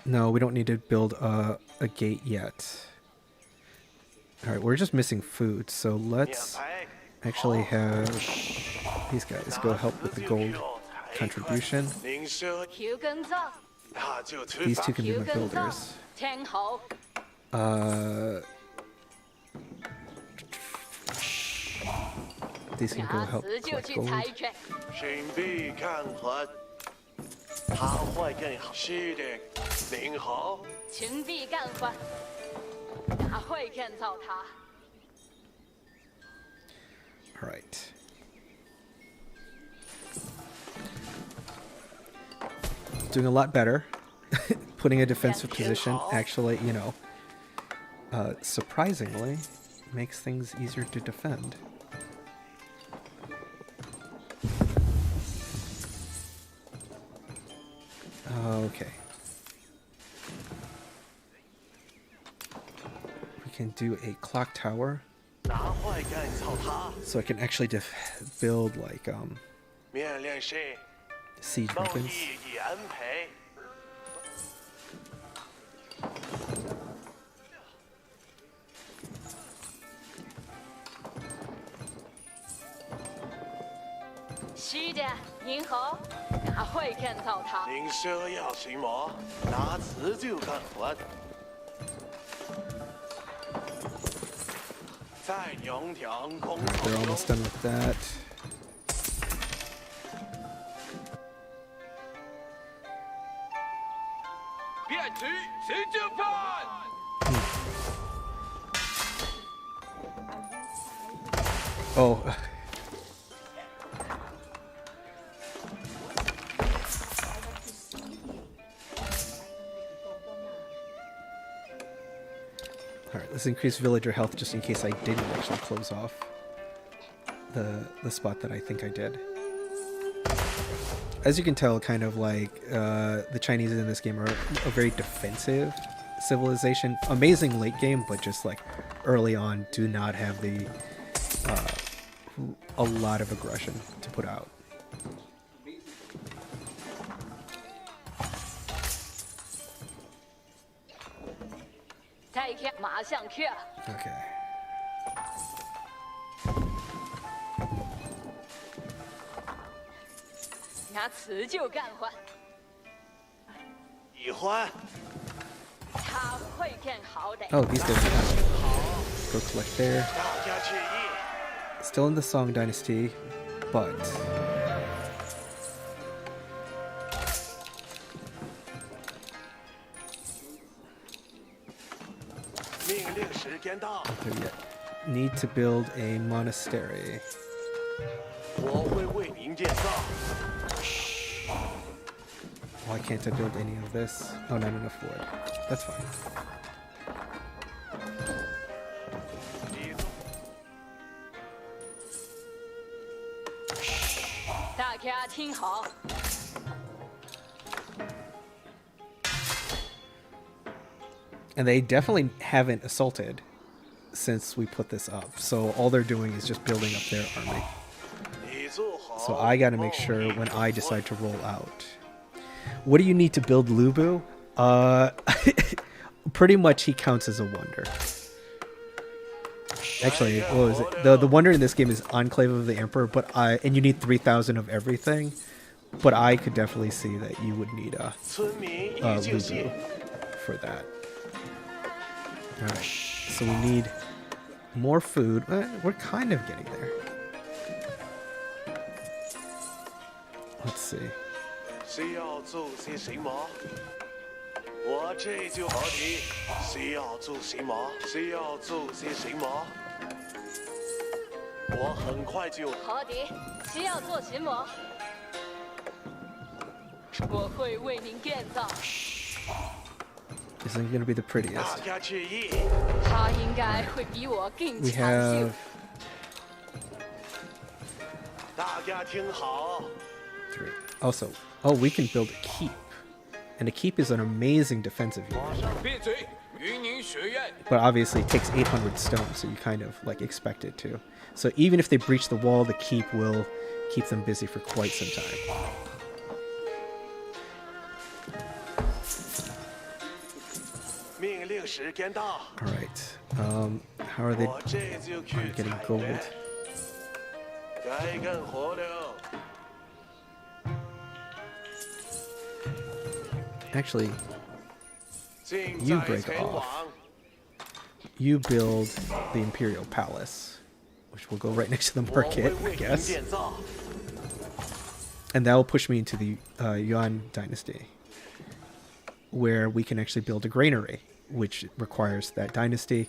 No, we don't need to build a gate yet. Alright, we're just missing food, so let's actually have these guys go help with the gold contribution. These two can be my builders. These can go help collect gold. 请必看管，他会更好。是的，您好。请必干活，他会建造它。 Alright. Doing a lot better. Putting a defensive position actually, you know, surprisingly makes things easier to defend. Okay. We can do a clock tower. So I can actually build like siege weapons. They're almost done with that. Oh. Alright, let's increase villager health just in case I didn't actually close off the spot that I think I did. As you can tell, kind of like the Chinese in this game are a very defensive civilization. Amazing late game, but just like early on do not have the a lot of aggression to put out. Okay. Oh, these guys are go collect there. Still in the Song Dynasty, but need to build a monastery. Why can't I build any of this? Oh, not enough wood. That's fine. And they definitely haven't assaulted since we put this up. So all they're doing is just building up their army. So I gotta make sure when I decide to roll out. What do you need to build Lubu? Pretty much he counts as a wonder. Actually, what was it? The wonder in this game is Enclave of the Emperor, but and you need 3,000 of everything. But I could definitely see that you would need a Lubu for that. Alright, so we need more food. We're kind of getting there. Let's see. 需要做些什么？我这就好题。需要做什么？需要做些什么？我很快就。好的，需要做什么？我会为您建造。 Isn't going to be the prettiest. 大家注意。他应该会比我更 We 长袖 have。大家听好。 3. Also, oh, we can build a keep. And a keep is an amazing defensive unit. 闭嘴！与您学院。 But obviously it takes 800 stone, so you kind of like expect it to. So even if they breach the wall, the keep will keep them busy for quite some time. 命令时间到。 All right. How are they 我这就去 on getting 采 gold? 掘。该干活了。 Actually, 尽 you 在 break 前 off. 往。 You build the Imperial Palace, which will go right next to the market, I guess. And that will push me into the Yuan dynasty, where we can actually build a granary, which requires that dynasty,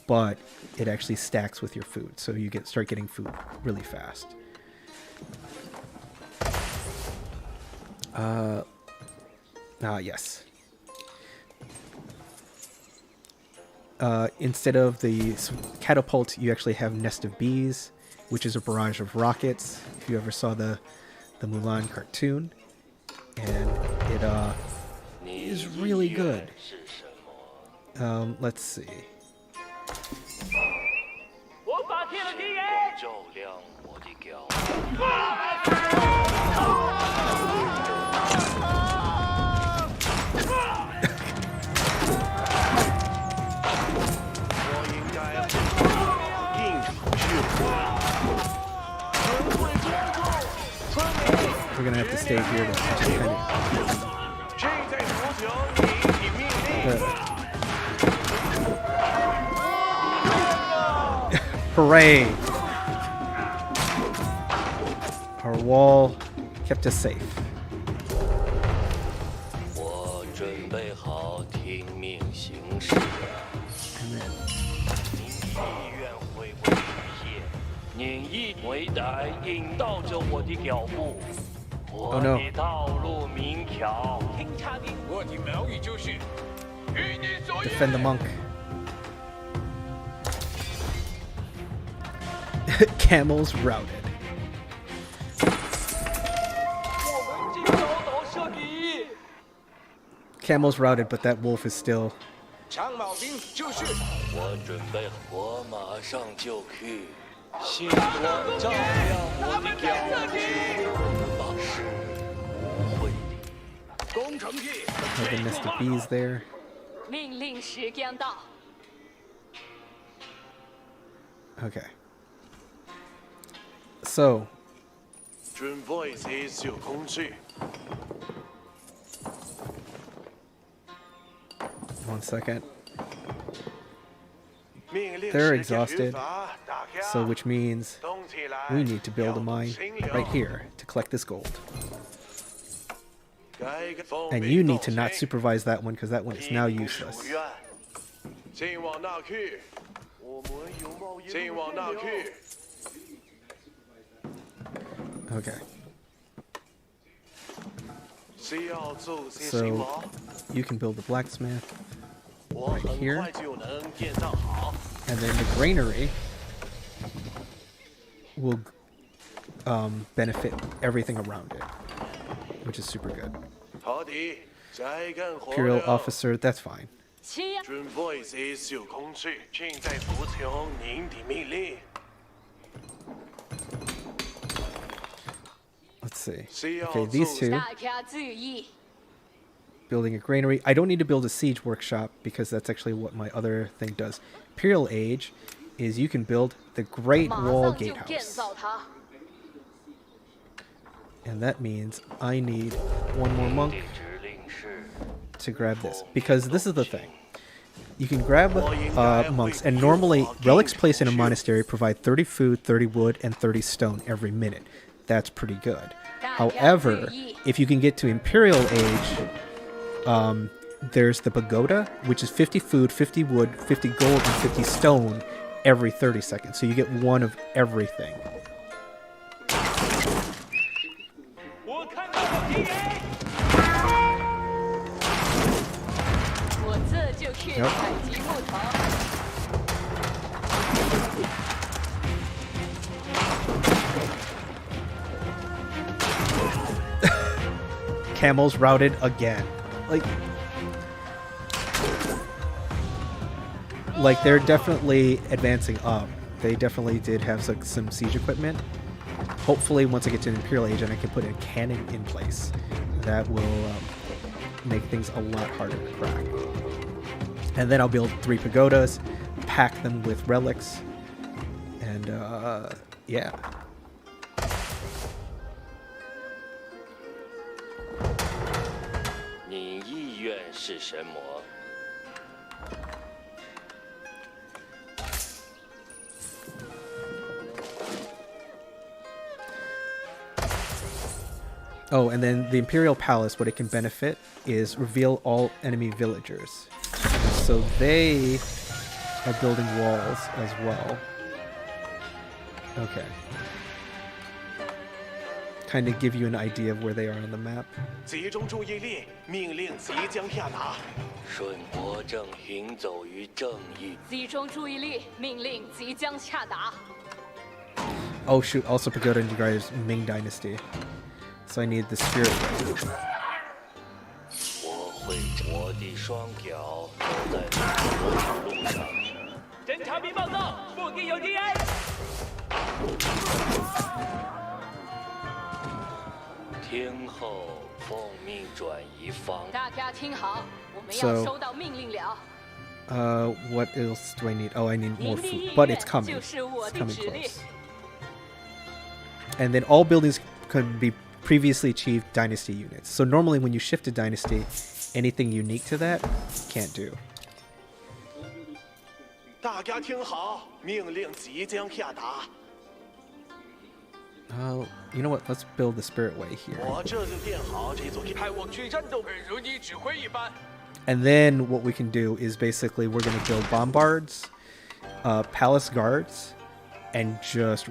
but it actually stacks with your food, so you start getting food really fast. Yes. Instead of the catapult, you actually have Nest of Bees, which is a barrage of rockets. If you ever saw the Mulan cartoon, and it is really good. Let's see. 我发现了敌人。照亮我的脚。我应该应酬去。 We're gonna have to stay here to just kind of. 现在足球，你听命令。 Hooray! Our wall kept us safe. 我准备好听命行事。 And then 您意愿会不会实现？您一伟大引导着我的脚步，我 Oh, no. 的道路明条。听查明。我的苗语就是与你所愿。 defend the monk. Camels routed. 我们竟遭到射敌。 Camels routed, but that wolf is still. 长矛兵就是。我准备，我马上就去。星光照亮我的脚步，那是无悔的。攻城计。 Have the nest of bees there. 命令时间到。 Okay. So, 准备这些工具。 one second. 命令 They're 时间 exhausted, 语法打开 so which means 动起来 we need to build a mine 要清流 right here to collect this gold. 该个风 And 鸣 you 动 need to not 情 supervise that one because that one is now 听 useless. 属愿前往那去。我们有冒烟前往那去。 Okay. 需要做些什 So 么？ you can build the blacksmith 我 right 很 here, 快就能建造好。 and then the granary will benefit everything around it, which is super good. 好的，该干活 Imperial 了。 officer, that's fine. 七准备这些工具，现在服从您的命令。 Let's see. 需要 Okay, these 做 two, 大家注意， building a granary. I don't need to build a siege workshop because that's actually what my other thing does. Imperial age is you can build the Great 马 Wall 上就建 Gatehouse. 造它。 And that means I need one more monk 指令是 to grab this. Because this is the thing. You can grab monks, and normally relics placed in a monastery provide 30 food, 30 wood, and 30 stone every minute. That's pretty good. However, if you can get to Imperial Age, there's the pagoda, which is 50 food, 50 wood, 50 gold, and 50 stone every 30 seconds. So you get one of everything. Yep. Camels routed again. Like they're definitely advancing up. They definitely did have some siege equipment. Hopefully once I get to an Imperial Age and I can put a cannon in place, that will make things a lot harder to crack. And then I'll build 3 pagodas, pack them with relics, and yeah. 你意愿是什么？ Oh, and then the Imperial Palace, what it can benefit is reveal all enemy villagers. So they are building walls as well. Okay. Kind of give you an idea of where they are on the map. 集中注意力，命令即将下达。顺国正行走于正义。集中注意力，命令即将下达。 Oh shoot, also Pagoda integrates Ming Dynasty. So I need the spirit way. 我会我的双脚走在路上。侦察兵报告，目的有敌人。听候奉命转移方。大家听好，我们要收到命令了。 What else do I need? Oh, I need more food, but it's coming. It's coming close. And then all buildings could be previously achieved dynasty units. So normally when you shift a dynasty, anything unique to that, can't do. 大家听好，命令即将下达。 You know what? Let's build the spirit way here. 我这就建好这座。派我去战斗，如你指挥一般。 And then what we can do is basically we're going to build bombards, palace guards, and just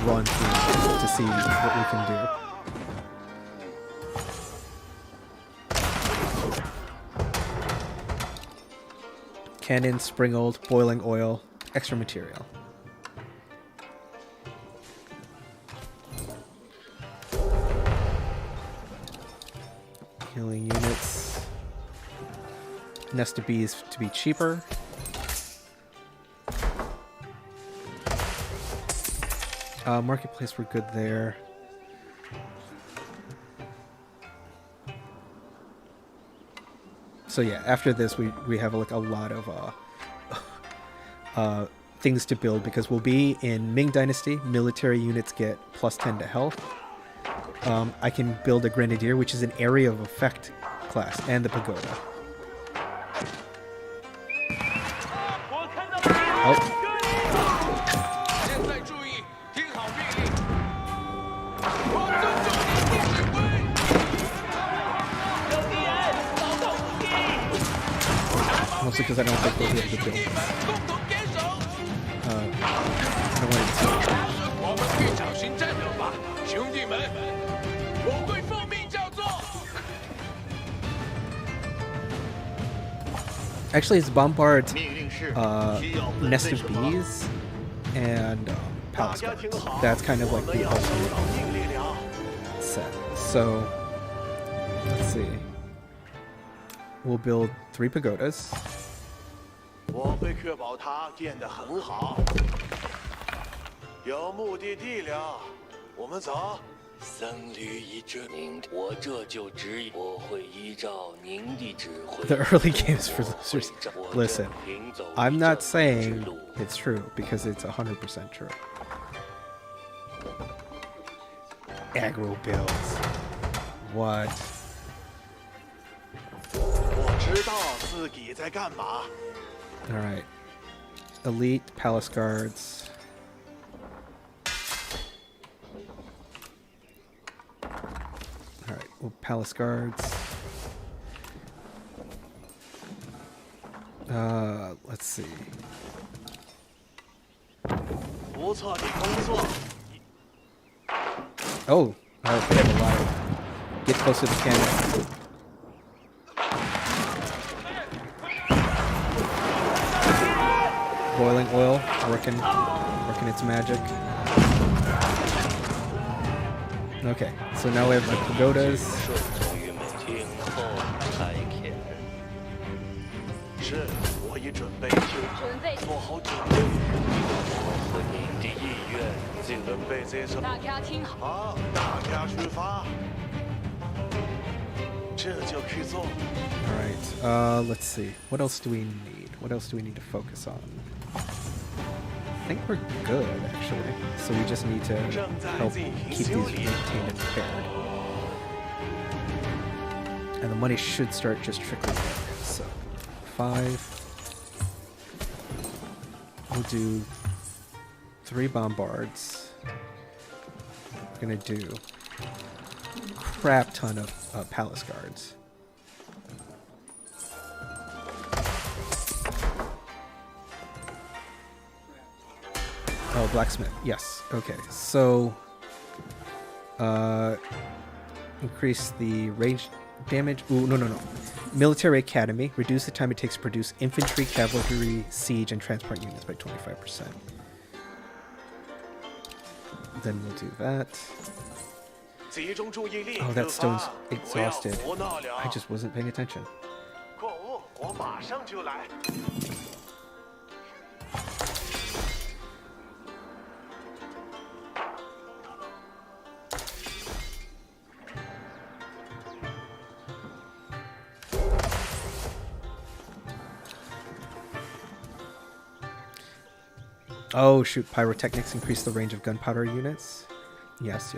run through to see what we can do. Cannon, spring old, boiling oil, extra material. Healing units. Nest of bees to be cheaper. Marketplace, we're good there. So yeah, after this we have like a lot of things to build because we'll be in Ming Dynasty. Military units get +10 to health. I can build a Grenadier, which is an area of effect class, and the pagoda. Oh. 现在注意，听好命令。我遵守你的指挥。有敌人，遭到攻击。 Mostly because I don't think we'll be able to build them. 共同坚守。I wanted to. 我们去找寻战友吧，兄弟们。我会奉命照做。 Actually, it's bombard, nest of bees, and palace guards. That's kind of like the ultimate set. So, let's see. We'll build 3 pagodas. 我会确保它建得很好。有目的地了，我们走。 僧侣一致，我这就指引，我会依照您的指挥。 The early games for losers. Listen, I'm not saying it's true because it's 100% true. Aggro builds. What? 我知道自己在干嘛。 All right. Elite palace guards. Palace guards. Let's see. 不错的工作。 Oh, oh, we have a lot. Get close to the cannon. Boiling oil, working its magic. Okay, so now we have the pagodas. 是，我已准备就做好准备。我和您的意愿，准备这首。大家听好。好，大家出发。这就去做。 All right, let's see. What else do we need? What else do we need to focus on? I think we're good, actually. So we just need to help keep these maintained and repaired. And the money should start just trickling in. So, 5. We'll do 3 bombards. We're gonna do a crap ton of palace guards. Oh, blacksmith. Yes. Okay. So, increase the range damage. Ooh, no. Military Academy. Reduce the time it takes to produce infantry, cavalry, siege, and transport units by 25%. Then we'll do that. Oh, that stone's exhausted. I just wasn't paying attention. 购物，我马上就来。 Oh, shoot. Pyrotechnics increase the range of gunpowder units. Yes.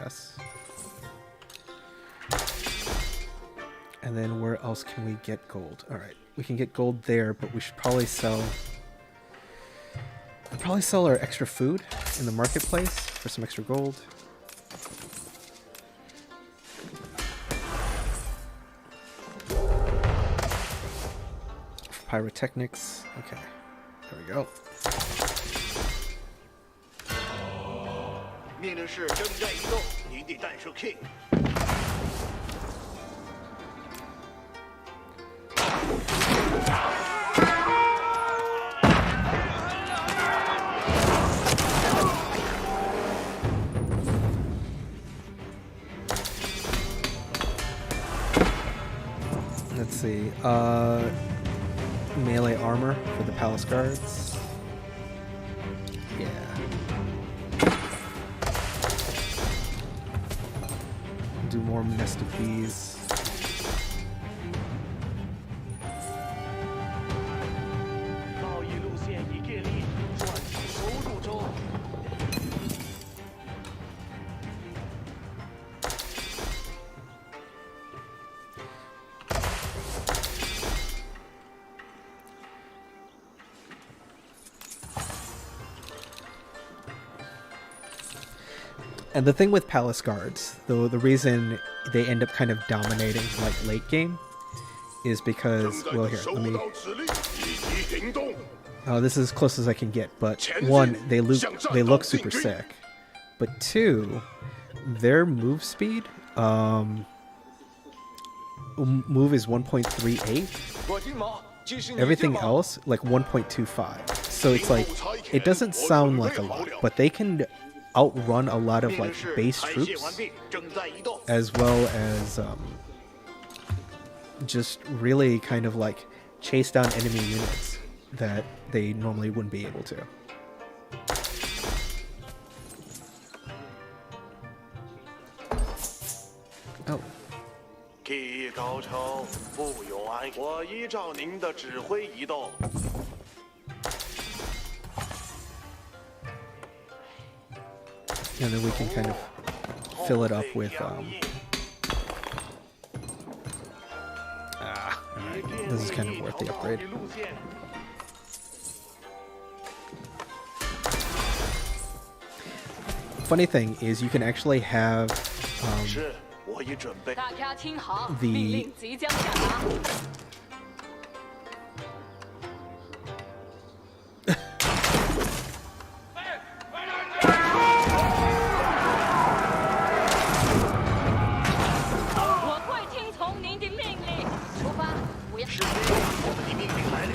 And then where else can we get gold? Alright, we can get gold there, but we should probably sell... our extra food in the marketplace for some extra gold. Pyrotechnics. Okay, there we go. 命令是征战移动，您的弹是 King。 Let's see. Melee armor for the palace guards. Yeah. Do more nest of bees. And the thing with palace guards, though, the reason they end up kind of dominating like late game is because, well, here, let me... Oh, this is as close as I can get, but 1, they look super sick, but 2, their move speed, move is 1.38. Everything else, like 1.25. So it's like, it doesn't sound like a lot, but they can outrun a lot of like base troops, as well as just really kind of like chase down enemy units that they normally wouldn't be able to. Oh. 技艺高超，不由安。我依照您的指挥移动。 And then we can kind of fill it up with alright. This is kind of worth the upgrade. Funny thing is you can actually have 已准备。大家听好， The- 命令即将下达。我会听从您的命令。出发，不要。士兵，我们的命令来了。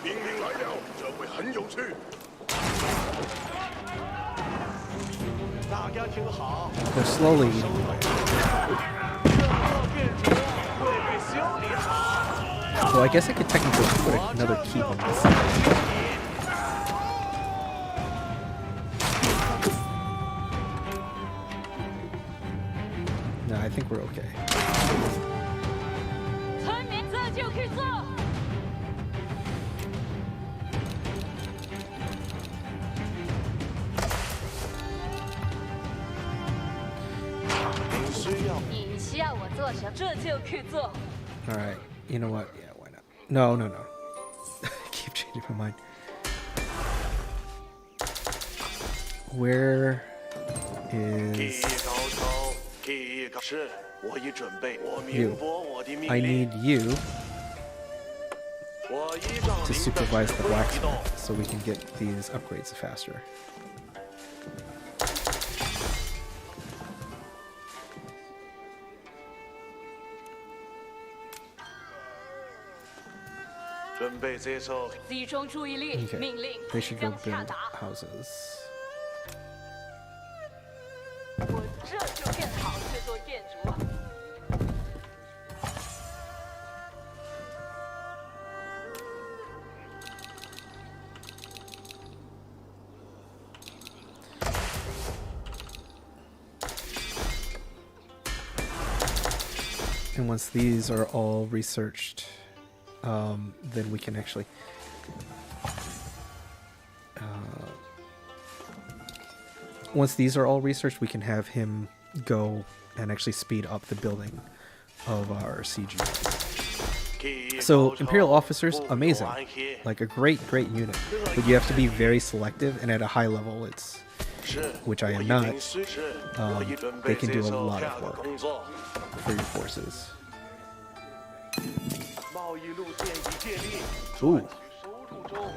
命令来了，这会很有趣。大家听好， They're slowly eating 热恶变主会被修理好。 So I guess I could technically put another key on this. No, I think we're okay. 村民这就去做。 您需要。你需要我做什么，这就去做。 All right. You know what? Yeah, why not? No, no, no. I keep changing my mind. Where 技 is 高超，技高是，我已准备。我 you? 明播我的命 I 令。 need you 我依照 to 您的 supervise 指 the 挥移动。 blacksmith so we can get these upgrades faster. 准备接受。集中注意力， Okay. 命令 They 即 should go 将下 build 达。 houses. 我这就更好制作建筑。 And once these are all researched, then we can actually once these are all researched, we can have him go and actually speed up the building of our siege units. So Imperial officers, amazing, like a great unit, but you have to be very selective, and at a high level, it's which I am not. They can do a lot of work for your forces. 贸易路线已建立， Ooh. 收入中。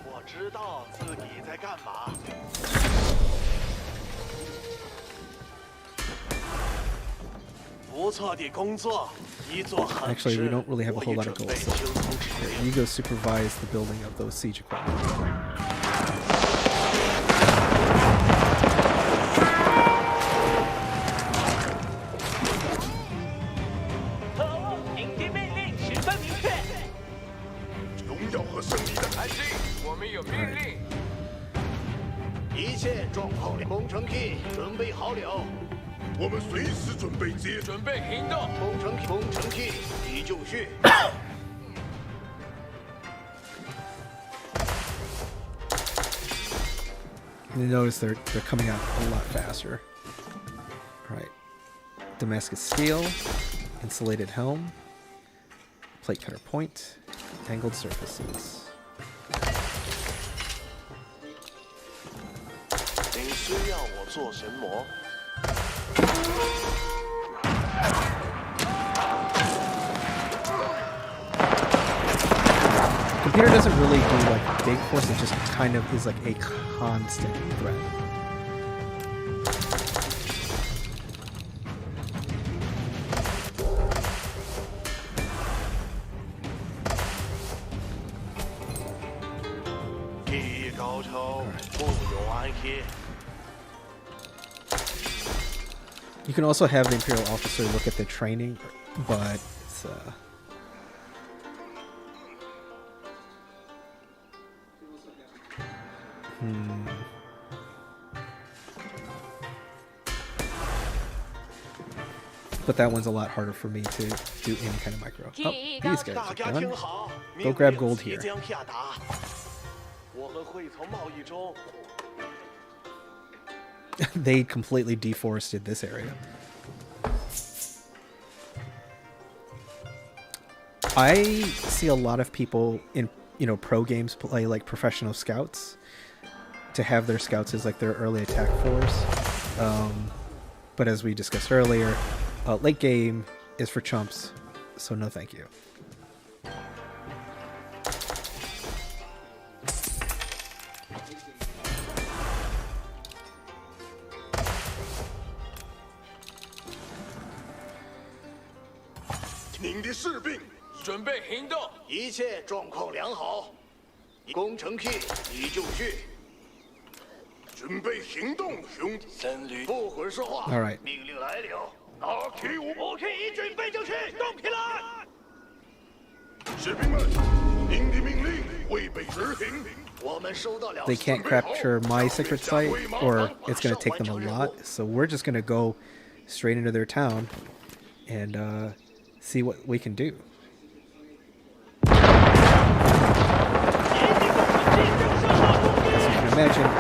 我知道自己在干嘛。不错的工作，一做很 Actually, we 实。 don't really have a 我 whole 已 lot of 准 gold. 备 So 轻松指 here, 令。 you go supervise the building of those siege equipment. 特务，您的命令十分明确。荣耀和胜利的安心，我们有命令。一切装好了，工程器准备好了，我们随时准备接。准备行动。工程器已就绪。 You notice they're coming out a lot faster. All right, Damascus steel, insulated helm, plate cutter point, angled surfaces. 您需要我做什么？ Computer doesn't really do like big force; it just kind of is like a constant threat. You can also have the Imperial officer look at the training, but it's, But that one's a lot harder for me to do any kind of micro. Oh, these guys are done. Go grab gold here. 我和会从贸易中 They completely deforested this area. I see a lot of people in, pro games play like professional scouts to have their scouts as like their early attack force. But as we discussed earlier, late game is for chumps, so no thank you.准备行动，一切状况良好，工程器已就绪，准备行动，兄弟。僧侣不会说话。 All right. 命令来了，拿起武器，一准备就绪，动起来！士兵们，您的命令未被执行。我们收到了。 They can't capture my secret site, or it's going to take them a lot. So we're just going to go straight into their town and see what we can do. As you can imagine,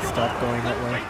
stop going that way.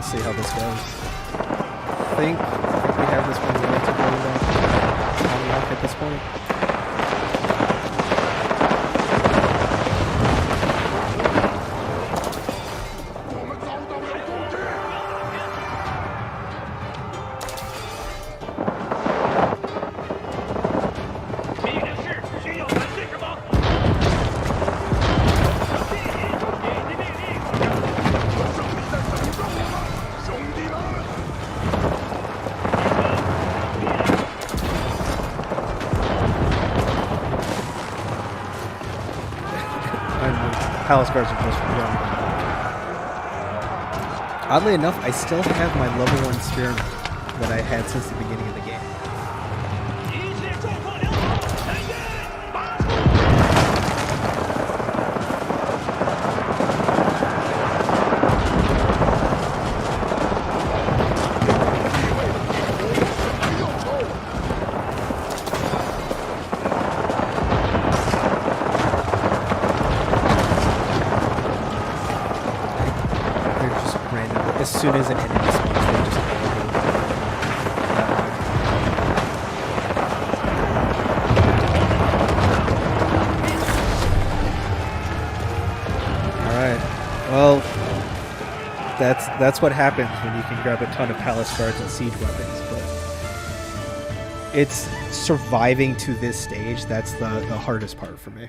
See how this goes. I think we have this one relatively on lock at this point. Palace guards are just running. Oddly enough, I still have my level 1 spearman that I had since the beginning of the game. As soon as an enemy spawns, they just Alright. Well, that's what happens when you can grab a ton of palace guards and siege weapons, but it's surviving to this stage. That's the hardest part for me.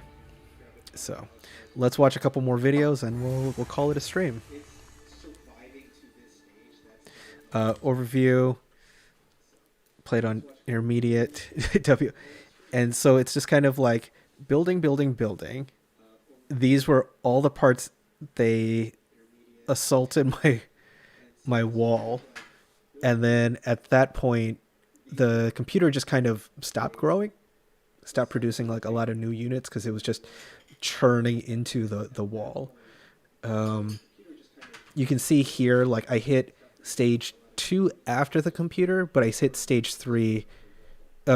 So let's watch a couple more videos and we'll call it a stream. Overview, played on intermediate W, and so it's just kind of like building. These were all the parts they assaulted my wall, and then at that point the computer just kind of stopped growing, stopped producing like a lot of new units because it was just churning into the wall. You can see here, like I hit stage 2 after the computer, but I hit stage 3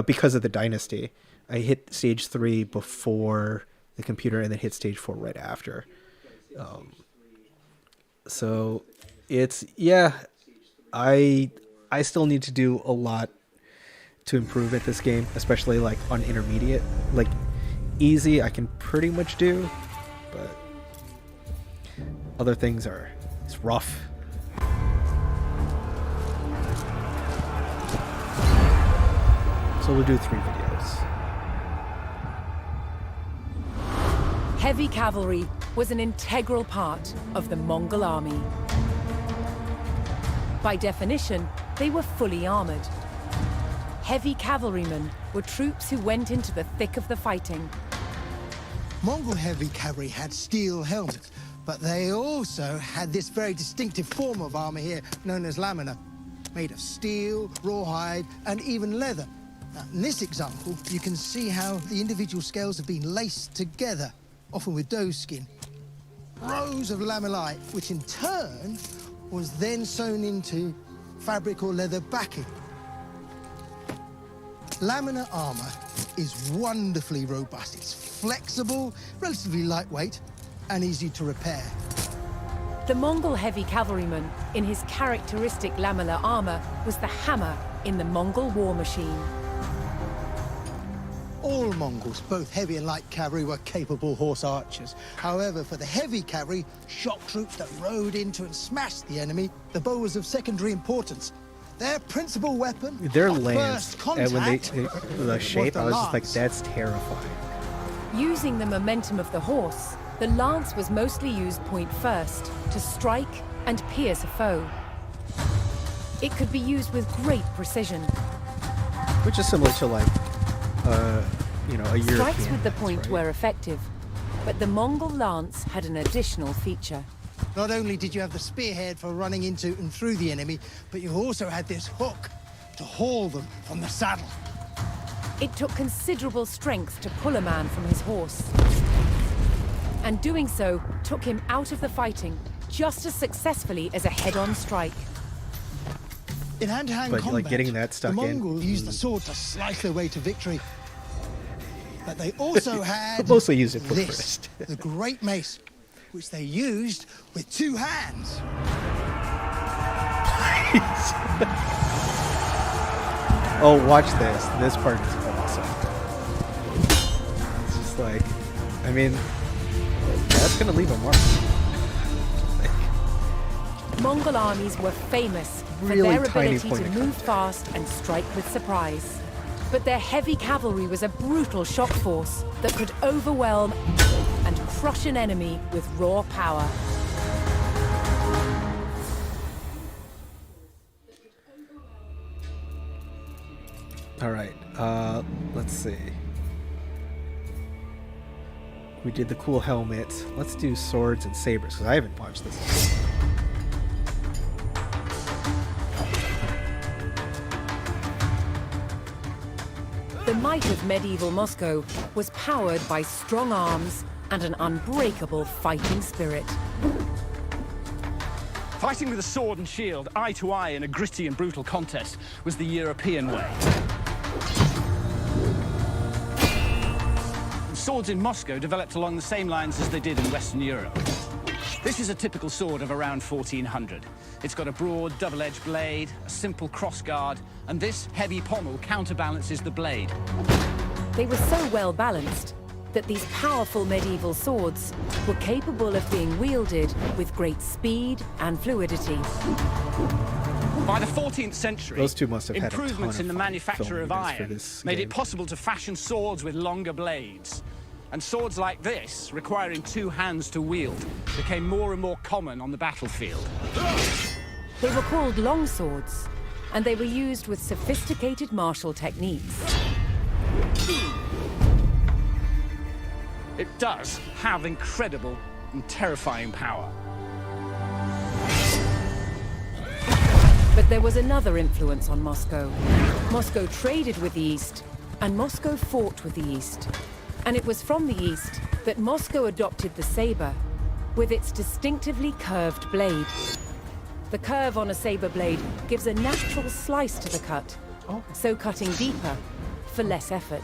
because of the dynasty. I hit stage 3 before the computer and then hit stage 4 right after. So it's, yeah, I still need to do a lot to improve at this game, especially like on intermediate. Like easy I can pretty much do, but other things it's rough. So we'll do 3 videos. Heavy cavalry was an integral part of the Mongol army. By definition, they were fully armored. Heavy cavalrymen were troops who went into the thick of the fighting. Mongol heavy cavalry had steel helmets, but they also had this very distinctive form of armor here, known as lamina, made of steel, rawhide, and even leather. Now, in this example, you can see how the individual scales have been laced together, often with doe skin. Rows of lamellae, which in turn was then sewn into fabric or leather backing. Lamina armor is wonderfully robust. It's flexible, relatively lightweight, and easy to repair. The Mongol heavy cavalryman, in his characteristic lamellar armor, was the hammer in the Mongol war machine. All Mongols, both heavy and light cavalry, were capable horse archers. However, for the heavy cavalry, shock troops that rode into and smashed the enemy, the bow was of secondary importance. Their principal weapon, Their on lance, first and when contact, the shape, the I was just like, lance. that's terrifying. Using the momentum of the horse, the lance was mostly used point first to strike and pierce a foe. It could be used with great precision. Which is similar to like, you know, a European. Strikes with the lance, point right? were effective, but the Mongol lance had an additional feature. Not only did you have the spearhead for running into and through the enemy, but you also had this hook to haul them from the saddle. It took considerable strength to pull a man from his horse. And doing so took him out of the fighting just as successfully as a head-on strike. In hand-to-hand But, combat, like, getting that stuck the in- Mongols used the sword to slice their way to victory. But they also had Mostly used it for this, first. the great mace, which they used with 2 hands. Oh, watch this. This part is awesome. It's just like, I mean, that's gonna leave a mark. Mongol armies were famous for Really their tiny ability point to of move fast and strike with surprise. But their heavy cavalry was a brutal shock force that could overwhelm and crush an enemy with raw power. All right, let's see. We did the cool helmet. Let's do swords and sabers, because I haven't watched this. The might of medieval Moscow was powered by strong arms and an unbreakable fighting spirit. Fighting with a sword and shield, eye to eye in a gritty and brutal contest, was the European way. Swords in Moscow developed along the same lines as they did in Western Europe. This is a typical sword of around 1400. It's got a broad, double-edged blade, a simple crossguard, and this heavy pommel counterbalances the blade. They were so well balanced that these powerful medieval swords were capable of being wielded with great speed and fluidity. By the 14th century, Those two must have had a ton improvements of in the manufacture of film units for iron this made game. it possible to fashion swords with longer blades. And swords like this, requiring 2 hands to wield, became more and more common on the battlefield. They were called long swords, and they were used with sophisticated martial techniques. It does have incredible and terrifying power. But there was another influence on Moscow. Moscow traded with the East, and Moscow fought with the East. And it was from the East that Moscow adopted the saber, with its distinctively curved blade. The curve on a saber blade gives a natural slice to the cut, so cutting deeper for less effort.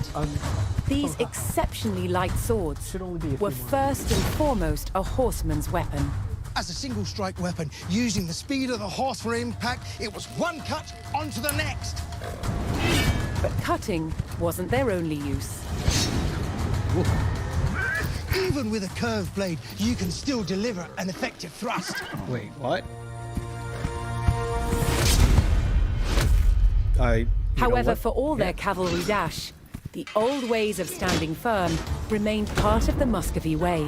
These exceptionally light swords were first and foremost a horseman's weapon. As a single-strike weapon, using the speed of the horse for impact, it was one cut onto the next. But cutting wasn't their only use. Even with a curved blade, you can still deliver an effective thrust. Wait, what? However, for all their cavalry dash, the old ways of standing firm remained part of the Muscovy way.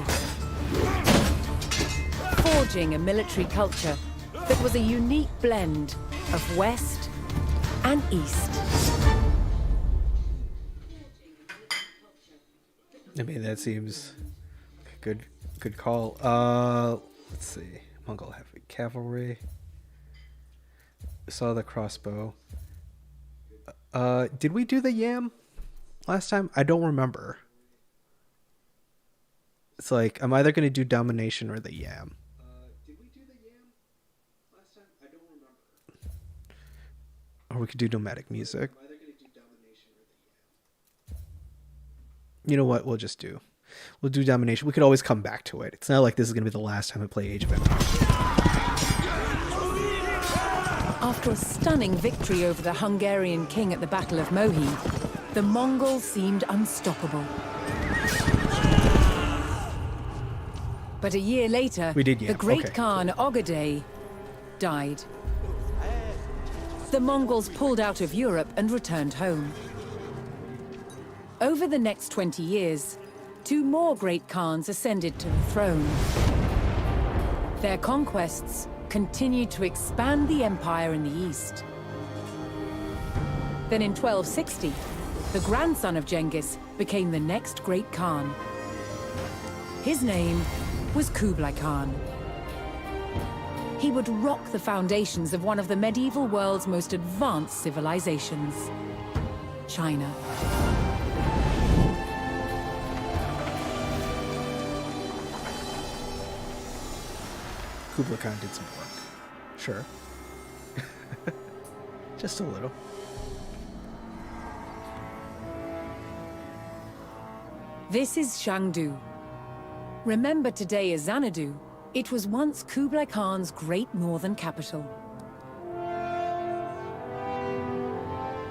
Forging a military culture that was a unique blend of West and East. I mean, that seems like a good call. Let's see. Mongol heavy cavalry. Saw the crossbow. Did we do the yam last time? I don't remember. It's like, I'm either going to do domination or the yam. Did we do the yam last time? I don't remember. Or we could do nomadic music. You know what? We'll do domination. We could always come back to it. It's not like this is going to be the last time we play Age of Empires. After a stunning victory over the Hungarian king at the Battle of Mohi, the Mongols seemed unstoppable. But a year later, the great Khan Ogadei died. The Mongols pulled out of Europe and returned home. Over the next 20 years, 2 more great Khans ascended to the throne. Their conquests continued to expand the empire in the east. Then in 1260, the grandson of Genghis became the next great Khan. His name was Kublai Khan. He would rock the foundations of one of the medieval world's most advanced civilizations, China. Kublai Khan did some work. Sure. Just a little. This is Shangdu. Remembered today as Xanadu, it was once Kublai Khan's great northern capital.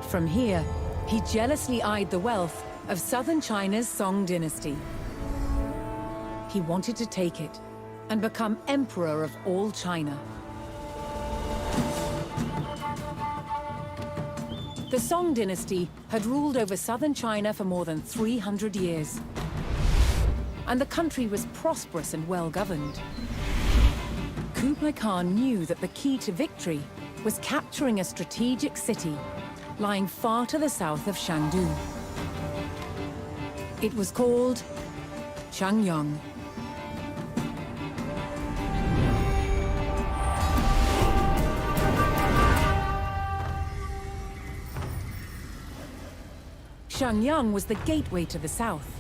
From here, he jealously eyed the wealth of southern China's Song dynasty. He wanted to take it and become emperor of all China. The Song dynasty had ruled over southern China for more than 300 years. And the country was prosperous and well-governed. Kublai Khan knew that the key to victory was capturing a strategic city lying far to the south of Shangdu. It was called Changyang. Changyang was the gateway to the south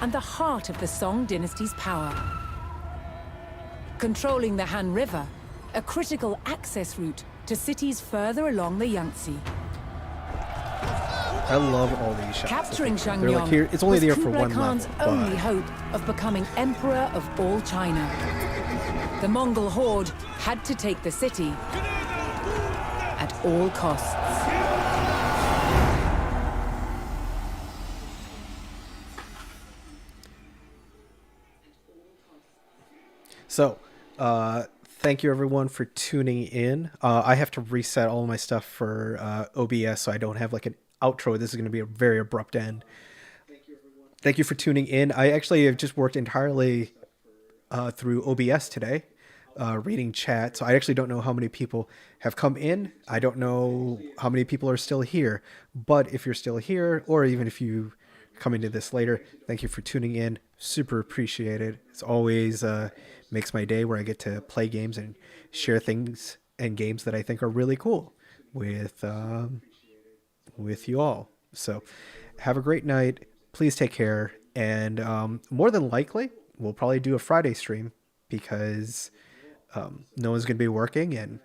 and the heart of the Song dynasty's power. Controlling the Han River, a critical access route to cities further along the Yangtze. I love all these shots. Capturing They're Changyang like here, it's only was there for Kublai one Khan's level, only but hope of becoming emperor of all China. The Mongol horde had to take the city at all costs. So, thank you everyone for tuning in. I have to reset all my stuff for OBS, so I don't have like an outro. This is going to be a very abrupt end. Thank you for tuning in. I actually have just worked entirely through OBS today, reading chat. So I actually don't know how many people have come in. I don't know how many people are still here. But if you're still here, or even if you come into this later, thank you for tuning in. Super appreciated. It's always makes my day where I get to play games and share things and games that I think are really cool with you all. So have a great night. Please take care. And more than likely, we'll probably do a Friday stream because No one's going to be working, and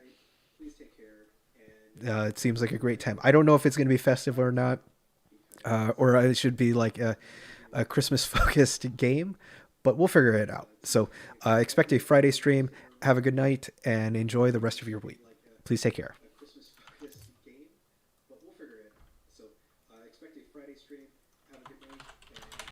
it seems like a great time. I don't know if it's going to be festive or not, or it should be like a Christmas-focused game, but we'll figure it out. So expect a Friday stream. Have a good night, and enjoy the rest of your week. Please take care.